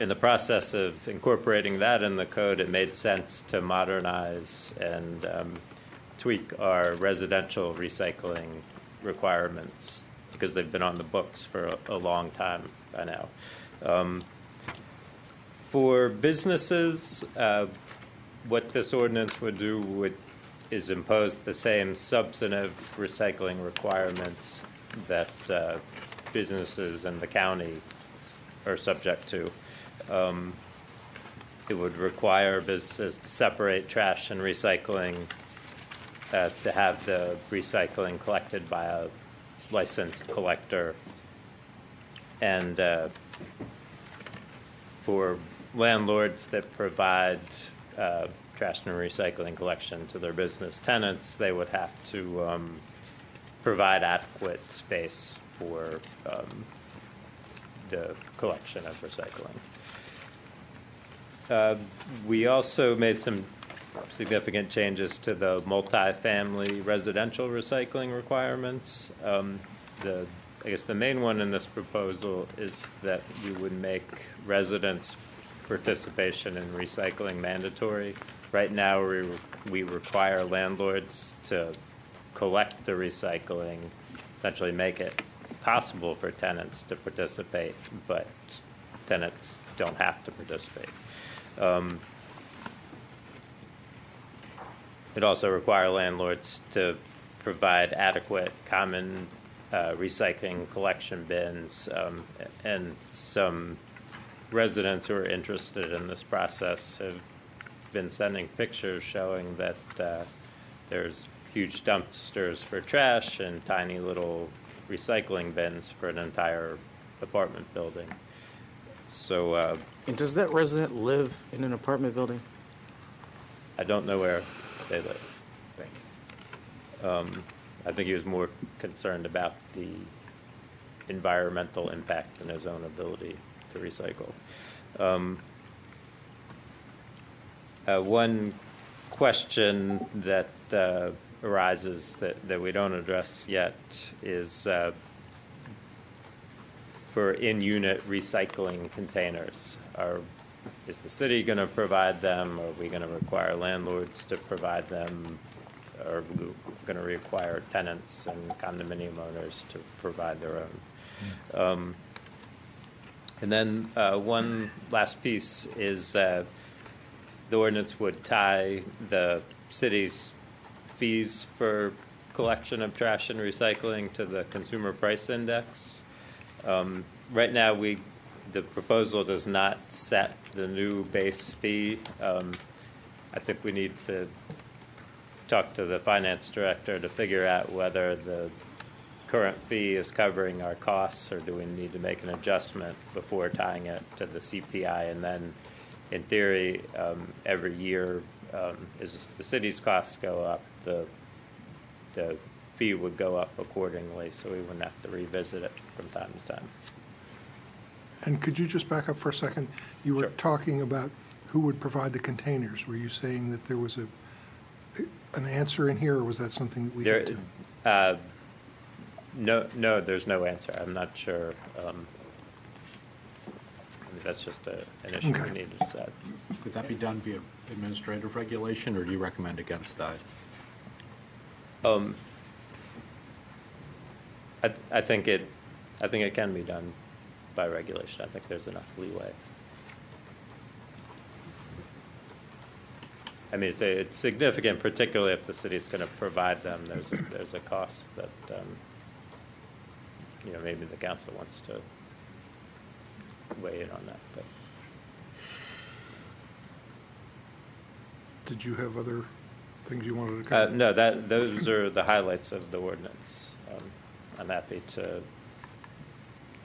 in the process of incorporating that in the code, it made sense to modernize and tweak our residential recycling requirements because they've been on the books for a long time by now. For businesses, what this ordinance would do is impose the same substantive recycling requirements that businesses in the county are subject to. It would require businesses to separate trash and recycling, to have the recycling collected by a licensed collector, and for landlords that provide trash and recycling collection to their business tenants, they would have to provide adequate space for the collection of recycling. We also made some significant changes to the multifamily residential recycling requirements. I guess the main one in this proposal is that we would make residents' participation in recycling mandatory. Right now, we require landlords to collect the recycling, essentially make it possible for tenants to participate, but tenants don't have to participate. It also requires landlords to provide adequate common recycling collection bins, and some residents who are interested in this process have been sending pictures showing that there's huge dumpsters for trash and tiny little recycling bins for an entire apartment building. So, and does that resident live in an apartment building? I don't know where they live. Thank you. I think he was more concerned about the environmental impact and his own ability to recycle. One question that arises that we don't address yet is for in-unit recycling containers. Is the city going to provide them? Are we going to require landlords to provide them? Are we going to require tenants and condominium owners to provide their own? And then one last piece is the ordinance would tie the city's fees for collection of trash and recycling to the consumer price index. Right now, the proposal does not set the new base fee. I think we need to talk to the finance director to figure out whether the current fee is covering our costs, or do we need to make an adjustment before tying it to the CPI. And then, in theory, every year, as the city's costs go up, the fee would go up accordingly, so we wouldn't have to revisit it from time to time. And could you just back up for a second? You were talking about who would provide the containers. Were you saying that there was an answer in here, or was that something that we had to? No, there's no answer. I'm not sure. That's just an issue we need to decide. Could that be done via administrative regulation, or do you recommend against that? I think it can be done by regulation. I think there's enough leeway. I mean, it's significant, particularly if the city's going to provide them. There's a cost that maybe the council wants to weigh in on that. But did you have other things you wanted to cover? No, those are the highlights of the ordinance. I'm happy to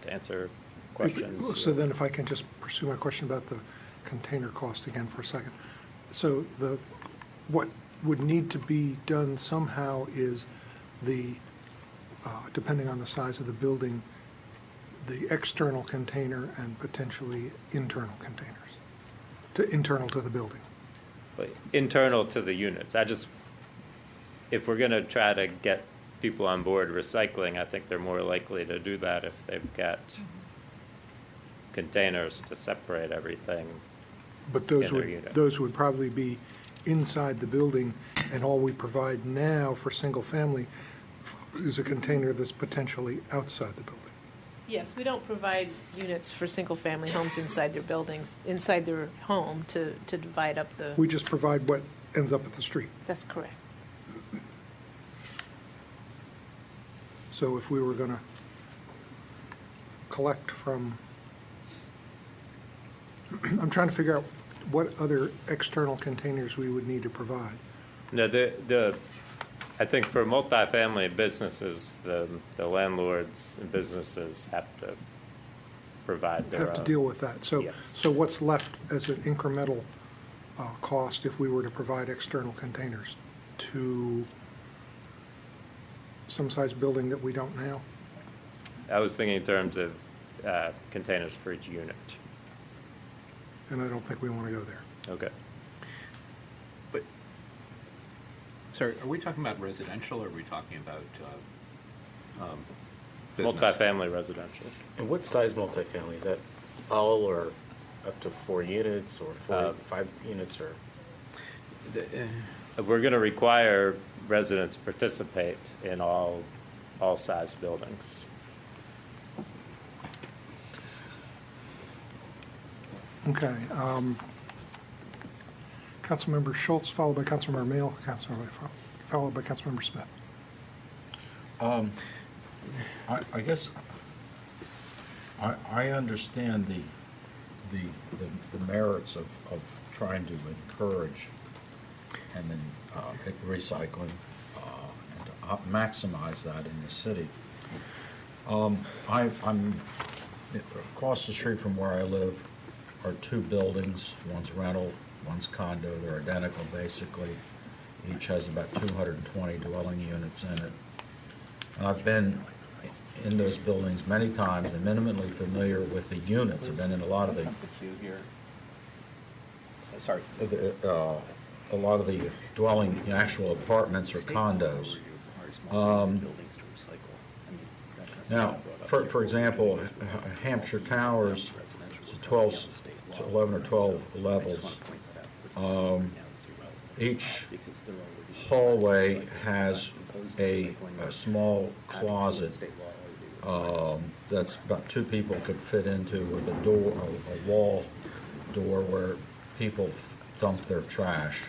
answer questions. So then if I can just pursue my question about the container cost again for a second. So what would need to be done somehow is depending on the size of the building, the external container and potentially internal containers, internal to the building. But internal to the units. If we're going to try to get people on board recycling, I think they're more likely to do that if they've got containers to separate everything. But those would probably be inside the building, and all we provide now for single family is a container that's potentially outside the building. Yes, we don't provide units for single-family homes inside their buildings, inside their home to divide up the... We just provide what ends up at the street. That's correct. So if we were going to collect from... I'm trying to figure out what other external containers we would need to provide. No, I think for multifamily businesses, the landlords and businesses have to provide their own. Have to deal with that. So, yes. So what's left as an incremental cost if we were to provide external containers to some size building that we don't now? I was thinking in terms of containers for each unit. And I don't think we want to go there. Okay. Sorry, are we talking about residential, or are we talking about business? Multifamily residential. And what size multifamily? Is that all or up to 4 units or 5 units? Or We're going to require residents participate in all size buildings. Okay. Councilmember Schultz, followed by Councilmember Mayle, followed by Councilmember Smith. I guess I understand the merits of trying to encourage and then recycling and to maximize that in the city. I'm across the street from where I live are 2 buildings. One's rental, one's condo. They're identical, basically. Each has about 220 dwelling units in it. And I've been in those buildings many times and minimally familiar with the units. I've been in a lot of the Sorry. a lot of the dwelling, actual apartments or condos. Now, for example, Hampshire Towers, it's 11 or 12 levels. Each hallway has a small closet that's about 2 people could fit into, with a door, a wall door where people dump their trash.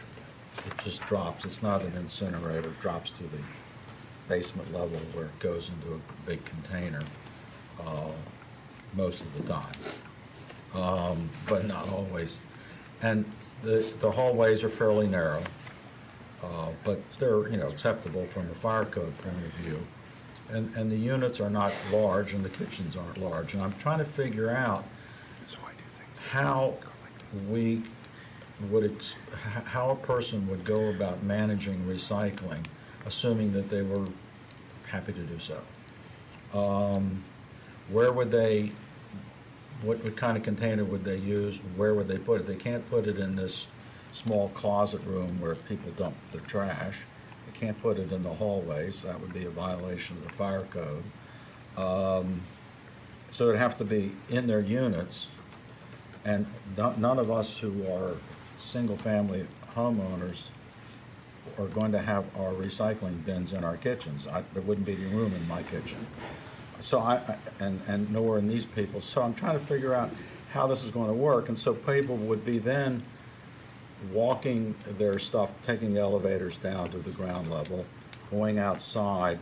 It just drops. It's not an incinerator. It drops to the basement level where it goes into a big container most of the time, but not always. And the hallways are fairly narrow, but they're acceptable from the fire code point of view. And the units are not large, and the kitchens aren't large. And I'm trying to figure out how how a person would go about managing recycling, assuming that they were happy to do so. Where would they? What kind of container would they use? Where would they put it? They can't put it in this small closet room where people dump their trash. They can't put it in the hallways. That would be a violation of the fire code. So it'd have to be in their units. And none of us who are single-family homeowners are going to have our recycling bins in our kitchens. There wouldn't be any room in my kitchen. So and nor in these people. So I'm trying to figure out how this is going to work. And so people would be then walking their stuff, taking the elevators down to the ground level, going outside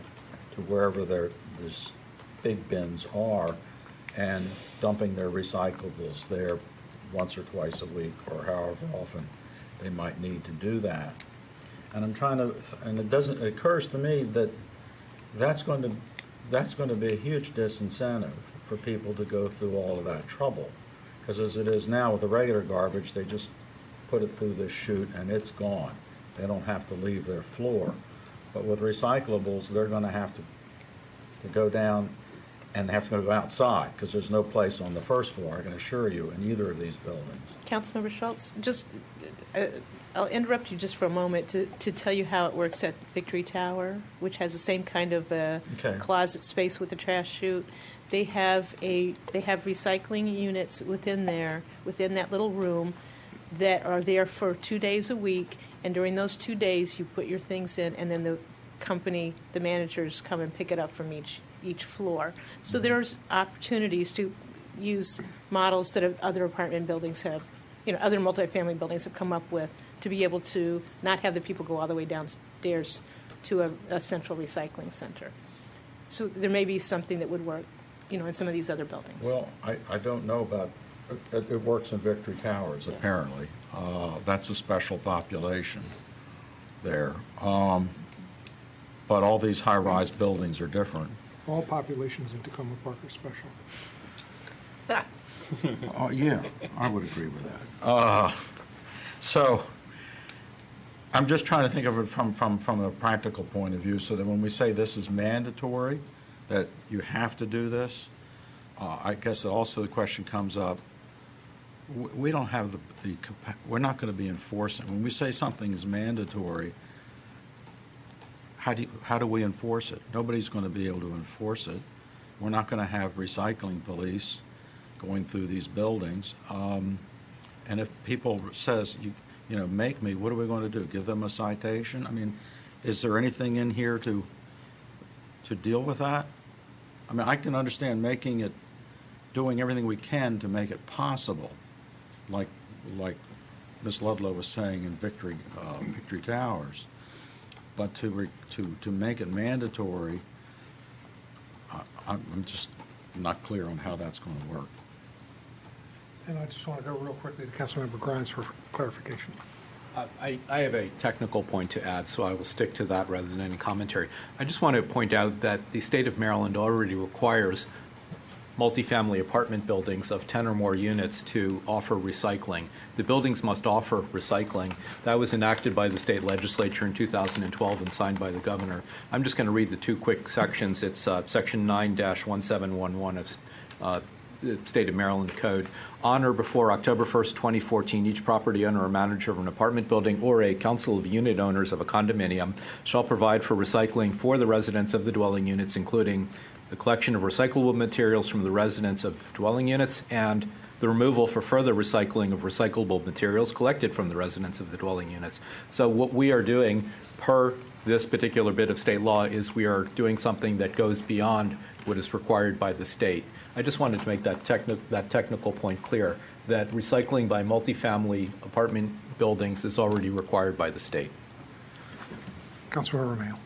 to wherever these big bins are, and dumping their recyclables there once or twice a week, or however often they might need to do that. And I'm trying to, and it occurs to me that that's going to be a huge disincentive for people to go through all of that trouble. Because as it is now with the regular garbage, they just put it through this chute and it's gone. They don't have to leave their floor. But with recyclables, they're going to have to go down and have to go outside, because there's no place on the first floor, I can assure you, in either of these buildings. Councilmember Schultz, just I'll interrupt you just for a moment to tell you how it works at Victory Tower, which has the same kind of closet space with the trash chute. They have recycling units within that little room, that are there for 2 days a week, and during those 2 days you put your things in, and then the managers come and pick it up from each floor. So there's opportunities to use models that other apartment buildings have, other multifamily buildings have come up with, to be able to not have the people go all the way downstairs to a central recycling center. So there may be something that would work, in some of these other buildings. Well, I don't know about, it works in Victory Towers, apparently. That's a special population there. But all these high-rise buildings are different. All populations in Tacoma Park are special. Oh, yeah, I would agree with that. So I'm just trying to think of it from a practical point of view, so that when we say this is mandatory, that you have to do this, I guess also the question comes up, we don't have we're not going to be enforcing. When we say something is mandatory, how do we enforce it? Nobody's going to be able to enforce it. We're not going to have recycling police going through these buildings. And if people says, make me, what are we going to do? Give them a citation? I mean, is there anything in here to deal with that? I mean, I can understand doing everything we can to make it possible, like Ms. Ludlow was saying in Victory Towers. But to make it mandatory, I'm just not clear on how that's going to work. And I just want to go real quickly to Councilmember Grimes for clarification. I have a technical point to add, so I will stick to that rather than any commentary. I just want to point out that the state of Maryland already requires multifamily apartment buildings of 10 or more units to offer recycling. The buildings must offer recycling. That was enacted by the state legislature in 2012 and signed by the governor. I'm just going to read the two quick sections. It's section 9-1711 of the State of Maryland Code. On or before October 1st, 2014, each property owner or manager of an apartment building or a council of unit owners of a condominium shall provide for recycling for the residents of the dwelling units, including the collection of recyclable materials from the residents of dwelling units and the removal for further recycling of recyclable materials collected from the residents of the dwelling units. So what we are doing per this particular bit of state law is we are doing something that goes beyond what is required by the state. I just wanted to make that technical point clear, that recycling by multifamily apartment buildings is already required by the state. Councilmember Mayo.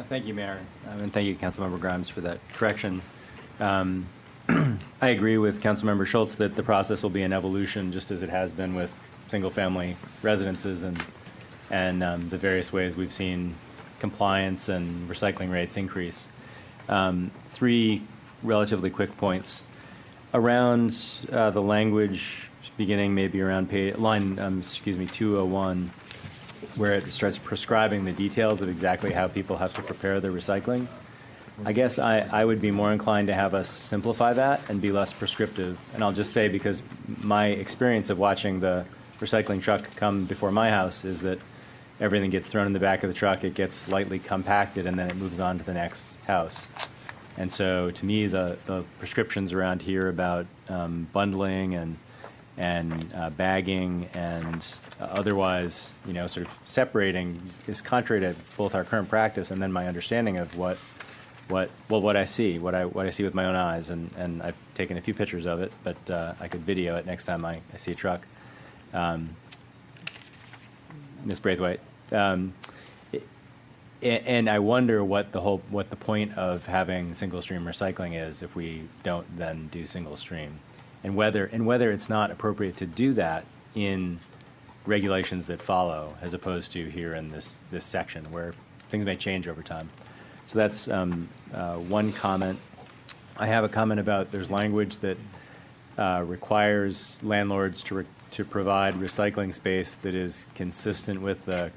Thank you, Mayor, and thank you, Councilmember Grimes, for that correction. I agree with Councilmember Schultz that the process will be an evolution, just as it has been with single-family residences and the various ways we've seen compliance and recycling rates increase. Three relatively quick points. Around the language beginning maybe around line 201, where it starts prescribing the details of exactly how people have to prepare their recycling. I guess I would be more inclined to have us simplify that and be less prescriptive. And I'll just say, because my experience of watching the recycling truck come before my house is that everything gets thrown in the back of the truck, it gets lightly compacted, and then it moves on to the next house. And so to me, the prescriptions around here about bundling and bagging and otherwise, sort of separating is contrary to both our current practice and then my understanding of what I see with my own eyes. And I've taken a few pictures of it, but I could video it next time I see a truck. Ms. Braithwaite. And I wonder what the point of having single stream recycling is if we don't then do single stream, and whether it's not appropriate to do that in regulations that follow, as opposed to here in this section where things may change over time. So that's one comment. I have a comment about there's language that requires landlords to provide recycling space that is consistent with the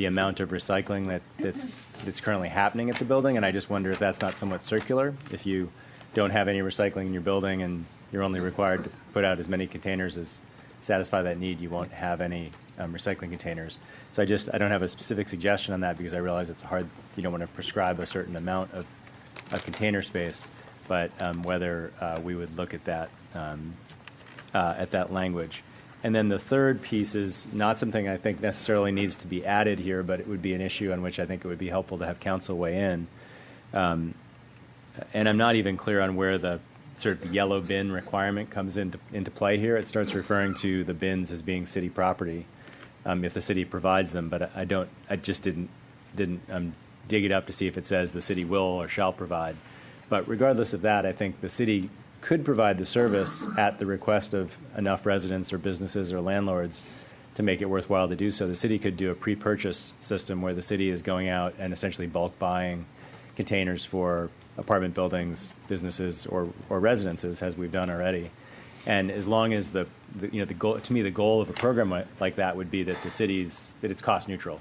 amount of recycling that's currently happening at the building, and I just wonder if that's not somewhat circular. If you don't have any recycling in your building and you're only required to put out as many containers as satisfy that need, you won't have any recycling containers. So I don't have a specific suggestion on that because I realize it's hard. You don't want to prescribe a certain amount of container space, but whether we would look at that language. And then the third piece is not something I think necessarily needs to be added here, but it would be an issue on which I think it would be helpful to have council weigh in. And I'm not even clear on where the sort of yellow bin requirement comes into play here. It starts referring to the bins as being city property if the city provides them, but I just didn't dig it up to see if it says the city will or shall provide. But regardless of that, I think the city could provide the service at the request of enough residents or businesses or landlords to make it worthwhile to do so. The city could do a pre-purchase system where the city is going out and essentially bulk buying containers for apartment buildings, businesses, or residences, as we've done already. And as long as the goal, to me, the goal of a program like that would be that it's cost neutral.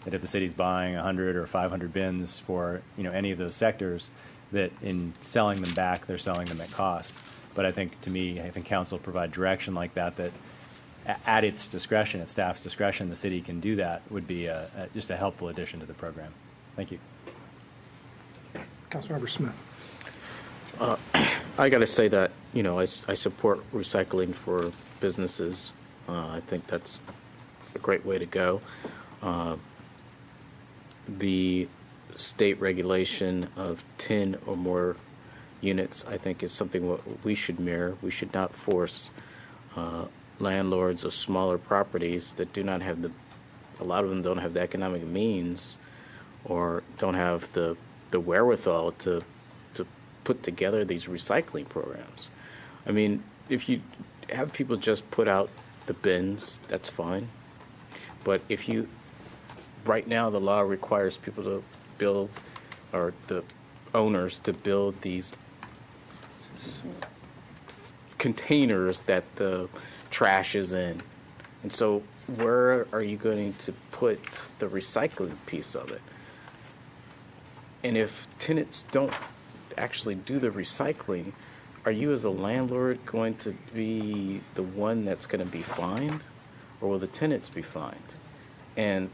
That if the city's buying 100 or 500 bins for any of those sectors, that in selling them back, they're selling them at cost. But I think council provide direction like that at its discretion, at staff's discretion, the city can do that would be just a helpful addition to the program. Thank you. Councilmember Smith. I got to say that, I support recycling for businesses. I think that's a great way to go. The state regulation of 10 or more units, I think, is something what we should mirror. We should not force landlords of smaller properties that do not have a lot of them don't have the economic means or don't have the wherewithal to put together these recycling programs. I mean, if you have people just put out the bins, that's fine. But right now the law requires people to build, or the owners to build these containers that the trash is in. And so where are you going to put the recycling piece of it? And if tenants don't actually do the recycling, are you as a landlord going to be the one that's going to be fined, or will the tenants be fined? And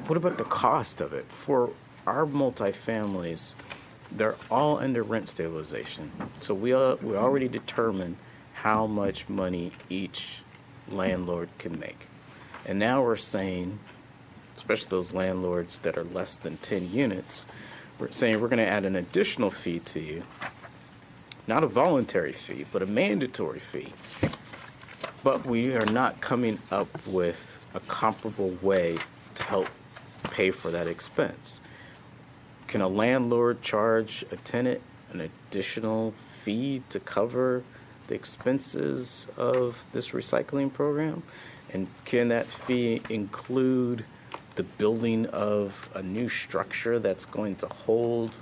what about the cost of it? For our multifamilies, they're all under rent stabilization. So we already determined how much money each landlord can make. And now we're saying, especially those landlords that are less than 10 units, we're saying we're going to add an additional fee to you, not a voluntary fee, but a mandatory fee. But we are not coming up with a comparable way to help pay for that expense. Can a landlord charge a tenant an additional fee to cover the expenses of this recycling program? And can that fee include the building of a new structure that's going to hold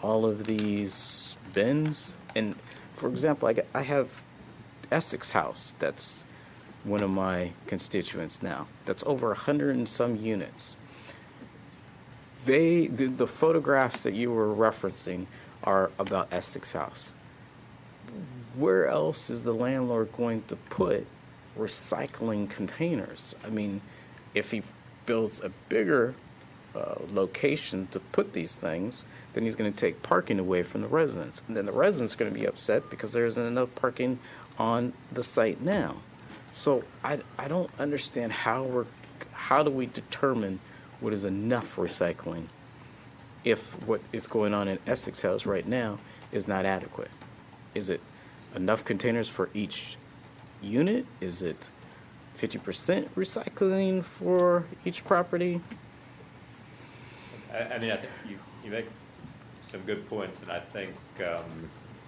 all of these bins? And for example, I have Essex House, that's one of my constituents now, that's over 100 and some units. The photographs that you were referencing are about Essex House. Where else is the landlord going to put recycling containers? I mean, if he builds a bigger location to put these things, then he's going to take parking away from the residents. And then the residents are going to be upset because there isn't enough parking on the site now. So I don't understand how do we determine what is enough recycling if what is going on in Essex House right now is not adequate? Is it enough containers for each unit? Is it 50% recycling for each property? I mean, I think you make some good points, and I think,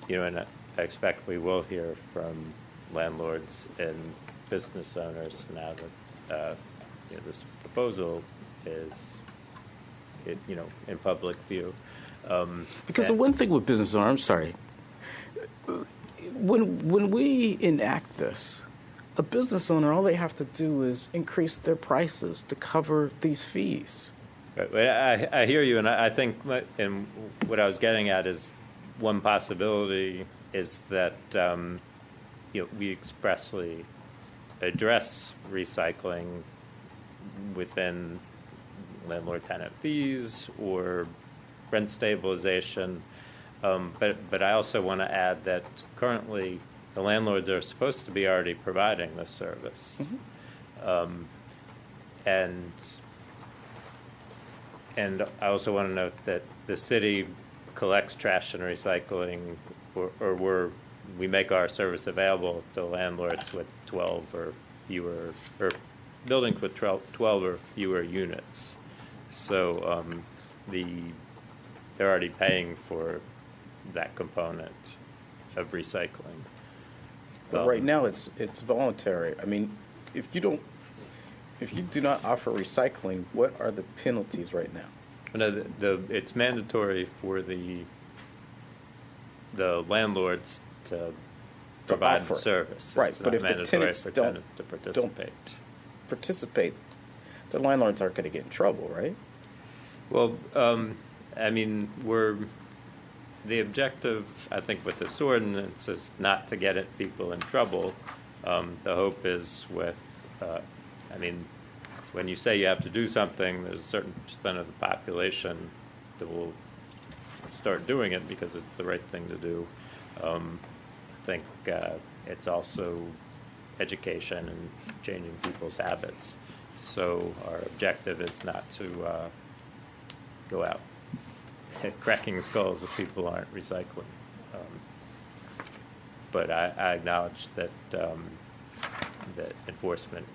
and I expect we will hear from landlords and business owners now that this proposal is, in public view. Because the one thing with business owners, I'm sorry, when we enact this, a business owner, all they have to do is increase their prices to cover these fees. I hear you, and I think, and what I was getting at is one possibility is that we expressly address recycling within landlord-tenant fees or rent stabilization. But I also want to add that currently the landlords are supposed to be already providing this service. Mm-hmm. And I also want to note that the city collects trash and recycling, or we make our service available to landlords with 12 or fewer, or buildings with 12 or fewer units. So they're already paying for that component of recycling. But right now it's voluntary. I mean, if you do not offer recycling, what are the penalties right now? No, it's mandatory for the landlords to provide the service. Right, it's but if the tenants for don't tenants to participate, the landlords aren't going to get in trouble, right? Well, I mean, the objective, I think, with this ordinance is not to get people in trouble. The hope is when you say you have to do something, there's a certain percent of the population that will start doing it because it's the right thing to do. I think it's also education and changing people's habits. So our objective is not to go out cracking skulls if people aren't recycling. But I acknowledge that that enforcement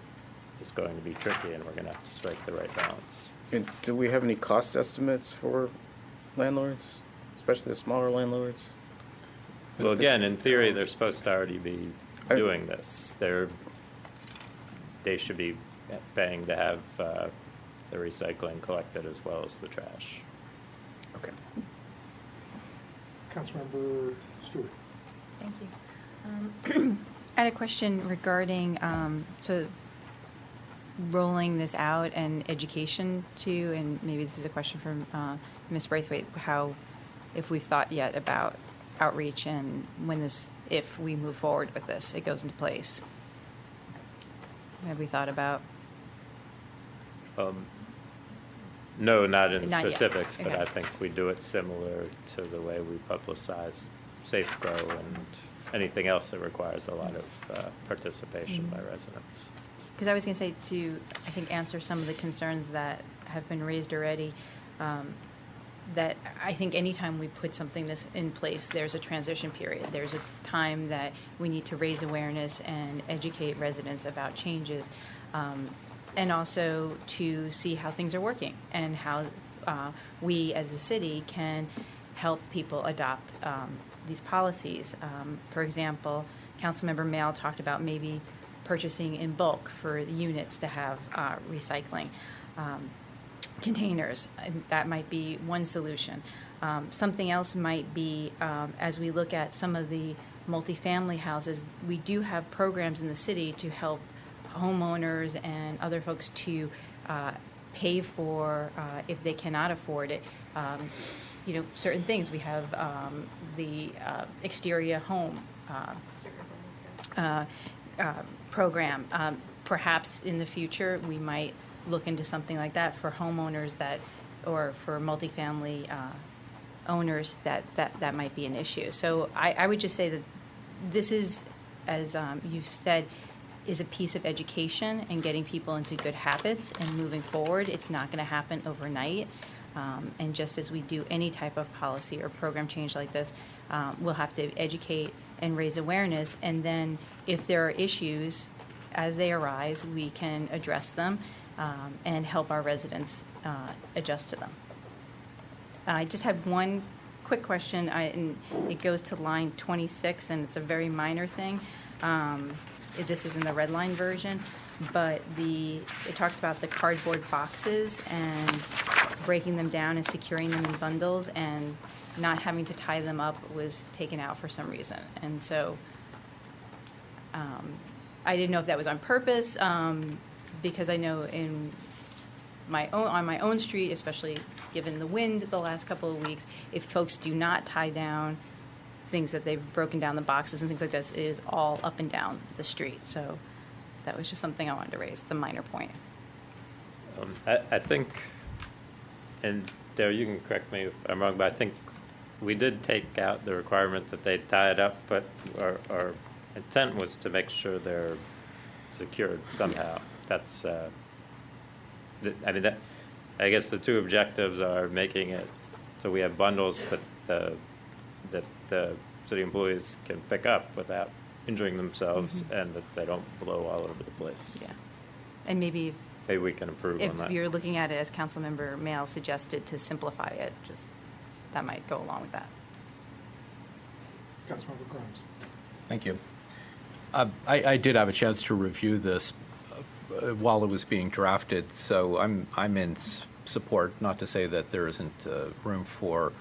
is going to be tricky, and we're going to have to strike the right balance. And do we have any cost estimates for landlords, especially the smaller landlords? Well, again, in theory, they're supposed to already be doing this. They should be paying to have the recycling collected as well as the trash. Okay. Councilmember Stewart. Thank you. I had a question regarding so rolling this out and education too, and maybe this is a question for Ms. Braithwaite, if we've thought yet about outreach and if we move forward with this, it goes into place. Have we thought about? No, not in Not yet. specifics, but Okay. I think we do it similar to the way we publicize Safe Grow and anything else that requires a lot of participation by residents. Because I was going to say to, I think, answer some of the concerns that have been raised already, that I think anytime we put something this in place, there's a transition period. There's a time that we need to raise awareness and educate residents about changes, and also to see how things are working and how we as a city can help people adopt these policies. For example, Councilmember Mail talked about maybe purchasing in bulk for the units to have recycling containers. And that might be one solution. Something else might be, as we look at some of the multifamily houses, we do have programs in the city to help homeowners and other folks to pay for, if they cannot afford it, certain things. We have the exterior home program. Perhaps in the future, we might look into something like that for homeowners or for multifamily owners that might be an issue. So I would just say that this is, as you've said, is a piece of education and getting people into good habits and moving forward. It's not going to happen overnight. And just as we do any type of policy or program change like this, we'll have to educate and raise awareness. And then if there are issues as they arise, we can address them and help our residents adjust to them. I just have one quick question, and it goes to line 26, and it's a very minor thing. This is in the red line version, but it talks about the cardboard boxes and breaking them down and securing them in bundles, and not having to tie them up was taken out for some reason. And so I didn't know if that was on purpose, because I know on my own street, especially given the wind the last couple of weeks, if folks do not tie down things that they've broken down the boxes and things like this, it is all up and down the street. So that was just something I wanted to raise. It's a minor point. I think, and Darryl, you can correct me if I'm wrong, but I think we did take out the requirement that they tie it up, but our intent was to make sure they're secured somehow. That's, I guess the two objectives are making it so we have bundles that the city employees can pick up without injuring themselves, and that they don't blow all over the place. Yeah. And maybe we can improve on that. If you're looking at it as Councilmember Mail suggested, to simplify it, that might go along with that. Councilmember Grimes. Thank you. I did have a chance to review this while it was being drafted, so I'm in support. Not to say that there isn't room for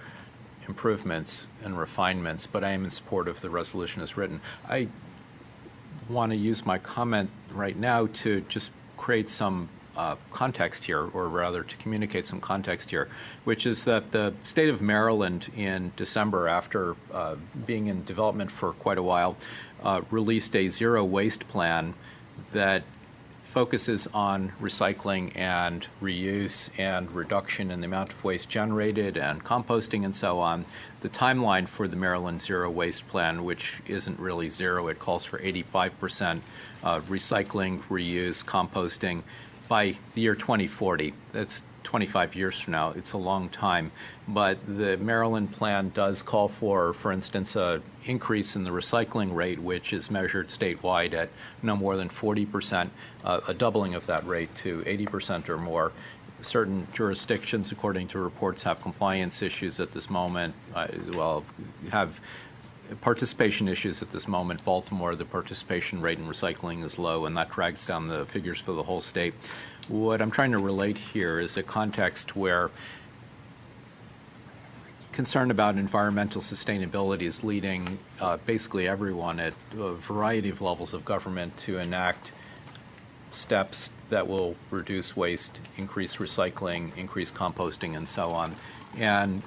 improvements and refinements, but I am in support of the resolution as written. I want to use my comment right now to just create some context here, or rather to communicate some context here, which is that the state of Maryland in December, after being in development for quite a while, released a zero waste plan that focuses on recycling and reuse and reduction in the amount of waste generated and composting and so on. The timeline for the Maryland Zero Waste Plan, which isn't really zero, it calls for 85% recycling, reuse, composting by the year 2040. That's 25 years from now. It's a long time. But the Maryland plan does call for instance, an increase in the recycling rate, which is measured statewide at no more than 40%, a doubling of that rate to 80% or more. Certain jurisdictions, according to reports, have compliance issues at this moment, have participation issues at this moment. Baltimore, the participation rate in recycling is low, and that drags down the figures for the whole state. What I'm trying to relate here is a context where concern about environmental sustainability is leading basically everyone at a variety of levels of government to enact steps that will reduce waste, increase recycling, increase composting, and so on. And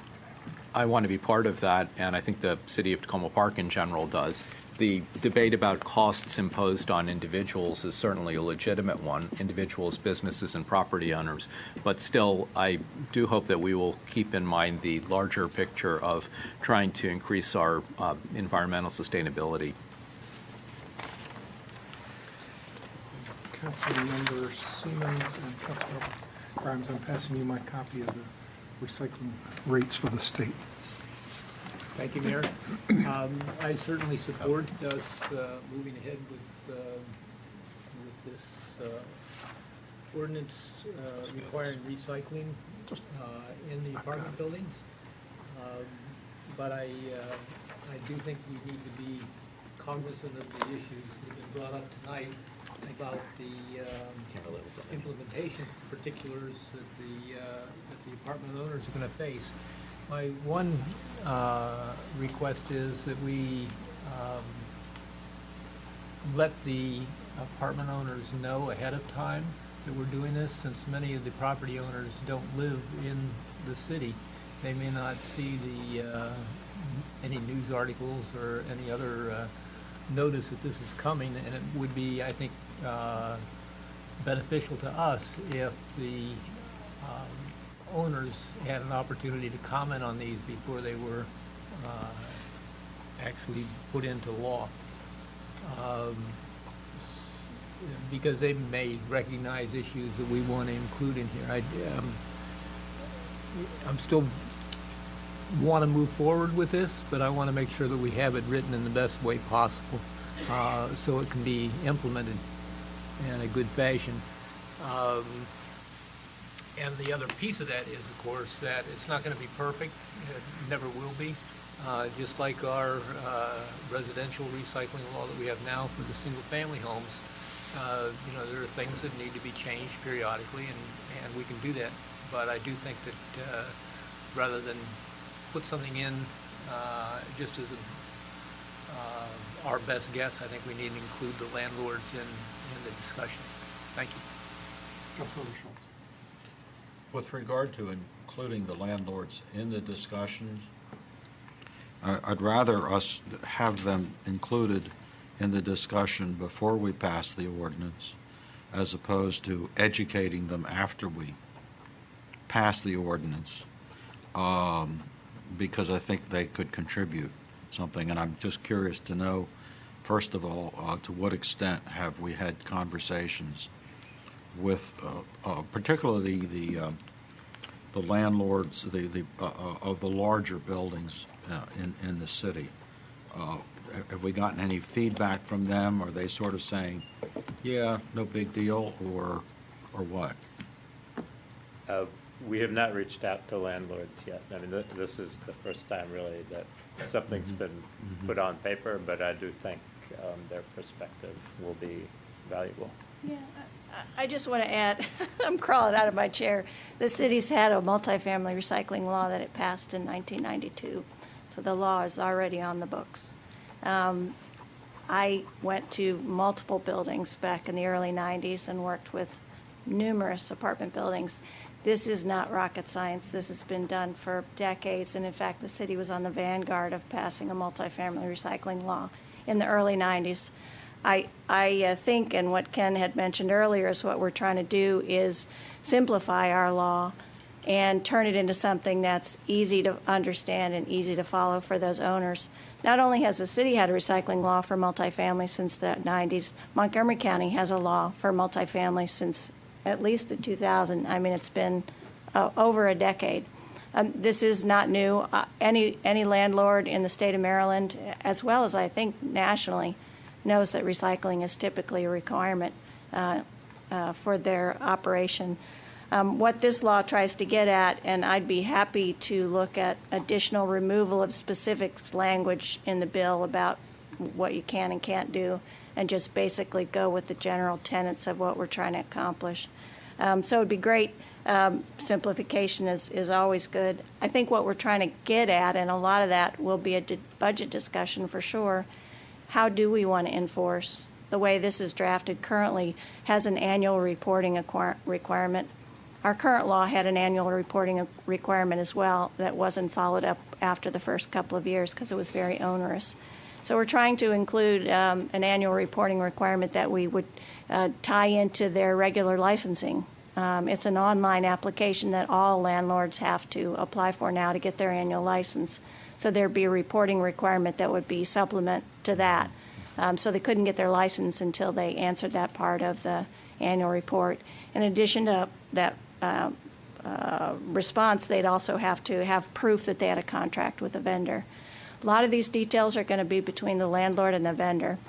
I want to be part of that, and I think the city of Tacoma Park in general does. The debate about costs imposed on individuals is certainly a legitimate one, individuals, businesses, and property owners. But still, I do hope that we will keep in mind the larger picture of trying to increase our environmental sustainability. Councilmember Siemens and Councilmember Grimes, I'm passing you my copy of the recycling rates for the state. Thank you, Mayor. I certainly support us moving ahead with this ordinance requiring recycling in the apartment buildings. But I do think we need to be cognizant of the issues that have been brought up tonight about the implementation particulars that the apartment owners are going to face. My one request is that we let the apartment owners know ahead of time that we're doing this, since many of the property owners don't live in the city. They may not see any news articles or any other notice that this is coming, and it would be, I think, beneficial to us if the owners had an opportunity to comment on these before they were actually put into law, because they may recognize issues that we want to include in here. I'm still want to move forward with this, but I want to make sure that we have it written in the best way possible so it can be implemented in a good fashion. And the other piece of that is, of course, that it's not going to be perfect. It never will be. Just like our residential recycling law that we have now for the single-family homes, there are things that need to be changed periodically, and we can do that. But I do think that rather than put something in just as our best guess, I think we need to include the landlords in the discussions. Thank you. Councilmember Schultz. With regard to including the landlords in the discussions, I'd rather us have them included in the discussion before we pass the ordinance, as opposed to educating them after we pass the ordinance, because I think they could contribute something. And I'm just curious to know, first of all, to what extent have we had conversations with particularly the landlords of the larger buildings in the city. Have we gotten any feedback from them? Are they sort of saying, yeah, no big deal, or what? We have not reached out to landlords yet. I mean, this is the first time really that something's been put on paper, but I do think their perspective will be valuable. Yeah, I just want to add, I'm crawling out of my chair. The city's had a multifamily recycling law that it passed in 1992, so the law is already on the books. I went to multiple buildings back in the early 90s and worked with numerous apartment buildings. This is not rocket science. This has been done for decades, and in fact, the city was on the vanguard of passing a multifamily recycling law in the early 90s. I think, and what Ken had mentioned earlier, is what we're trying to do is simplify our law and turn it into something that's easy to understand and easy to follow for those owners. Not only has the city had a recycling law for multifamily since the 90s, Montgomery County has a law for multifamily since at least the 2000. I mean, it's been over a decade. This is not new. Any landlord in the state of Maryland, as well as I think nationally, knows that recycling is typically a requirement for their operation. What this law tries to get at, and I'd be happy to look at additional removal of specific language in the bill about what you can and can't do, and just basically go with the general tenets of what we're trying to accomplish. So it'd be great. simplification is always good. I think what we're trying to get at, and a lot of that will be a budget discussion for sure, how do we want to enforce? The way this is drafted currently has an annual reporting requirement. Our current law had an annual reporting requirement as well that wasn't followed up after the first couple of years because it was very onerous. So we're trying to include an annual reporting requirement that we would tie into their regular licensing. It's an online application that all landlords have to apply for now to get their annual license. So there'd be a reporting requirement that would be supplement to that. So they couldn't get their license until they answered that part of the annual report. In addition to that response, they'd also have to have proof that they had a contract with a vendor. A lot of these details are going to be between the landlord and the vendor.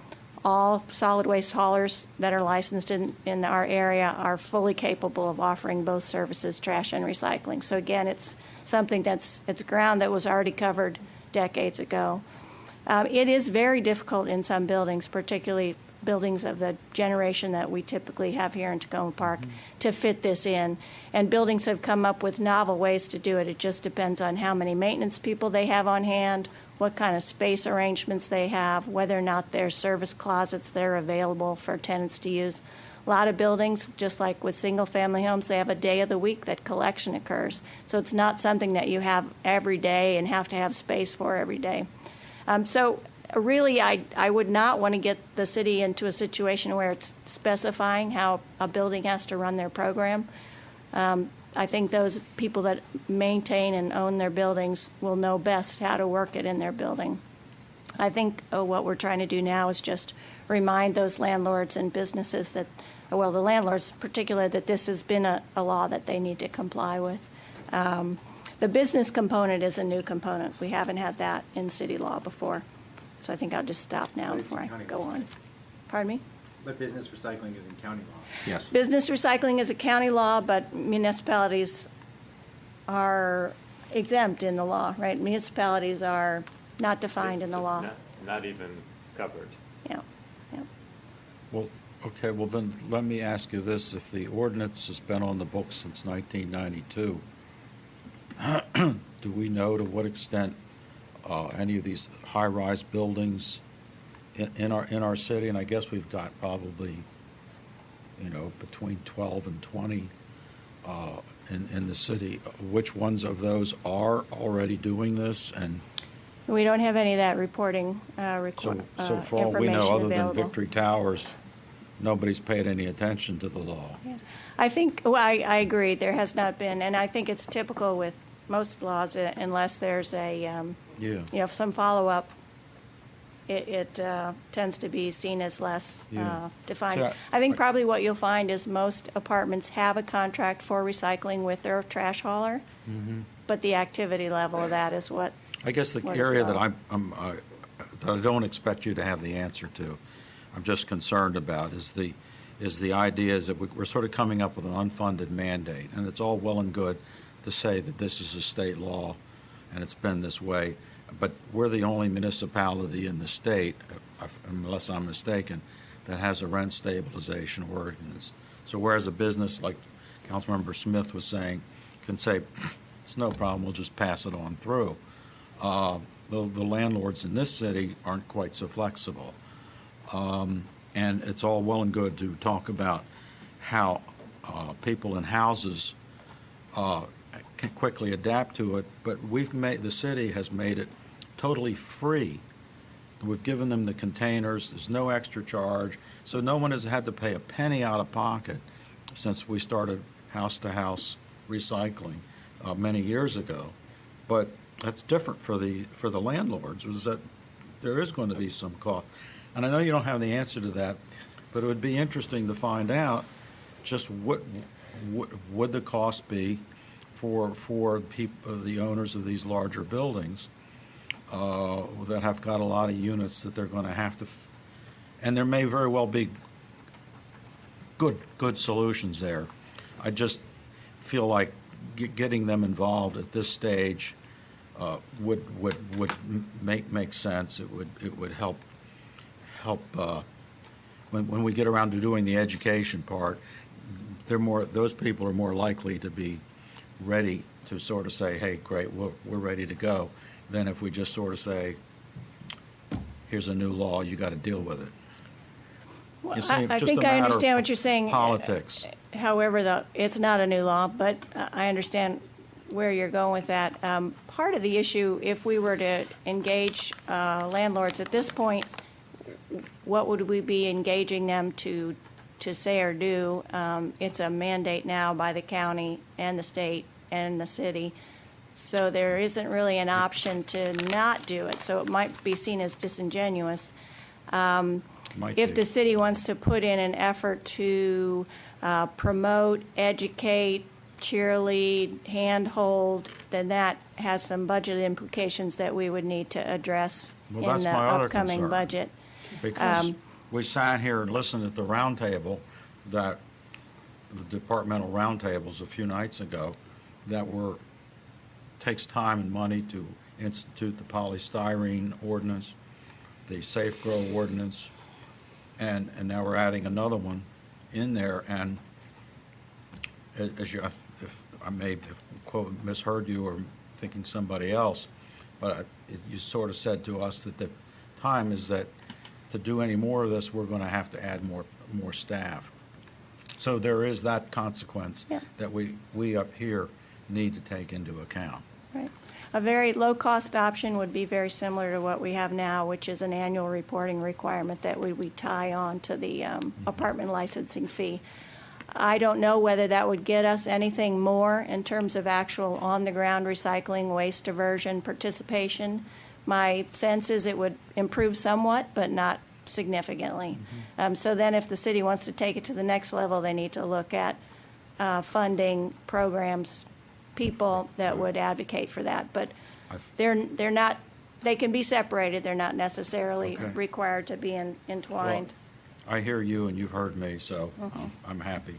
All solid waste haulers that are licensed in our area are fully capable of offering both services, trash and recycling. So again, it's something it's ground that was already covered decades ago. It is very difficult in some buildings, particularly buildings of the generation that we typically have here in Tacoma Park, to fit this in. And buildings have come up with novel ways to do it. It just depends on how many maintenance people they have on hand, what kind of space arrangements they have, whether or not there's service closets that are available for tenants to use. A lot of buildings, just like with single-family homes, they have a day of the week that collection occurs. So it's not something that you have every day and have to have space for every day. So really, I would not want to get the city into a situation where it's specifying how a building has to run their program. I think those people that maintain and own their buildings will know best how to work it in their building. I think what we're trying to do now is just remind those landlords and businesses that, well, the landlords particularly, that this has been a law that they need to comply with. The business component is a new component. We haven't had that in city law before. So I think I'll just stop now before I go on. Pardon me? But business recycling is in county law. Yes. Business recycling is a county law, but municipalities are exempt in the law, right? Municipalities are not defined in the law. Not even covered. Yeah. Well, okay, well then let me ask you this. If the ordinance has been on the books since 1992, do we know to what extent any of these high-rise buildings in our city, and I guess we've got probably, between 12 and 20 in the city, which ones of those are already doing this? And we don't have any of that reporting so for all we know, other than Victory Towers, nobody's paid any attention to the law. Yeah. I think, I agree, there has not been, and I think it's typical with most laws, unless there's some follow-up, it tends to be seen as less defined. So I think probably what you'll find is most apartments have a contract for recycling with their trash hauler, but the activity level of that is what. I guess the area that that I don't expect you to have the answer to, I'm just concerned about, is the idea is that we're sort of coming up with an unfunded mandate, and it's all well and good to say that this is a state law and it's been this way, but we're the only municipality in the state, unless I'm mistaken, that has a rent stabilization ordinance. So whereas a business, like Councilmember Smith was saying, can say, it's no problem, we'll just pass it on through, the landlords in this city aren't quite so flexible. And it's all well and good to talk about how people in houses can quickly adapt to it, but the city has made it totally free. We've given them the containers. There's no extra charge, so no one has had to pay a penny out of pocket since we started house-to-house recycling many years ago. But that's different for the landlords. Was that there is going to be some cost, and I know you don't have the answer to that, but it would be interesting to find out just what would the cost be for the owners of these larger buildings that have got a lot of units that they're going to have to, and there may very well be good solutions there. I just feel like getting them involved at this stage would make sense. It would help when we get around to doing the education part. those people are more likely to be ready to sort of say, hey, great, we're ready to go, than if we just sort of say, here's a new law, you got to deal with it. Well, You see, I just think a I matter of understand what you're saying. Politics. However, it's not a new law, but I understand where you're going with that. Part of the issue, if we were to engage landlords at this point, what would we be engaging them to say or do? It's a mandate now by the county and the state and the city. So there isn't really an option to not do it. So it might be seen as disingenuous. If the city wants to put in an effort to promote, educate, cheerlead, handhold, then that has some budget implications that we would need to address Well, in that's the my other upcoming concern. budget. Because we sat here and listened at the roundtable, that the departmental roundtables a few nights ago, that takes time and money to institute the polystyrene ordinance, the safe grow ordinance, and now we're adding another one in there. And as you, if I may have quote misheard you or thinking somebody else, but you sort of said to us that the time is that to do any more of this, we're going to have to add more staff. So there is that consequence that we up here need to take into account. Right. A very low-cost option would be very similar to what we have now, which is an annual reporting requirement that we tie on to the apartment licensing fee. I don't know whether that would get us anything more in terms of actual on-the-ground recycling, waste diversion, participation. My sense is it would improve somewhat, but not significantly. So then if the city wants to take it to the next level, they need to look at funding programs, people that would advocate for that. But they're not, they can be separated. They're not necessarily required to be entwined. Well, I hear you and you've heard me, so I'm happy.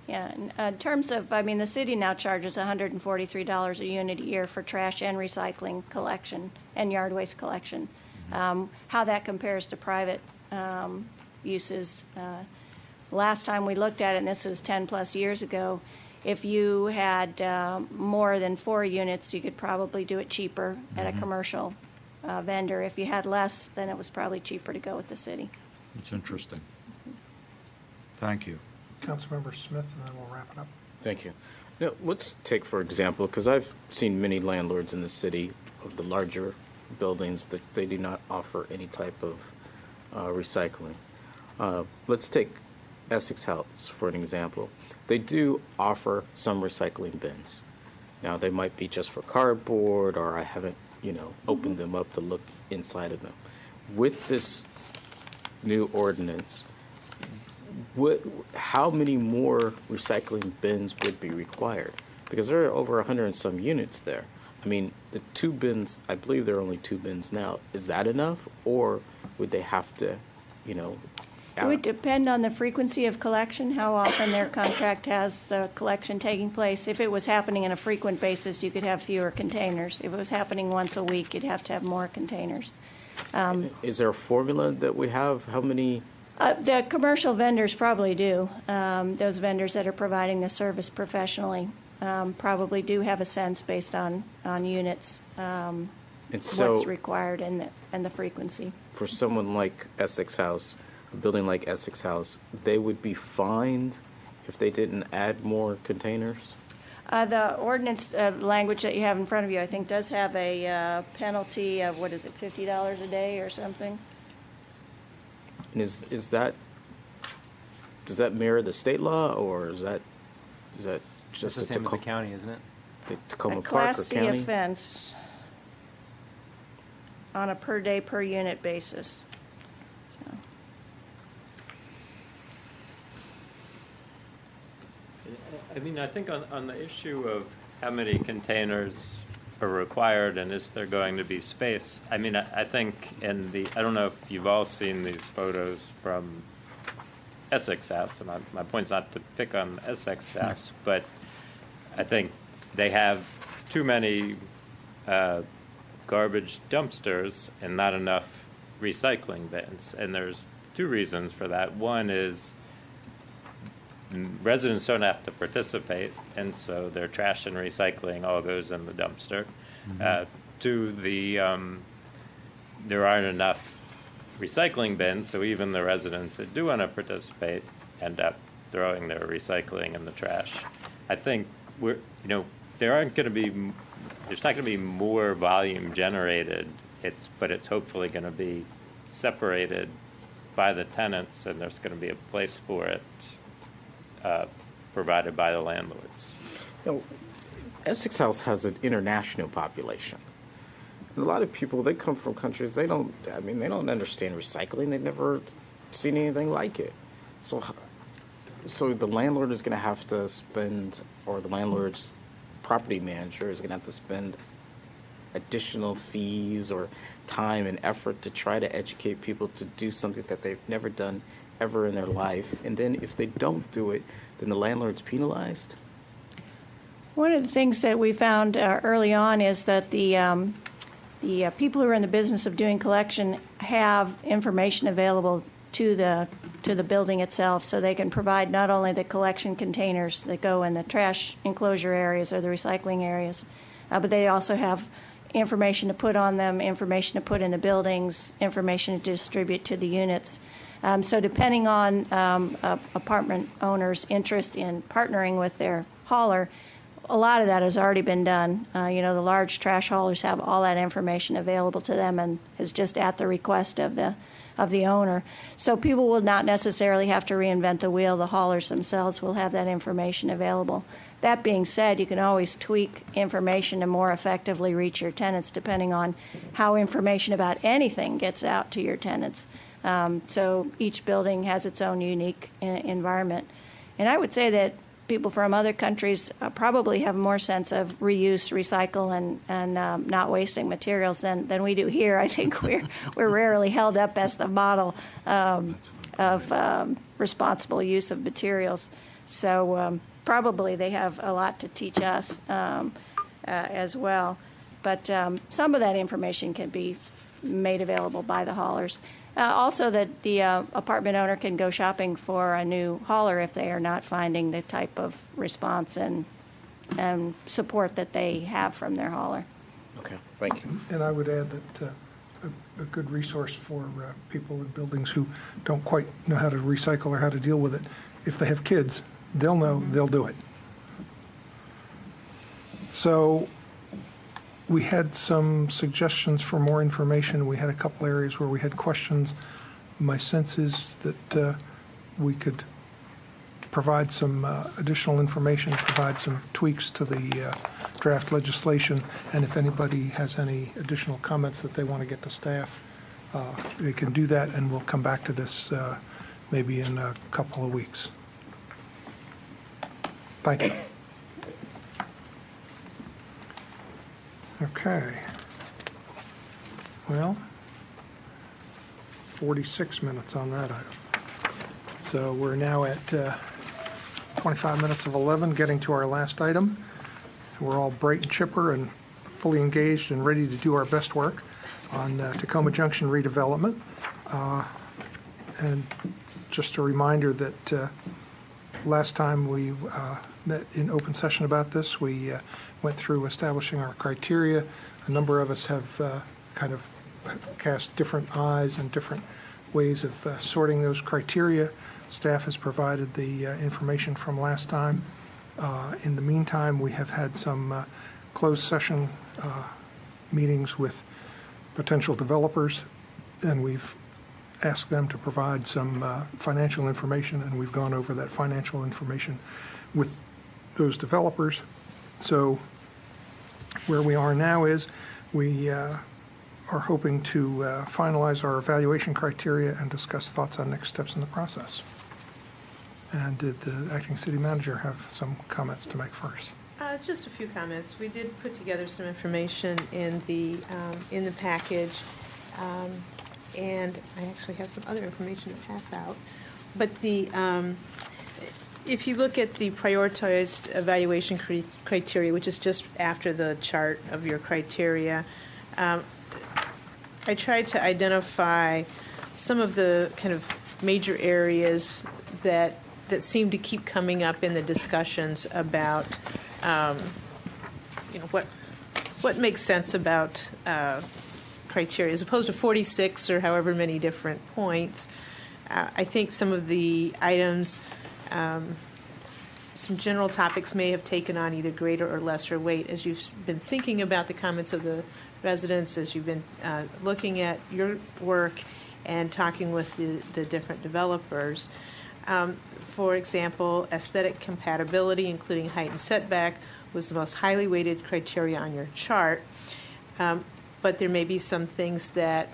Yeah, in terms of, I mean, the city now charges $143 a unit a year for trash and recycling collection and yard waste collection. How that compares to private uses. Last time we looked at it, and this was 10 plus years ago, if you had more than 4 units, you could probably do it cheaper at a commercial vendor. If you had less, then it was probably cheaper to go with the city. It's interesting. Thank you. Councilmember Smith, and then we'll wrap it up. Thank you. Now, let's take, for example, because I've seen many landlords in the city of the larger buildings that they do not offer any type of recycling. Let's take Essex House for an example. They do offer some recycling bins. Now, they might be just for cardboard, or I haven't, opened them up to look inside of them. With this new ordinance, how many more recycling bins would be required? Because there are over 100 and some units there. I mean, the 2 bins, I believe there are only 2 bins now. Is that enough, or would they have to, It would depend on the frequency of collection, how often their contract has the collection taking place. If it was happening on a frequent basis, you could have fewer containers. If it was happening once a week, you'd have to have more containers. Is there a formula that we have? How many? The commercial vendors probably do. Those vendors that are providing the service professionally probably do have a sense based on units, what's required and the frequency. For someone like Essex House, a building like Essex House, they would be fined if they didn't add more containers? The ordinance language that you have in front of you, I think, does have a penalty of, what is it, $50 a day or something? And is that, does that mirror the state law, or is that just the same as the county, isn't it? The Tacoma A Park Class or C county? offense on a per day, per unit basis. So. I mean, I think on the issue of how many containers are required and is there going to be space, I mean, I think I don't know if you've all seen these photos from Essex House, and my point's not to pick on Essex House, but I think they have too many garbage dumpsters and not enough recycling bins. And there's 2 reasons for that. One is residents don't have to participate, and so their trash and recycling all goes in the dumpster. There aren't enough recycling bins, so even the residents that do want to participate end up throwing their recycling in the trash. I think there's not going to be more volume generated. But it's hopefully going to be separated by the tenants, and there's going to be a place for it provided by the landlords. Essex House has an international population. A lot of people, they come from countries, they don't understand recycling. They've never seen anything like it. So the landlord is going to have to spend, or the landlord's property manager is going to have to spend additional fees or time and effort to try to educate people to do something that they've never done ever in their life. And then if they don't do it, then the landlord's penalized. One of the things that we found early on is that the people who are in the business of doing collection have information available to the building itself, so they can provide not only the collection containers that go in the trash enclosure areas or the recycling areas, but they also have information to put on them, information to put in the buildings, information to distribute to the units. So depending on apartment owners' interest in partnering with their hauler, a lot of that has already been done. The large trash haulers have all that information available to them, and is just at the request of the owner. So people will not necessarily have to reinvent the wheel. The haulers themselves will have that information available. That being said, you can always tweak information to more effectively reach your tenants depending on how information about anything gets out to your tenants. So each building has its own unique environment. And I would say that people from other countries probably have more sense of reuse, recycle, and not wasting materials than we do here. I think we're rarely held up as the model of responsible use of materials. So probably they have a lot to teach us as well. But some of that information can be made available by the haulers. Also, that the apartment owner can go shopping for a new hauler if they are not finding the type of response and support that they have from their hauler. Okay, thank you. And I would add that a good resource for people in buildings who don't quite know how to recycle or how to deal with it, if they have kids, they'll know, they'll do it. So we had some suggestions for more information. We had a couple areas where we had questions. My sense is that we could provide some additional information, provide some tweaks to the draft legislation, and if anybody has any additional comments that they want to get to staff, they can do that, and we'll come back to this maybe in a couple of weeks. Thank you. Okay. Well, 46 minutes on that item. So we're now at 25 minutes of 11, getting to our last item. We're all bright and chipper and fully engaged and ready to do our best work on Tacoma Junction redevelopment. And just a reminder that last time we met in open session about this, we went through establishing our criteria. A number of us have kind of cast different eyes and different ways of sorting those criteria. Staff has provided the information from last time. In the meantime, we have had some closed session meetings with potential developers, and we've asked them to provide some financial information, and we've gone over that financial information with those developers. So where we are now is we are hoping to finalize our evaluation criteria and discuss thoughts on next steps in the process. And did the acting city manager have some comments to make first? Just a few comments. We did put together some information in the package, and I actually have some other information to pass out. But if you look at the prioritized evaluation criteria, which is just after the chart of your criteria, I tried to identify some of the kind of major areas that that seem to keep coming up in the discussions about, what makes sense about criteria, as opposed to 46 or however many different points. I think some of the items, some general topics may have taken on either greater or lesser weight as you've been thinking about the comments of the residents, as you've been looking at your work and talking with the different developers. For example, aesthetic compatibility, including height and setback, was the most highly weighted criteria on your chart. But there may be some things that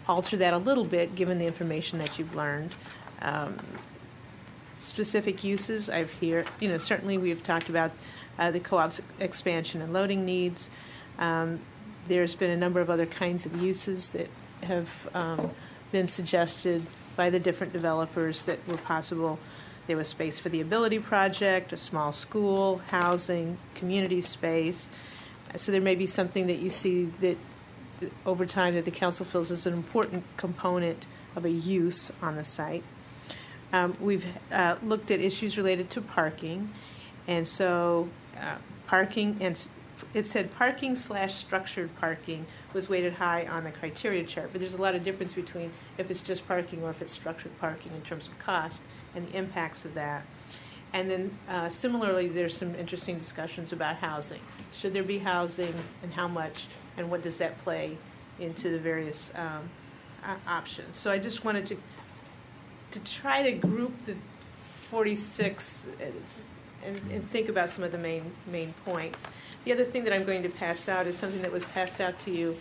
alter that a little bit given the information that you've learned. Specific uses, I've here, certainly we've talked about the co-op's expansion and loading needs. There's been a number of other kinds of uses that have been suggested by the different developers that were possible. There was space for the Ability Project, a small school, housing, community space. So there may be something that you see that over time that the council feels is an important component of a use on the site. We've looked at issues related to parking, and so parking, and it said parking/structured parking was weighted high on the criteria chart, but there's a lot of difference between if it's just parking or if it's structured parking in terms of cost and the impacts of that. And then similarly, there's some interesting discussions about housing. Should there be housing, and how much, and what does that play into the various options? So I just wanted to try to group the 46 and think about some of the main points. The other thing that I'm going to pass out is something that was passed out to you,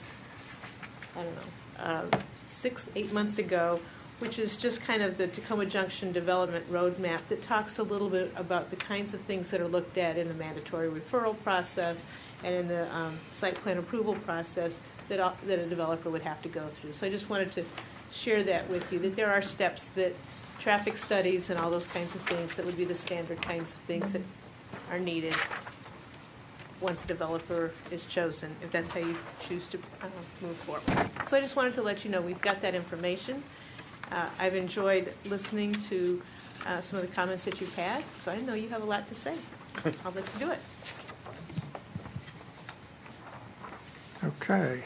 I don't know, 6-8 months ago, which is just kind of the Tacoma Junction Development Roadmap that talks a little bit about the kinds of things that are looked at in the mandatory referral process and in the site plan approval process that a developer would have to go through. So I just wanted to share that with you, that there are steps that traffic studies and all those kinds of things that would be the standard kinds of things that are needed once a developer is chosen, if that's how you choose to move forward. So I just wanted to let you know we've got that information. I've enjoyed listening to some of the comments that you've had, so I know you have a lot to say. I'll let you do it. Okay.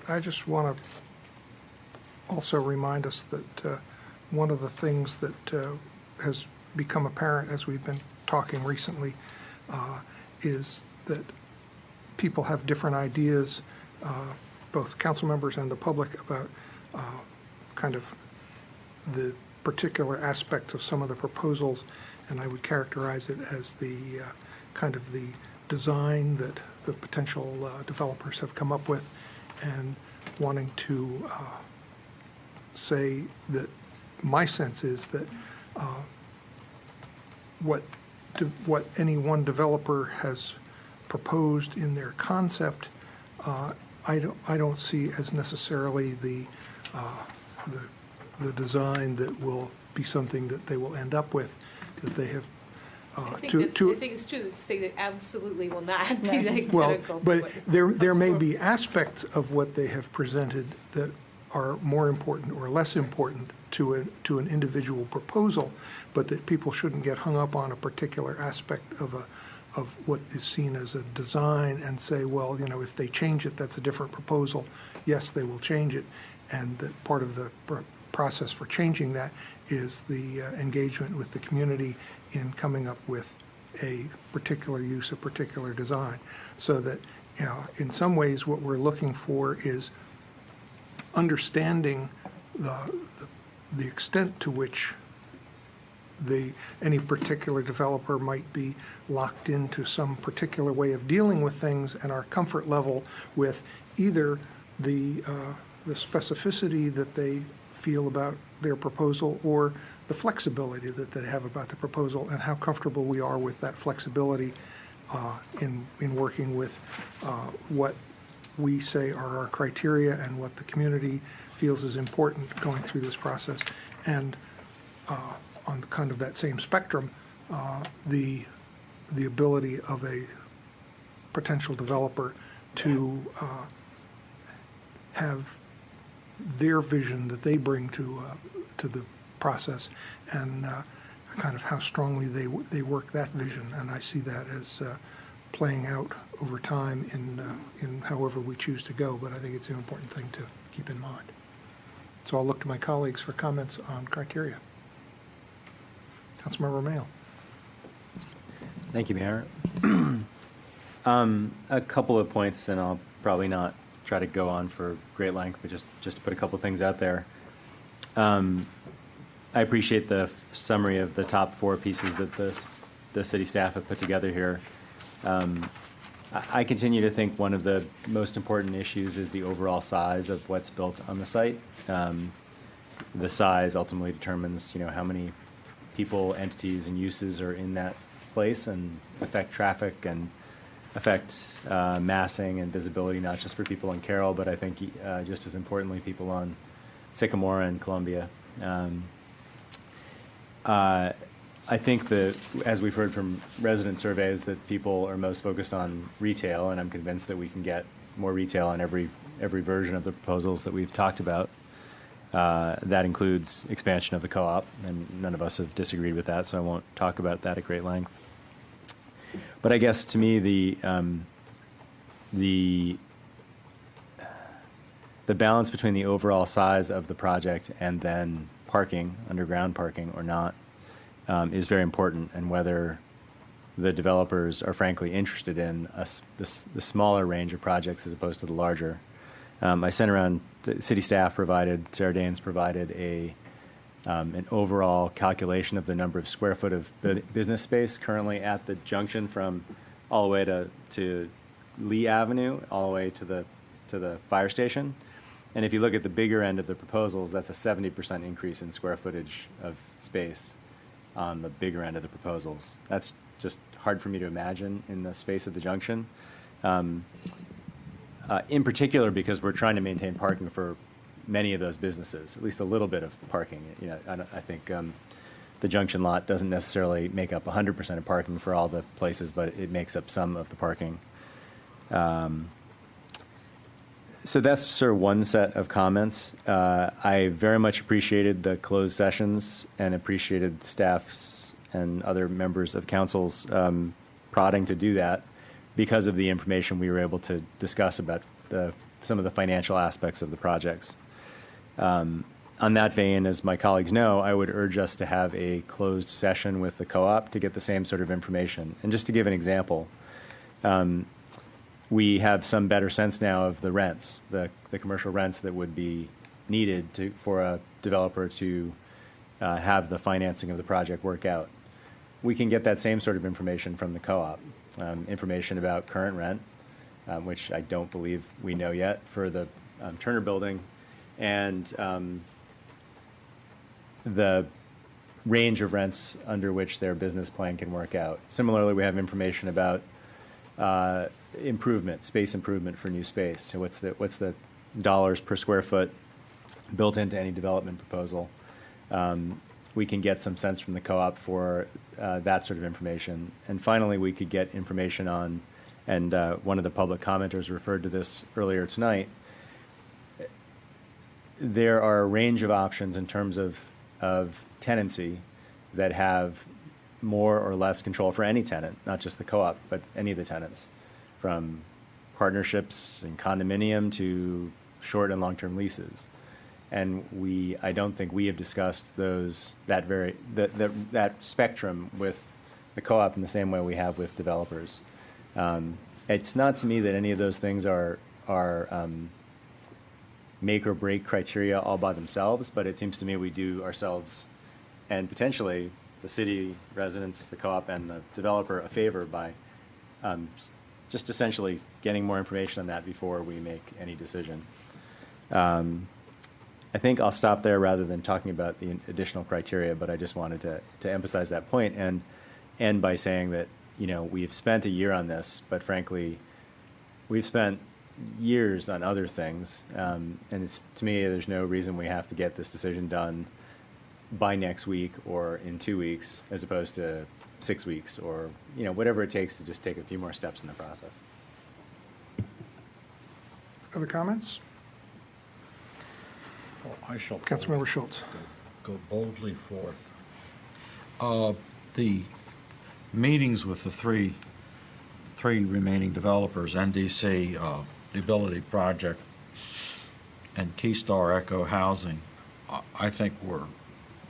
I just want to also remind us that one of the things that has become apparent as we've been talking recently is that people have different ideas, both council members and the public, about kind of the particular aspects of some of the proposals, and I would characterize it as the kind of the design that the potential developers have come up with, and wanting to say that my sense is that what any one developer has proposed in their concept, I don't see as necessarily the design that will be something that they will end up with, that they have. I think it's true to say that absolutely will not be identical. Well, but to there may be aspects of what they have presented that are more important or less important to an individual proposal, but that people shouldn't get hung up on a particular aspect of what is seen as a design and say, well, if they change it, that's a different proposal. Yes, they will change it, and that part of the process for changing that is the engagement with the community in coming up with a particular use, a particular design. So that, in some ways what we're looking for is understanding the extent to which any particular developer might be locked into some particular way of dealing with things, and our comfort level with either the specificity that they feel about their proposal or the flexibility that they have about the proposal, and how comfortable we are with that flexibility in working with what we say are our criteria and what the community feels is important going through this process. And on kind of that same spectrum, the ability of a potential developer to have their vision that they bring to the process, and kind of how strongly they work that vision. And I see that as playing out over time in however we choose to go. But I think it's an important thing to keep in mind. So I'll look to my colleagues for comments on criteria. Councilmember Mayo. Thank you, Mayor. A couple of points, and I'll probably not try to go on for great length, but just to put a couple of things out there. I appreciate the summary of the top 4 pieces that the city staff have put together here. I continue to think one of the most important issues is the overall size of what's built on the site. The size ultimately determines, how many people, entities, and uses are in that place and affect traffic and affect massing and visibility, not just for people in Carroll, but I think just as importantly, people on Sycamore and Columbia. I think that, as we've heard from resident surveys, that people are most focused on retail, and I'm convinced that we can get more retail on every version of the proposals that we've talked about. That includes expansion of the co-op, and none of us have disagreed with that, so I won't talk about that at great length. But I guess to me, the balance between the overall size of the project and then parking, underground parking or not, is very important, and whether the developers are frankly interested in the smaller range of projects as opposed to the larger. I sent around, the city staff provided, Sarah Daines provided an overall calculation of the number of square foot of business space currently at the junction from all the way to Lee Avenue, all the way to the fire station. And if you look at the bigger end of the proposals, that's a 70% increase in square footage of space on the bigger end of the proposals. That's just hard for me to imagine in the space of the junction. In particular, because we're trying to maintain parking for many of those businesses, at least a little bit of parking. I think the junction lot doesn't necessarily make up 100% of parking for all the places, but it makes up some of the parking. So that's sort of one set of comments. I very much appreciated the closed sessions and appreciated staff's and other members of council's prodding to do that because of the information we were able to discuss about some of the financial aspects of the projects. On that vein, as my colleagues know, I would urge us to have a closed session with the co-op to get the same sort of information. And just to give an example, we have some better sense now of the rents, the commercial rents that would be needed for a developer to have the financing of the project work out. We can get that same sort of information from the co-op, information about current rent, which I don't believe we know yet for the Turner Building, and the range of rents under which their business plan can work out. Similarly, we have information about space improvement for new space. So what's the dollars per square foot built into any development proposal? We can get some sense from the co-op for that sort of information. And finally, we could get information on, and one of the public commenters referred to this earlier tonight, there are a range of options in terms of tenancy that have more or less control for any tenant, not just the co-op, but any of the tenants, from partnerships and condominium to short and long-term leases. And I don't think we have discussed that spectrum with the co-op in the same way we have with developers. It's not to me that any of those things are make or break criteria all by themselves, but it seems to me we do ourselves and potentially the city residents, the co-op, and the developer a favor by just essentially getting more information on that before we make any decision. I think I'll stop there rather than talking about the additional criteria, but I just wanted to emphasize that point and end by saying that, we've spent a year on this, but frankly, we've spent years on other things, and to me, there's no reason we have to get this decision done by next week or in 2 weeks, as opposed to 6 weeks, or whatever it takes to just take a few more steps in the process. Other comments? Well, I shall Councilmember Schultz. go boldly forth. The meetings with the three remaining developers, NDC, the Ability Project, and Keystar Echo Housing, I think were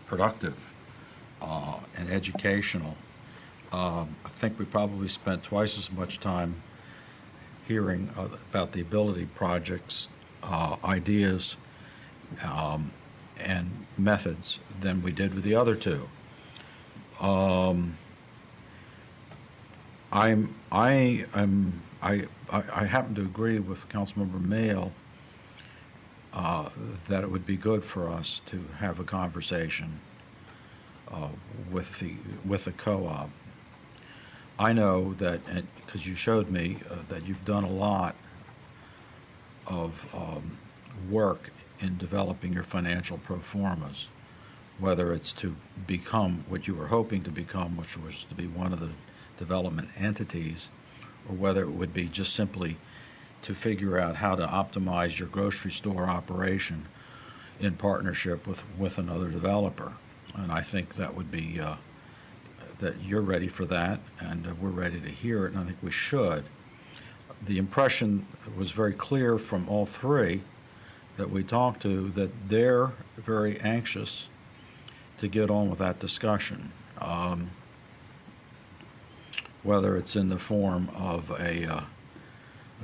productive and educational. I think we probably spent twice as much time hearing about the Ability Project's ideas and methods than we did with the other two. I happen to agree with Councilmember Mayle that it would be good for us to have a conversation with the co-op. I know that, because you showed me that you've done a lot of work in developing your financial pro formas, whether it's to become what you were hoping to become, which was to be one of the development entities, or whether it would be just simply to figure out how to optimize your grocery store operation in partnership with another developer. And I think that would be, that you're ready for that, and we're ready to hear it, and I think we should. The impression was very clear from all three that we talked to that they're very anxious to get on with that discussion, whether it's in the form of a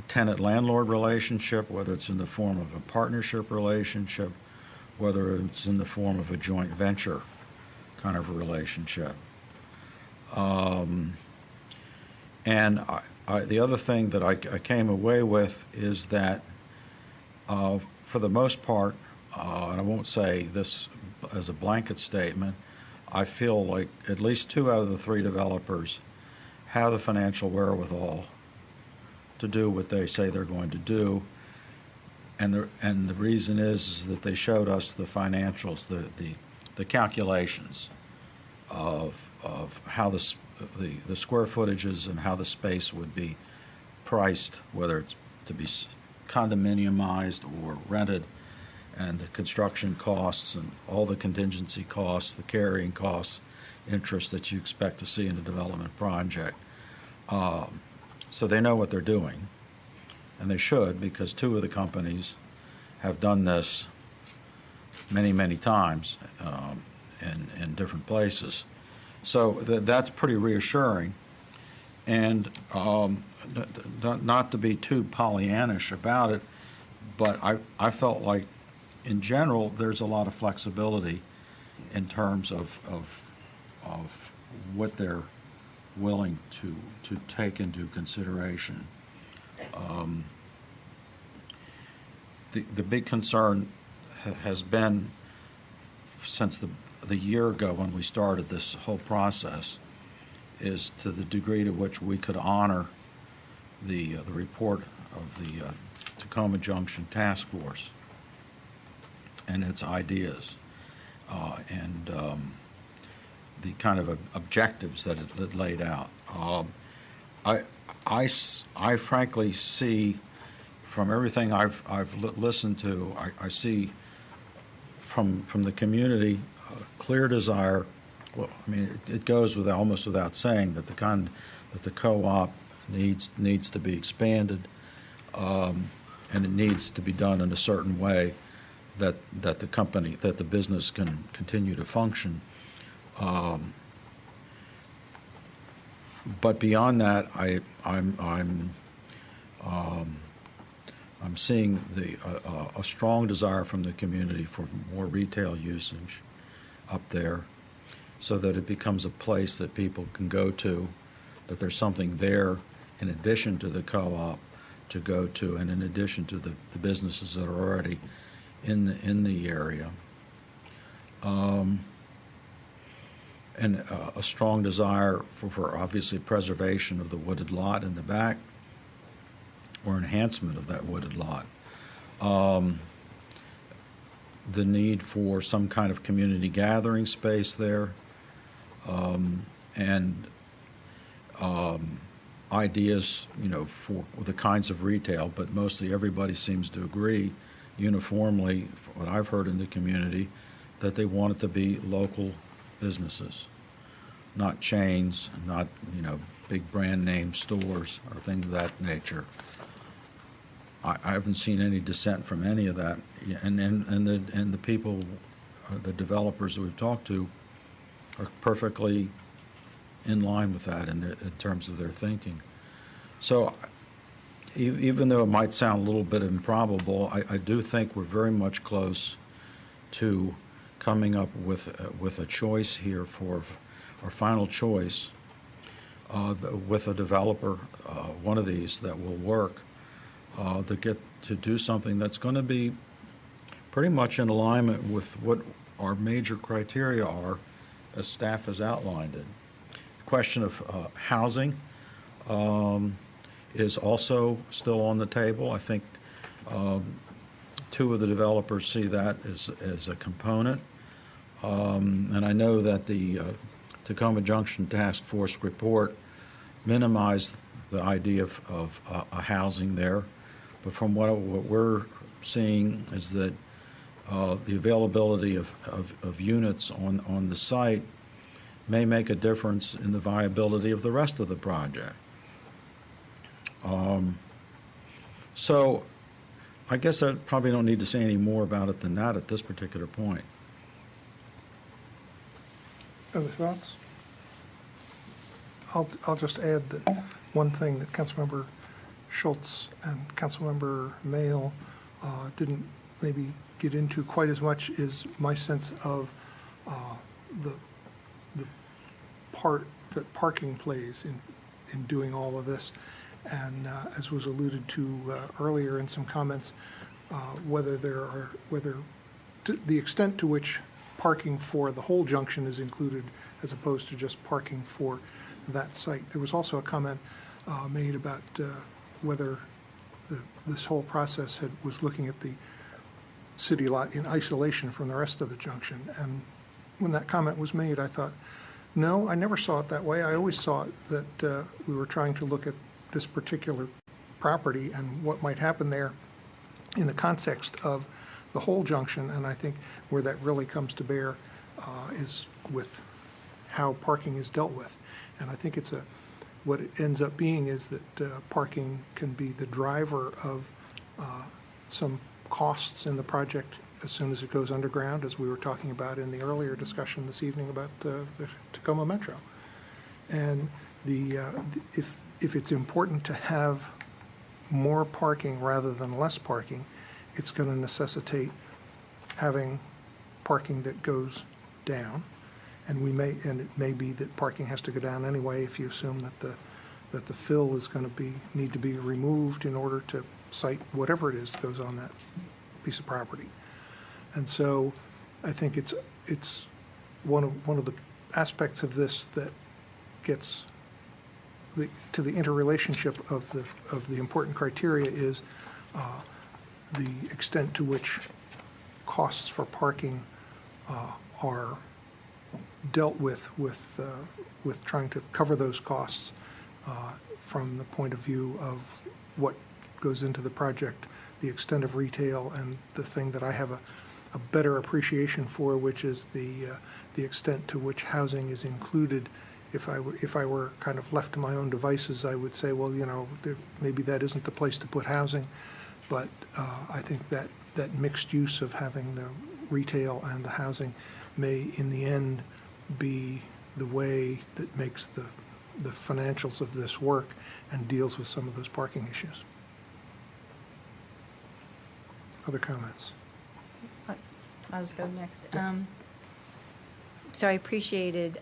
tenant-landlord relationship, whether it's in the form of a partnership relationship, whether it's in the form of a joint venture kind of a relationship. And the other thing that I came away with is that for the most part, and I won't say this as a blanket statement, I feel like at least 2 out of the 3 developers have the financial wherewithal to do what they say they're going to do. And the reason is that they showed us the financials, the calculations of how the square footages and how the space would be priced, whether it's to be condominiumized or rented, and the construction costs and all the contingency costs, the carrying costs, interest that you expect to see in a development project. So they know what they're doing, and they should, because 2 of the companies have done this many, many times in different places. So that's pretty reassuring. And not to be too Pollyannish about it, but I felt like, in general, there's a lot of flexibility in terms of what they're willing to take into consideration. The big concern has been, since the year ago when we started this whole process, is to the degree to which we could honor the report of the Tacoma Junction Task Force and its ideas, and the kind of objectives that it laid out. I frankly see, from everything I've listened to, I see from the community a clear desire. Well, I mean, it goes almost without saying that the co-op needs to be expanded, and it needs to be done in a certain way that the business can continue to function. But beyond that, I'm seeing a strong desire from the community for more retail usage up there, so that it becomes a place that people can go to, that there's something there in addition to the co-op to go to, and in addition to the businesses that are already in the area. And a strong desire for obviously preservation of the wooded lot in the back, or enhancement of that wooded lot. the need for some kind of community gathering space there, and ideas, for the kinds of retail, but mostly everybody seems to agree uniformly, from what I've heard in the community, that they want it to be local businesses, not chains, not, big brand name stores or things of that nature. I haven't seen any dissent from any of that, and the people, the developers that we've talked to, are perfectly in line with that in terms of their thinking. So, even though it might sound a little bit improbable, I do think we're very much close to coming up with a choice here for our final choice with a developer, one of these that will work. To get to do something that's going to be pretty much in alignment with what our major criteria are, as staff has outlined it. The question of housing is also still on the table. I think two of the developers see that as a component. And I know that the Tacoma Junction Task Force report minimized the idea of a housing there. But from what we're seeing is that the availability of units on the site may make a difference in the viability of the rest of the project. So I guess I probably don't need to say any more about it than that at this particular point. Other thoughts? I'll just add that one thing that Councilmember Schultz and Councilmember Mayle didn't maybe get into quite as much is my sense of the part that parking plays in doing all of this. And as was alluded to earlier in some comments, whether the extent to which parking for the whole junction is included as opposed to just parking for that site. There was also a comment made about whether this whole process was looking at the city lot in isolation from the rest of the junction. And when that comment was made, I thought, no, I never saw it that way. I always saw it that we were trying to look at this particular property and what might happen there in the context of the whole junction. And I think where that really comes to bear is with how parking is dealt with. And I think what it ends up being is that parking can be the driver of some costs in the project as soon as it goes underground, as we were talking about in the earlier discussion this evening about the Tacoma Metro. And if it's important to have more parking rather than less parking, it's going to necessitate having parking that goes down. And it may be that parking has to go down anyway if you assume that the fill is going to need to be removed in order to site whatever it is that goes on that piece of property. And so I think it's one of the aspects of this that gets to the interrelationship of the important criteria is the extent to which costs for parking are dealt with trying to cover those costs from the point of view of what goes into the project, the extent of retail, and the thing that I have a better appreciation for, which is the extent to which housing is included. If I were kind of left to my own devices, I would say, well, maybe that isn't the place to put housing. But I think that mixed use of having the retail and the housing may, in the end, be the way that makes the financials of this work and deals with some of those parking issues. Other comments? I'll just go next. So I appreciated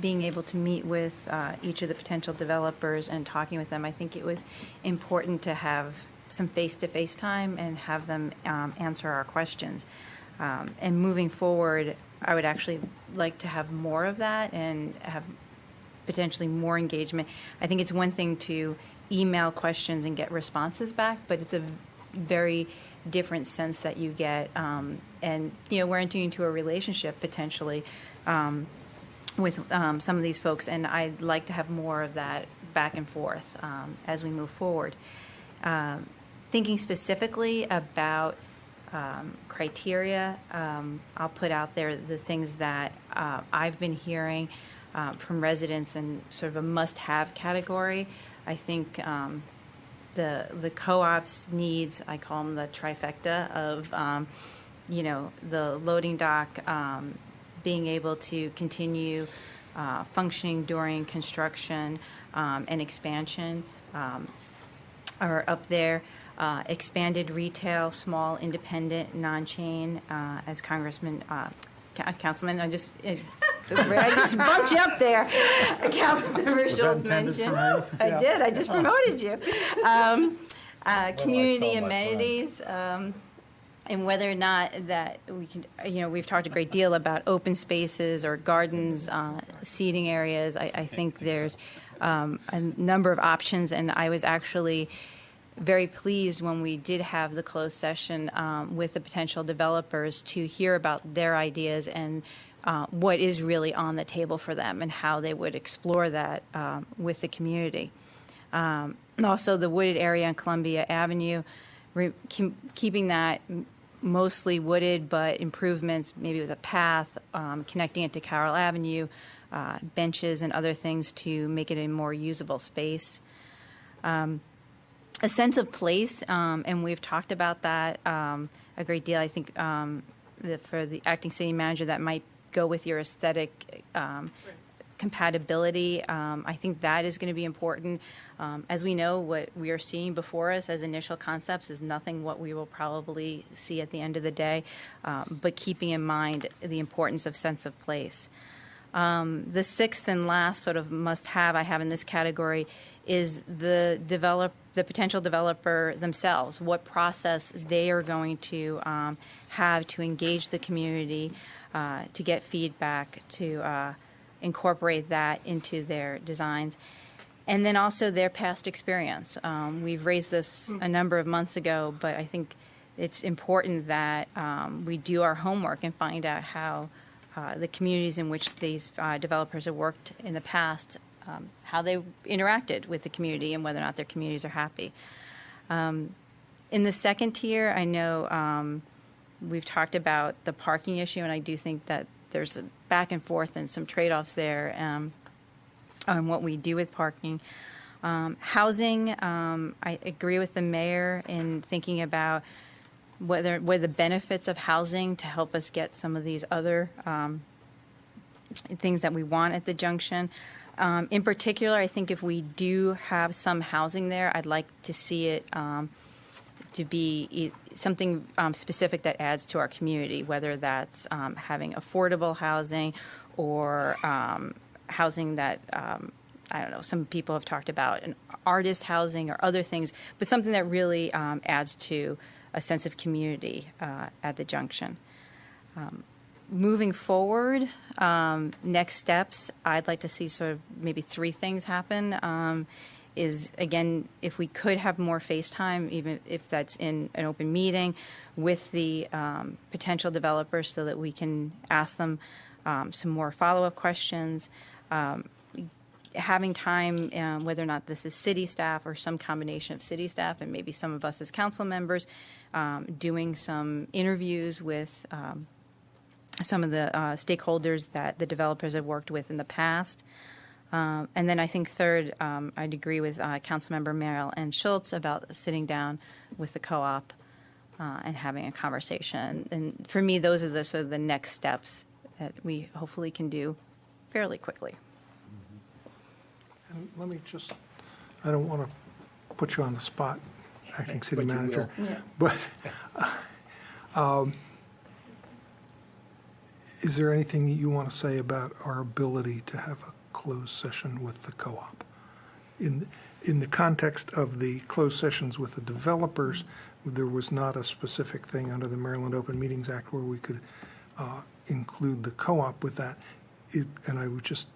being able to meet with each of the potential developers and talking with them. I think it was important to have some face-to-face time and have them answer our questions. And moving forward, I would actually like to have more of that and have potentially more engagement. I think it's one thing to email questions and get responses back, but it's a very different sense that you get. And, we're entering into a relationship potentially with some of these folks, and I'd like to have more of that back and forth as we move forward. Thinking specifically about criteria, I'll put out there the things that I've been hearing from residents in sort of a must-have category. I think the co-ops needs, I call them the trifecta of, the loading dock, being able to continue functioning during construction and expansion are up there. Expanded retail, small, independent, non-chain, as Councilman, I just bumped you up there. Councilmember Schultz mentioned. I did. I just promoted you. Community amenities. And whether or not that we can, we've talked a great deal about open spaces or gardens, seating areas. I think there's a number of options, and I was actually very pleased when we did have the closed session with the potential developers to hear about their ideas and what is really on the table for them and how they would explore that with the community. Also, the wooded area on Columbia Avenue, keeping that mostly wooded, but improvements maybe with a path, connecting it to Carroll Avenue, benches and other things to make it a more usable space. A sense of place, and we've talked about that a great deal. I think for the acting city manager, that might go with your aesthetic compatibility. I think that is going to be important. As we know, what we are seeing before us as initial concepts is nothing what we will probably see at the end of the day, but keeping in mind the importance of sense of place. The sixth and last sort of must-have I have in this category is the potential developer themselves, what process they are going to have to engage the community, to get feedback, to incorporate that into their designs. And then also their past experience. We've raised this a number of months ago, but I think it's important that we do our homework and find out how the communities in which these developers have worked in the past, how they interacted with the community and whether or not their communities are happy. In the second tier, I know we've talked about the parking issue, and I do think that there's a back and forth and some trade-offs there on what we do with parking. Housing, I agree with the mayor in thinking about what the benefits of housing to help us get some of these other things that we want at the junction. In particular, I think if we do have some housing there, I'd like to see it to be something specific that adds to our community, whether that's having affordable housing or housing that, I don't know, some people have talked about an artist housing or other things, but something that really adds to a sense of community at the junction. Moving forward, next steps, I'd like to see sort of maybe three things happen. Is, again, if we could have more face time, even if that's in an open meeting, with the potential developers so that we can ask them some more follow-up questions. Having time, whether or not this is city staff or some combination of city staff and maybe some of us as council members, doing some interviews with some of the stakeholders that the developers have worked with in the past. And then I think third, I'd agree with Councilmember Merrill and Schultz about sitting down with the co-op and having a conversation. And for me, those are the sort of the next steps that we hopefully can do fairly quickly. And let me just, I don't want to put you on the spot, acting city manager, but is there anything that you want to say about our ability to have a closed session with the co-op? In the context of the closed sessions with the developers, there was not a specific thing under the Maryland Open Meetings Act where we could include the co-op with that. And I would just,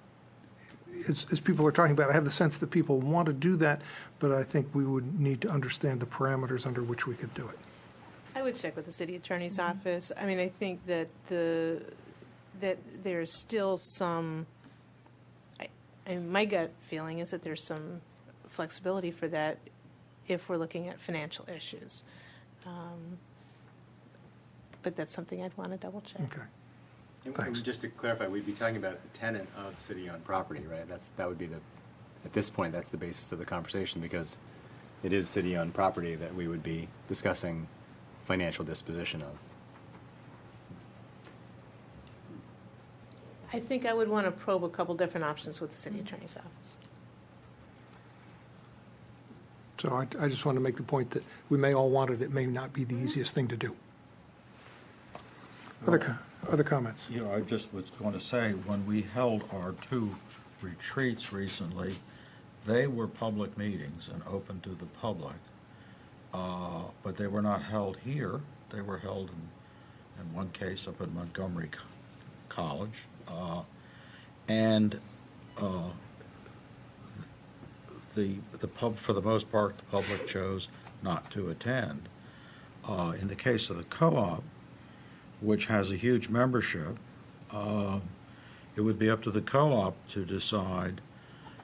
as people are talking about, I have the sense that people want to do that, but I think we would need to understand the parameters under which we could do it. I would check with the city attorney's office. I mean, I think that that there's still some. My gut feeling is that there's some flexibility for that if we're looking at financial issues. But that's something I'd want to double check. Okay. And just to clarify, we'd be talking about a tenant of city-owned property, right? That would be at this point, that's the basis of the conversation, because it is city-owned property that we would be discussing financial disposition of. I think I would want to probe a couple different options with the city attorney's office. So I just want to make the point that we may all want it. It may not be the easiest thing to do. Other comments? You know, I just was going to say, when we held our 2 retreats recently, they were public meetings and open to the public, but they were not held here. They were held in one case up at Montgomery College, the pub, for the most part, the public chose not to attend. In the case of the co-op, which has a huge membership, it would be up to the co-op to decide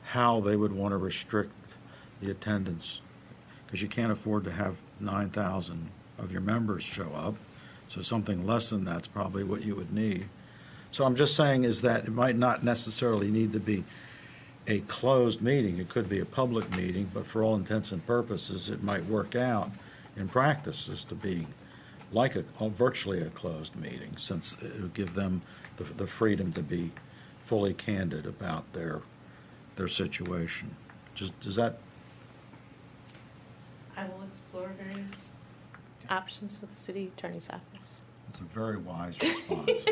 how they would want to restrict the attendance, because you can't afford to have 9,000 of your members show up, so something less than that's probably what you would need. So I'm just saying is that it might not necessarily need to be a closed meeting. It could be a public meeting, but for all intents and purposes, it might work out in practice as to being like virtually a closed meeting, since it would give them the freedom to be fully candid about their situation. Does that? I will explore various options with the city attorney's office. It's a very wise response.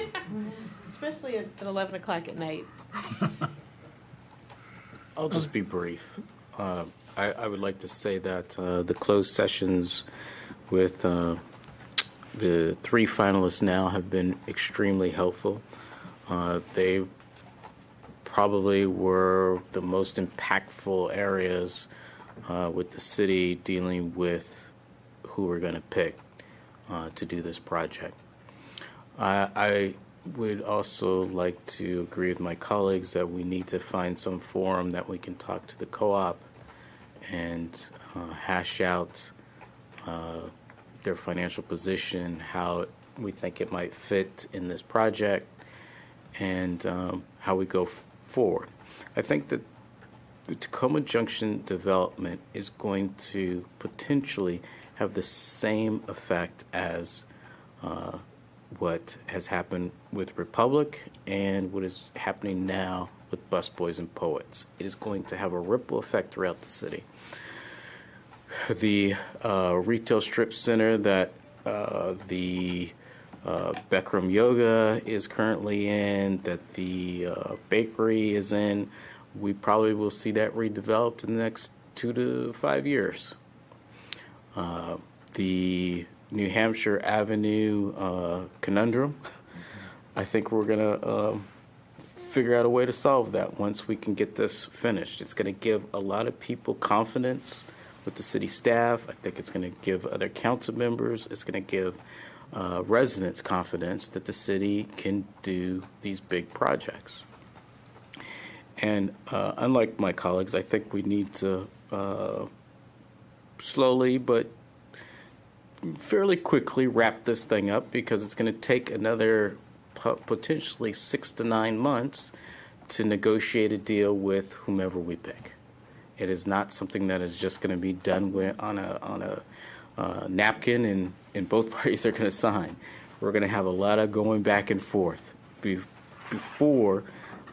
Especially at 11 o'clock at night. I'll just be brief. I would like to say that the closed sessions with the 3 finalists now have been extremely helpful. They probably were the most impactful areas with the city dealing with who we're going to pick to do this project. I would also like to agree with my colleagues that we need to find some forum that we can talk to the co-op and hash out their financial position, how we think it might fit in this project, and how we go forward. I think that the Tacoma Junction development is going to potentially have the same effect as what has happened with Republic and what is happening now with Busboys and Poets. It is going to have a ripple effect throughout the city. The retail strip center that the Bikram Yoga is currently in, that the bakery is in, we probably will see that redeveloped in the next 2 to 5 years. The New Hampshire Avenue conundrum, I think we're going to figure out a way to solve that once we can get this finished. It's going to give a lot of people confidence with the city staff. I think it's going to give other council members, it's going to give residents confidence that the city can do these big projects. And unlike my colleagues, I think we need to slowly but fairly quickly wrap this thing up, because it's going to take another potentially 6 to 9 months to negotiate a deal with whomever we pick. It is not something that is just going to be done with on a napkin and both parties are going to sign. We're going to have a lot of going back and forth before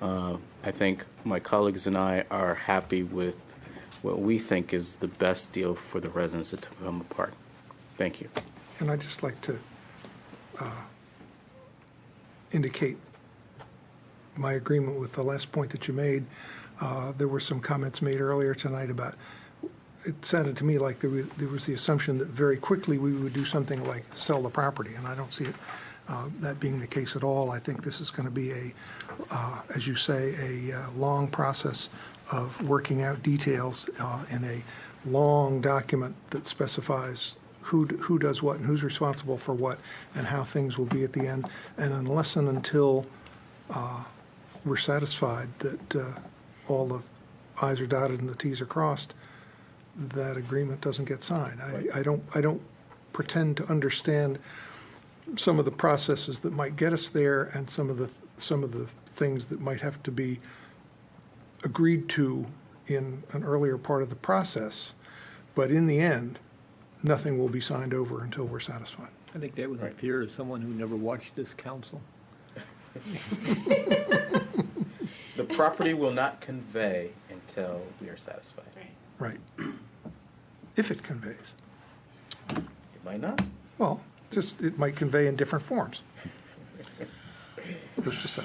I think my colleagues and I are happy with what we think is the best deal for the residents of Tacoma Park. Thank you. And I'd just like to indicate my agreement with the last point that you made. There were some comments made earlier tonight about, it sounded to me like there was the assumption that very quickly we would do something like sell the property, and I don't see it that being the case at all. I think this is going to be as you say, a long process of working out details in a long document that specifies who does what and who's responsible for what and how things will be at the end. And unless and until we're satisfied that all the i's are dotted and the t's are crossed, that agreement doesn't get signed. I don't pretend to understand some of the processes that might get us there and some of the things that might have to be agreed to in an earlier part of the process. But in the end, nothing will be signed over until we're satisfied. I think that was a fear of someone who never watched this council. The property will not convey until we are satisfied. Right. If it conveys. It might not. Well, just it might convey in different forms. Who's to say?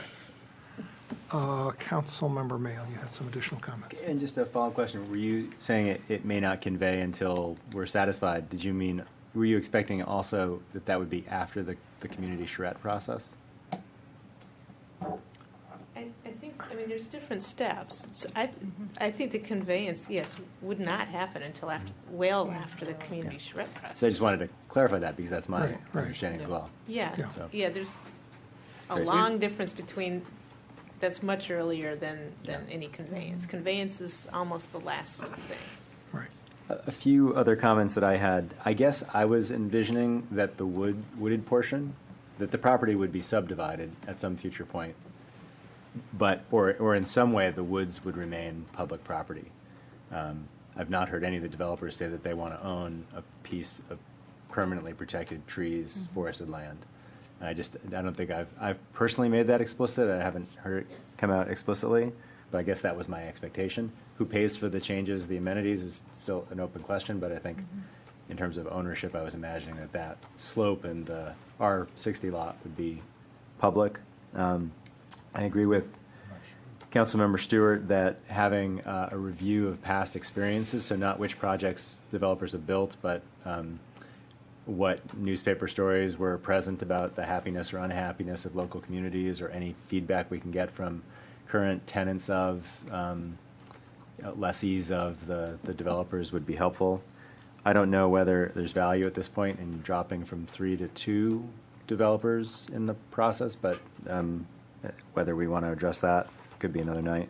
Councilmember Mayle, you had some additional comments. And just a follow-up question. Were you saying it may not convey until we're satisfied? Did you mean, were you expecting also that would be after the community charrette process? I think, there's different steps. I think the conveyance, yes, would not happen until after the community charrette process. So I just wanted to clarify that because that's my Right. understanding as well. Yeah, So- there's a Great. long difference between, that's much earlier than any conveyance. Conveyance is almost the last thing. A few other comments that I had. I guess I was envisioning that the wooded portion, that the property would be subdivided at some future point, but or in some way the woods would remain public property. I've not heard any of the developers say that they want to own a piece of permanently protected trees, forested land. And I don't think I've personally made that explicit. I haven't heard it come out explicitly, but I guess that was my expectation. Who pays for the changes, the amenities is still an open question, but I think in terms of ownership, I was imagining that slope and the R60 lot would be public. I agree with Councilmember Stewart that having a review of past experiences, so not which projects developers have built, but what newspaper stories were present about the happiness or unhappiness of local communities, or any feedback we can get from current tenants of lessees of the developers would be helpful. I don't know whether there's value at this point in dropping from 3 to 2 developers in the process, but whether we want to address that could be another night.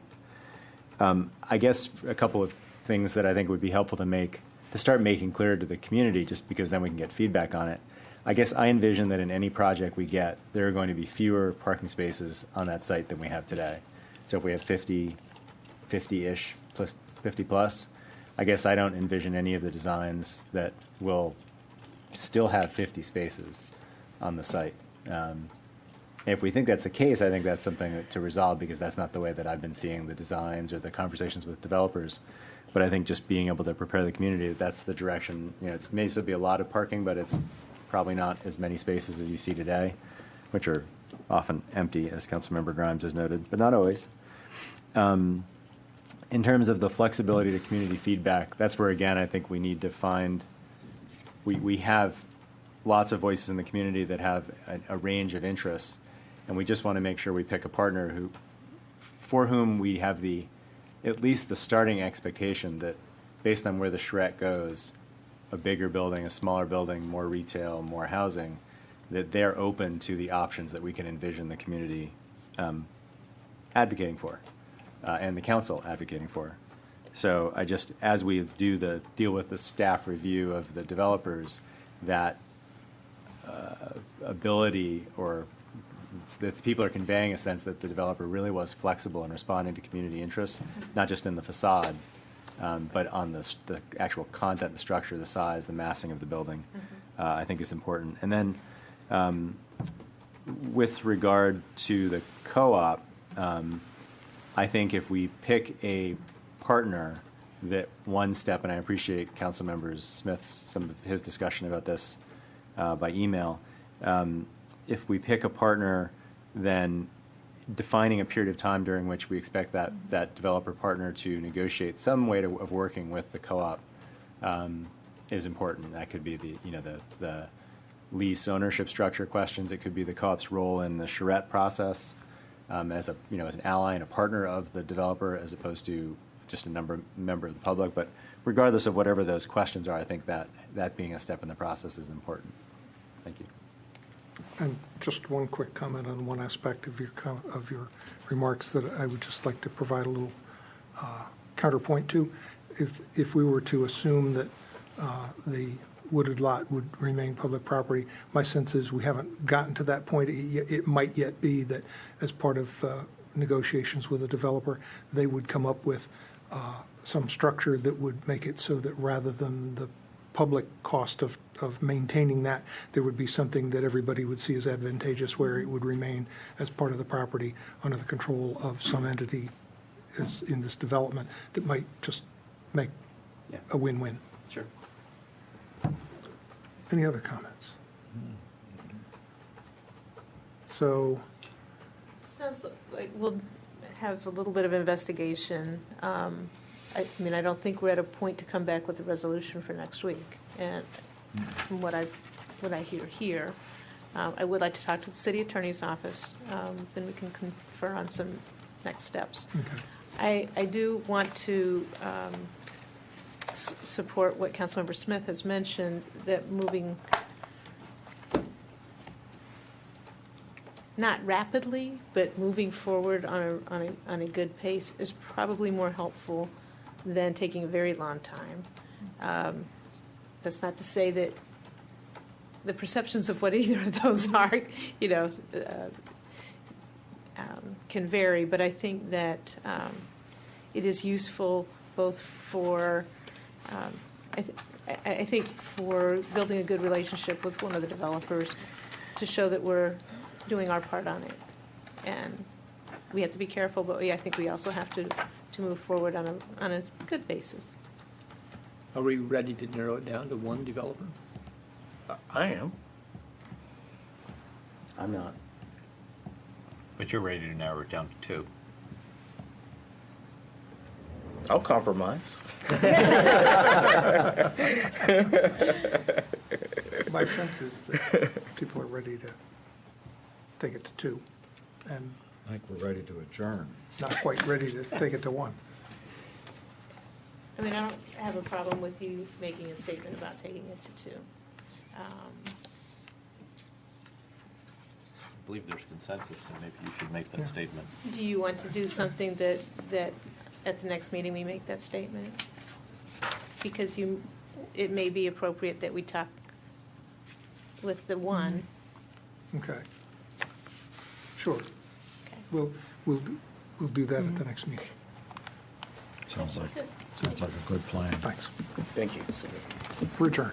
I guess a couple of things that I think would be helpful to start making clear to the community, just because then we can get feedback on it. I guess I envision that in any project we get, there are going to be fewer parking spaces on that site than we have today. So if we have 50-ish plus 50 plus, I guess I don't envision any of the designs that will still have 50 spaces on the site. If we think that's the case, I think that's something to resolve, because that's not the way that I've been seeing the designs or the conversations with developers. But I think just being able to prepare the community that that's the direction. It may still be a lot of parking, but it's probably not as many spaces as you see today, which are often empty, as Councilmember Grimes has noted, but not always. In terms of the flexibility to community feedback, that's where, again, I think we need to find, we have lots of voices in the community that have a range of interests, and we just want to make sure we pick a partner for whom we have at least the starting expectation that, based on where the charrette goes, a bigger building, a smaller building, more retail, more housing, that they're open to the options that we can envision the community advocating for, and the council advocating for. So as we deal with the staff review of the developers, that ability, or that people are conveying a sense that the developer really was flexible in responding to community interests, not just in the facade, but on the actual content, the structure, the size, the massing of the building, I think is important. And then with regard to the co-op, I think if we pick a partner, that one step, and I appreciate Councilmember some of his discussion about this by email, if we pick a partner, then defining a period of time during which we expect that developer partner to negotiate some way of working with the co-op is important. That could be the lease ownership structure questions. It could be the co-op's role in the charrette process as an ally and a partner of the developer, as opposed to just a member of the public. But regardless of whatever those questions are, I think that being a step in the process is important. Thank you. And just one quick comment on one aspect of your remarks that I would just like to provide a little counterpoint to. If we were to assume that the wooded lot would remain public property, my sense is we haven't gotten to that point. It might yet be that as part of negotiations with a developer, they would come up with some structure that would make it so that rather than the public cost of maintaining that, there would be something that everybody would see as advantageous, where it would remain as part of the property under the control of some entity as in this development that might just make a win-win. Sure. Any other comments? So, Sounds like we'll have a little bit of investigation. I mean, I don't think we're at a point to come back with a resolution for next week. And from what I hear here, I would like to talk to the city attorney's office. Then we can confer on some next steps. okay. I do want to support what Councilmember Smith has mentioned, that moving not rapidly, but moving forward on a good pace is probably more helpful than taking a very long time. That's not to say that the perceptions of what either of those are, can vary, but I think that it is useful both for, I think for building a good relationship with one of the developers to show that we're doing our part on it. And we have to be careful, but I think we also have to move forward on a good basis. Are we ready to narrow it down to one developer? I am. I'm not. But you're ready to narrow it down to two. I'll compromise. My sense is that people are ready to take it to two, and I think we're ready to adjourn. not quite ready to take it to one. I mean, I don't have a problem with you making a statement about taking it to two. I believe there's consensus, and maybe you should make that statement. Do you want to do something that at the next meeting we make that statement? Because it may be appropriate that we talk with the one. Okay. Sure. Okay. We'll do that at the next meeting. Sounds like Good. a good plan. Thanks. Thank you. We're adjourned.